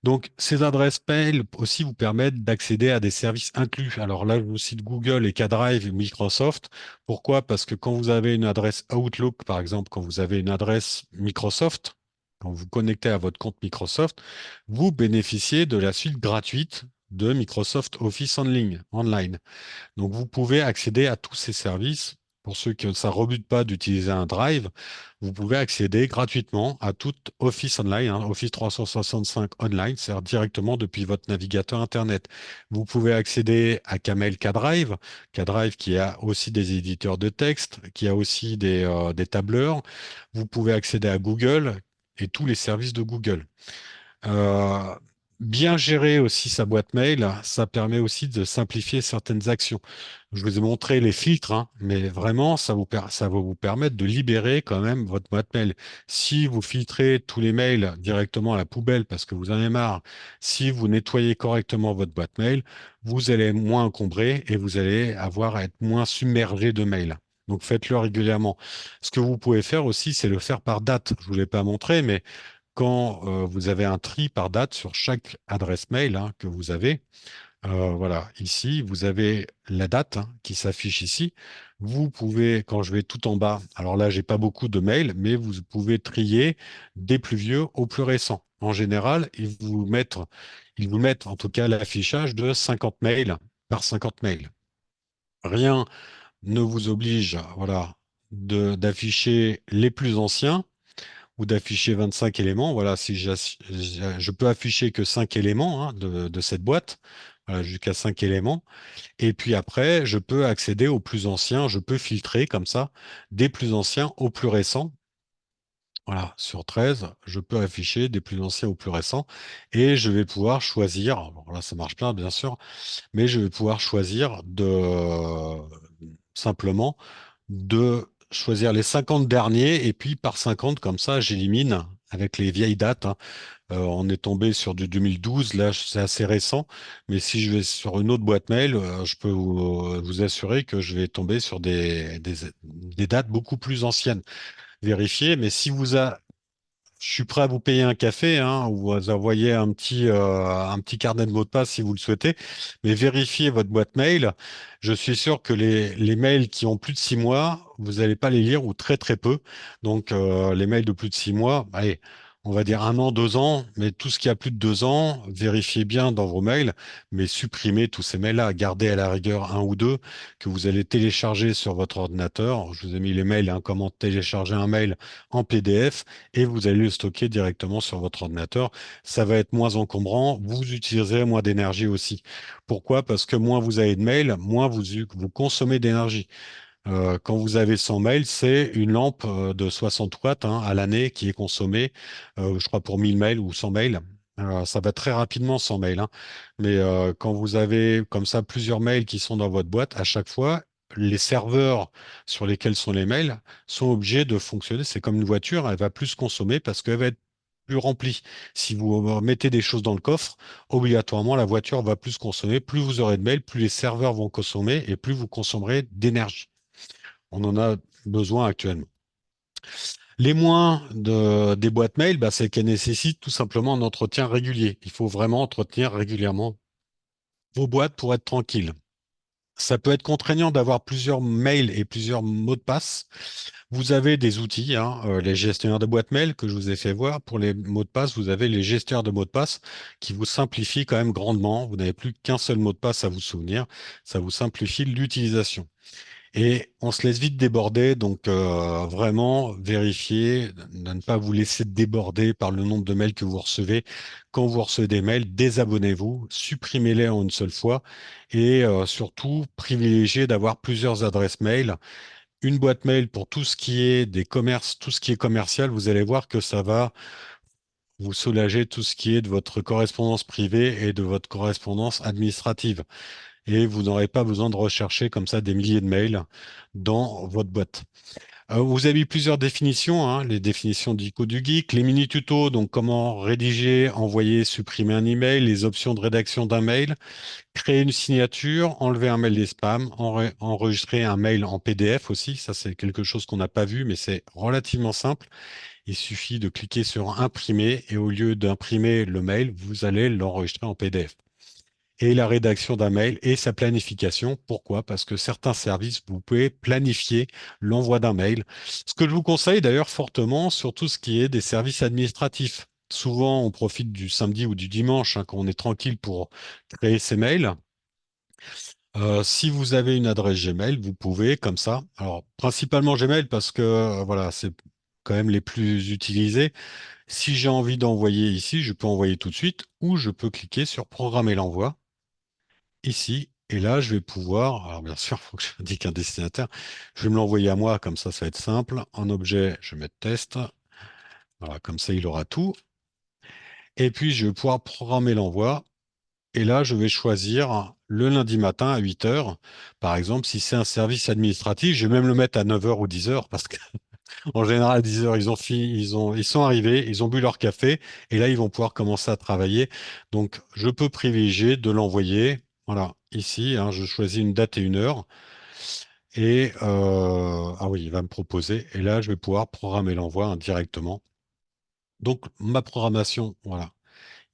Donc, ces adresses mail aussi vous permettent d'accéder à des services inclus. Alors là, je vous cite Google et K-Drive et Microsoft. Pourquoi? Parce que quand vous avez une adresse Outlook, par exemple, quand vous avez une adresse Microsoft, quand vous vous connectez à votre compte Microsoft, vous bénéficiez de la suite gratuite de Microsoft Office Online. Donc, vous pouvez accéder à tous ces services. Pour ceux que ça ne rebute pas d'utiliser un Drive, vous pouvez accéder gratuitement à tout Office Online, hein, Office 365 Online, c'est-à-dire directement depuis votre navigateur Internet. Vous pouvez accéder à Camel K-Drive, K-Drive qui a aussi des éditeurs de texte, qui a aussi des tableurs. Vous pouvez accéder à Google et tous les services de Google. Euh, Bien gérer aussi sa boîte mail, ça permet aussi de simplifier certaines actions. Je vous ai montré les filtres, hein, mais vraiment, ça va vous permettre de libérer quand même votre boîte mail. Si vous filtrez tous les mails directement à la poubelle parce que vous en avez marre, si vous nettoyez correctement votre boîte mail, vous allez être moins encombré et vous allez avoir à être moins submergé de mails. Donc faites-le régulièrement. Ce que vous pouvez faire aussi, c'est le faire par date. Je vous l'ai pas montré, mais quand vous avez un tri par date sur chaque adresse mail hein, que vous avez, voilà, ici, vous avez la date hein, qui s'affiche ici. Vous pouvez, quand je vais tout en bas, alors là, j'ai pas beaucoup de mails, mais vous pouvez trier des plus vieux aux plus récents. En général, ils vous mettent en tout cas l'affichage de 50 mails par 50 mails. Rien ne vous oblige, voilà, d'afficher les plus anciens ou d'afficher 25 éléments. Voilà, si je peux afficher que 5 éléments hein, de cette boîte, voilà, jusqu'à 5 éléments. Et puis après, je peux accéder aux plus anciens, je peux filtrer comme ça, des plus anciens aux plus récents. Voilà, sur 13, je peux afficher des plus anciens aux plus récents et je vais pouvoir choisir. Alors là, ça marche bien, bien sûr, mais je vais pouvoir choisir de simplement de choisir les 50 derniers et puis par 50, comme ça, j'élimine avec les vieilles dates, hein. On est tombé sur du 2012, là c'est assez récent, mais si je vais sur une autre boîte mail, je peux vous assurer que je vais tomber sur des dates beaucoup plus anciennes. Vérifiez, mais si vous, je suis prêt à vous payer un café, hein, ou à vous envoyer un petit carnet de mots de passe si vous le souhaitez, mais vérifiez votre boîte mail. Je suis sûr que les mails qui ont plus de 6 mois, vous n'allez pas les lire ou très très peu. Donc les mails de plus de 6 mois, allez, on va dire 1 an, 2 ans, mais tout ce qui a plus de 2 ans, vérifiez bien dans vos mails, mais supprimez tous ces mails-là, gardez à la rigueur un ou deux que vous allez télécharger sur votre ordinateur. Je vous ai mis les mails, hein, comment télécharger un mail en PDF et vous allez le stocker directement sur votre ordinateur. Ça va être moins encombrant, vous utiliserez moins d'énergie aussi. Pourquoi? Parce que moins vous avez de mails, moins vous consommez d'énergie. Quand vous avez 100 mails, c'est une lampe de 60 watts, hein, à l'année qui est consommée, je crois pour 1000 mails ou 100 mails. Ça va très rapidement 100 mails, hein. Mais quand vous avez comme ça plusieurs mails qui sont dans votre boîte, à chaque fois, les serveurs sur lesquels sont les mails sont obligés de fonctionner. C'est comme une voiture, elle va plus consommer parce qu'elle va être plus remplie. Si vous mettez des choses dans le coffre, obligatoirement, la voiture va plus consommer. Plus vous aurez de mails, plus les serveurs vont consommer et plus vous consommerez d'énergie. On en a besoin actuellement. Les moins des boîtes mail, bah, c'est qu'elles nécessitent tout simplement un entretien régulier. Il faut vraiment entretenir régulièrement vos boîtes pour être tranquille. Ça peut être contraignant d'avoir plusieurs mails et plusieurs mots de passe. Vous avez des outils, hein, les gestionnaires de boîtes mail que je vous ai fait voir. Pour les mots de passe, vous avez les gestionnaires de mots de passe qui vous simplifient quand même grandement. Vous n'avez plus qu'un seul mot de passe à vous souvenir. Ça vous simplifie l'utilisation. Et on se laisse vite déborder, donc vraiment vérifiez de ne pas vous laisser déborder par le nombre de mails que vous recevez. Quand vous recevez des mails, désabonnez-vous, supprimez-les en une seule fois et surtout privilégiez d'avoir plusieurs adresses mail. Une boîte mail pour tout ce qui est des commerces, tout ce qui est commercial, vous allez voir que ça va vous soulager tout ce qui est de votre correspondance privée et de votre correspondance administrative et vous n'aurez pas besoin de rechercher comme ça des milliers de mails dans votre boîte. Vous avez plusieurs définitions, hein, les définitions d'ICO du geek, les mini-tutos, donc comment rédiger, envoyer, supprimer un email, les options de rédaction d'un mail, créer une signature, enlever un mail des spams, enregistrer un mail en PDF aussi, ça c'est quelque chose qu'on n'a pas vu, mais c'est relativement simple. Il suffit de cliquer sur imprimer et au lieu d'imprimer le mail, vous allez l'enregistrer en PDF et la rédaction d'un mail et sa planification. Pourquoi? Parce que certains services, vous pouvez planifier l'envoi d'un mail. Ce que je vous conseille d'ailleurs fortement sur tout ce qui est des services administratifs. Souvent, on profite du samedi ou du dimanche, hein, quand on est tranquille pour créer ses mails. Si vous avez une adresse Gmail, vous pouvez comme ça. Alors, principalement Gmail parce que voilà, c'est quand même les plus utilisés. Si j'ai envie d'envoyer ici, je peux envoyer tout de suite ou je peux cliquer sur programmer l'envoi ici. Et là, je vais pouvoir, alors bien sûr, il faut que j'indique un destinataire. Je vais me l'envoyer à moi, comme ça va être simple. En objet, je vais mettre test. Voilà, comme ça, il aura tout. Et puis, je vais pouvoir programmer l'envoi. Et là, je vais choisir le lundi matin à 8 heures. Par exemple, si c'est un service administratif, je vais même le mettre à 9 heures ou 10 heures parce qu'en général, à 10 heures, ils ont fini, ils sont arrivés, ils ont bu leur café et là, ils vont pouvoir commencer à travailler. Donc, je peux privilégier de l'envoyer. Voilà, ici, hein, je choisis une date et une heure. Et ah oui, il va me proposer. Et là, je vais pouvoir programmer l'envoi, hein, directement. Donc, ma programmation, voilà.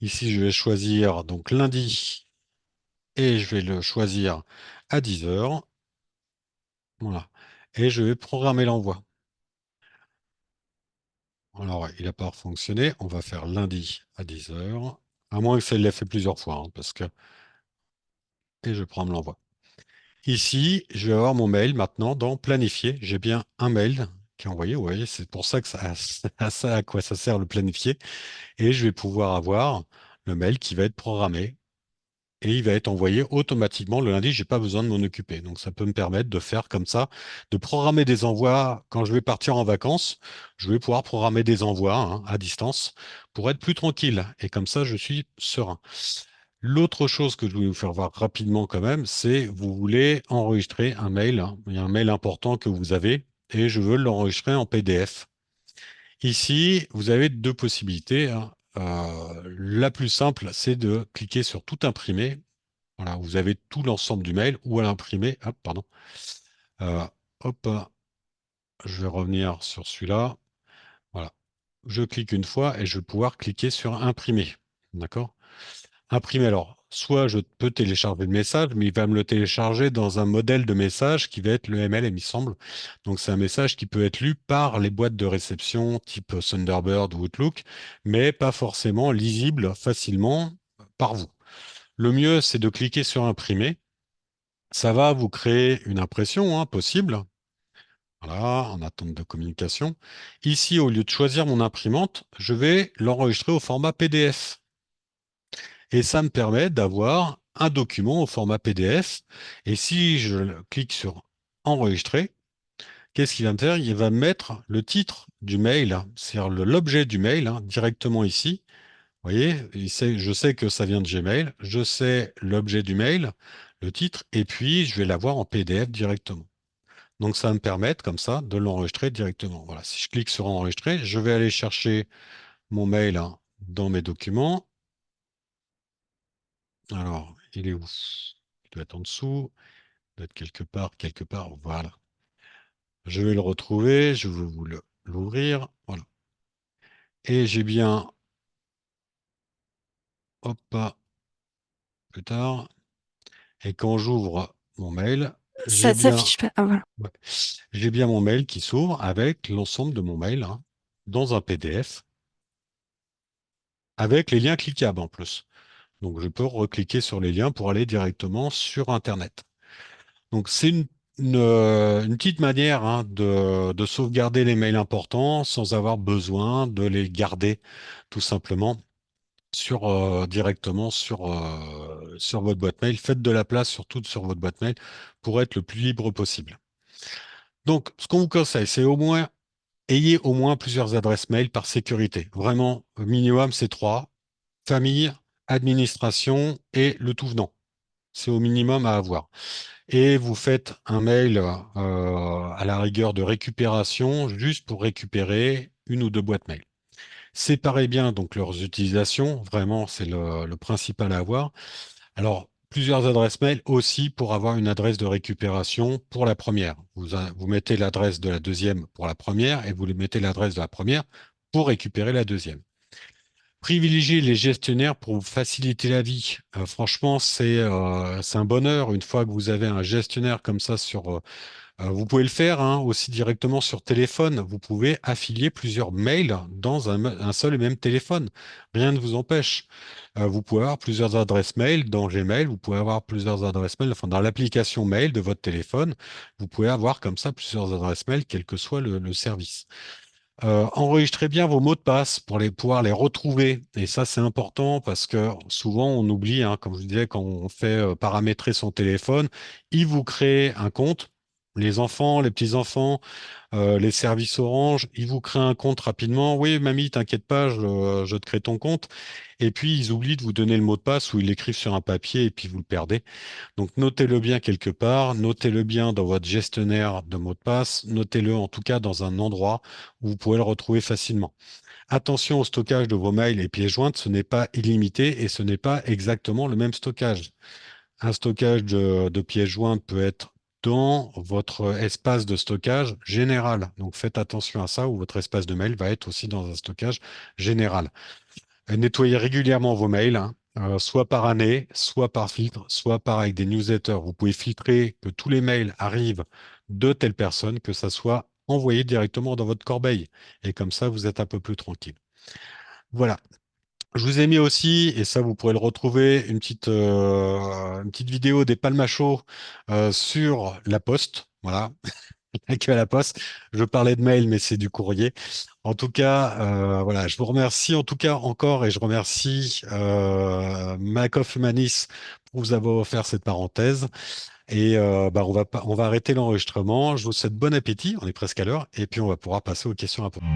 Ici, je vais choisir donc lundi et je vais le choisir à 10 heures. Voilà. Et je vais programmer l'envoi. Alors, ouais, il n'a pas fonctionné. On va faire lundi à 10 heures. À moins que ça l'ait fait plusieurs fois, hein, parce que. Et je prends l'envoi. Ici, je vais avoir mon mail maintenant dans planifier. J'ai bien un mail qui est envoyé. Vous voyez, c'est pour ça que ça, à ça à quoi ça sert le planifier. Et je vais pouvoir avoir le mail qui va être programmé et il va être envoyé automatiquement le lundi. J'ai pas besoin de m'en occuper. Donc, ça peut me permettre de faire comme ça, de programmer des envois quand je vais partir en vacances. Je vais pouvoir programmer des envois, hein, à distance pour être plus tranquille. Et comme ça, je suis serein. L'autre chose que je voulais vous faire voir rapidement quand même, c'est vous voulez enregistrer un mail, hein. Il y a un mail important que vous avez et je veux l'enregistrer en PDF. Ici, vous avez deux possibilités, hein. La plus simple, c'est de cliquer sur tout imprimer. Voilà, vous avez tout l'ensemble du mail ou à l'imprimer. Hop, pardon. Euh, hop, je vais revenir sur celui-là. Voilà. Je clique une fois et je vais pouvoir cliquer sur imprimer. D'accord? Imprimer, alors, soit je peux télécharger le message, mais il va me le télécharger dans un modèle de message qui va être le ML, il me semble. Donc, c'est un message qui peut être lu par les boîtes de réception type Thunderbird ou Outlook, mais pas forcément lisible facilement par vous. Le mieux, c'est de cliquer sur imprimer. Ça va vous créer une impression, hein, possible. Voilà, en attente de communication. Ici, au lieu de choisir mon imprimante, je vais l'enregistrer au format PDF. Et ça me permet d'avoir un document au format PDF. Et si je clique sur enregistrer, qu'est-ce qu'il va me faire? Il va me mettre le titre du mail, hein, c'est-à-dire l'objet du mail, hein, directement ici. Vous voyez, je sais que ça vient de Gmail, je sais l'objet du mail, le titre, et puis je vais l'avoir en PDF directement. Donc ça va me permettre comme ça de l'enregistrer directement. Voilà, si je clique sur enregistrer, je vais aller chercher mon mail, hein, dans mes documents. Alors, il est où? Il doit être en dessous, il doit être quelque part, voilà. Je vais le retrouver, je vais l'ouvrir, voilà. Et j'ai bien, hop, plus tard, et quand j'ouvre mon mail, j'ai Ça bien, s'affiche pas. Ah, voilà. ouais, j'ai bien mon mail qui s'ouvre avec l'ensemble de mon mail, hein, dans un PDF, avec les liens cliquables en plus. Donc je peux recliquer sur les liens pour aller directement sur Internet. Donc c'est une petite manière, hein, de sauvegarder les mails importants sans avoir besoin de les garder tout simplement directement sur votre boîte mail. Faites de la place surtout sur votre boîte mail pour être le plus libre possible. Donc ce qu'on vous conseille, c'est au moins ayez au moins plusieurs adresses mail par sécurité. Vraiment, au minimum, c'est trois: famille, administration et le tout venant. C'est au minimum à avoir. Et vous faites un mail, à la rigueur de récupération, juste pour récupérer une ou deux boîtes mail. Séparez bien donc leurs utilisations, vraiment c'est le principal à avoir. Alors, plusieurs adresses mail aussi pour avoir une adresse de récupération pour la première. Vous mettez l'adresse de la deuxième pour la première et vous mettez l'adresse de la première pour récupérer la deuxième. Privilégiez les gestionnaires pour vous faciliter la vie. Franchement, c'est un bonheur une fois que vous avez un gestionnaire comme ça vous pouvez le faire, hein, aussi directement sur téléphone. Vous pouvez affilier plusieurs mails dans un seul et même téléphone. Rien ne vous empêche. Vous pouvez avoir plusieurs adresses mail dans Gmail. Vous pouvez avoir plusieurs adresses mail, enfin, dans l'application mail de votre téléphone. Vous pouvez avoir comme ça plusieurs adresses mail, quel que soit le service. Enregistrez bien vos mots de passe pour pouvoir les retrouver. Et ça, c'est important parce que souvent, on oublie, hein, comme je vous disais, quand on fait paramétrer son téléphone, il vous crée un compte. Les enfants, les petits-enfants, les services Orange, ils vous créent un compte rapidement. Oui, mamie, t'inquiète pas, je te crée ton compte. Et puis, ils oublient de vous donner le mot de passe ou ils l'écrivent sur un papier et puis vous le perdez. Donc notez-le bien quelque part, notez-le bien dans votre gestionnaire de mots de passe, notez-le en tout cas dans un endroit où vous pouvez le retrouver facilement. Attention au stockage de vos mails et pièces jointes, ce n'est pas illimité et ce n'est pas exactement le même stockage. Un stockage de pièces jointes peut être dans votre espace de stockage général. Donc faites attention à ça, ou votre espace de mail va être aussi dans un stockage général. Nettoyez régulièrement vos mails, hein, soit par année, soit par filtre, soit par avec des newsletters. Vous pouvez filtrer que tous les mails arrivent de telle personne, que ça soit envoyé directement dans votre corbeille. Et comme ça, vous êtes un peu plus tranquille. Voilà. Je vous ai mis aussi, et ça vous pourrez le retrouver, une petite vidéo des Palmachos sur la Poste. Voilà, que à la Poste. Je parlais de mail, mais c'est du courrier. En tout cas, voilà, je vous remercie en tout cas encore et je remercie Macof Humanis pour vous avoir offert cette parenthèse. Et bah, on va arrêter l'enregistrement. Je vous souhaite bon appétit, on est presque à l'heure, et puis on va pouvoir passer aux questions à poser.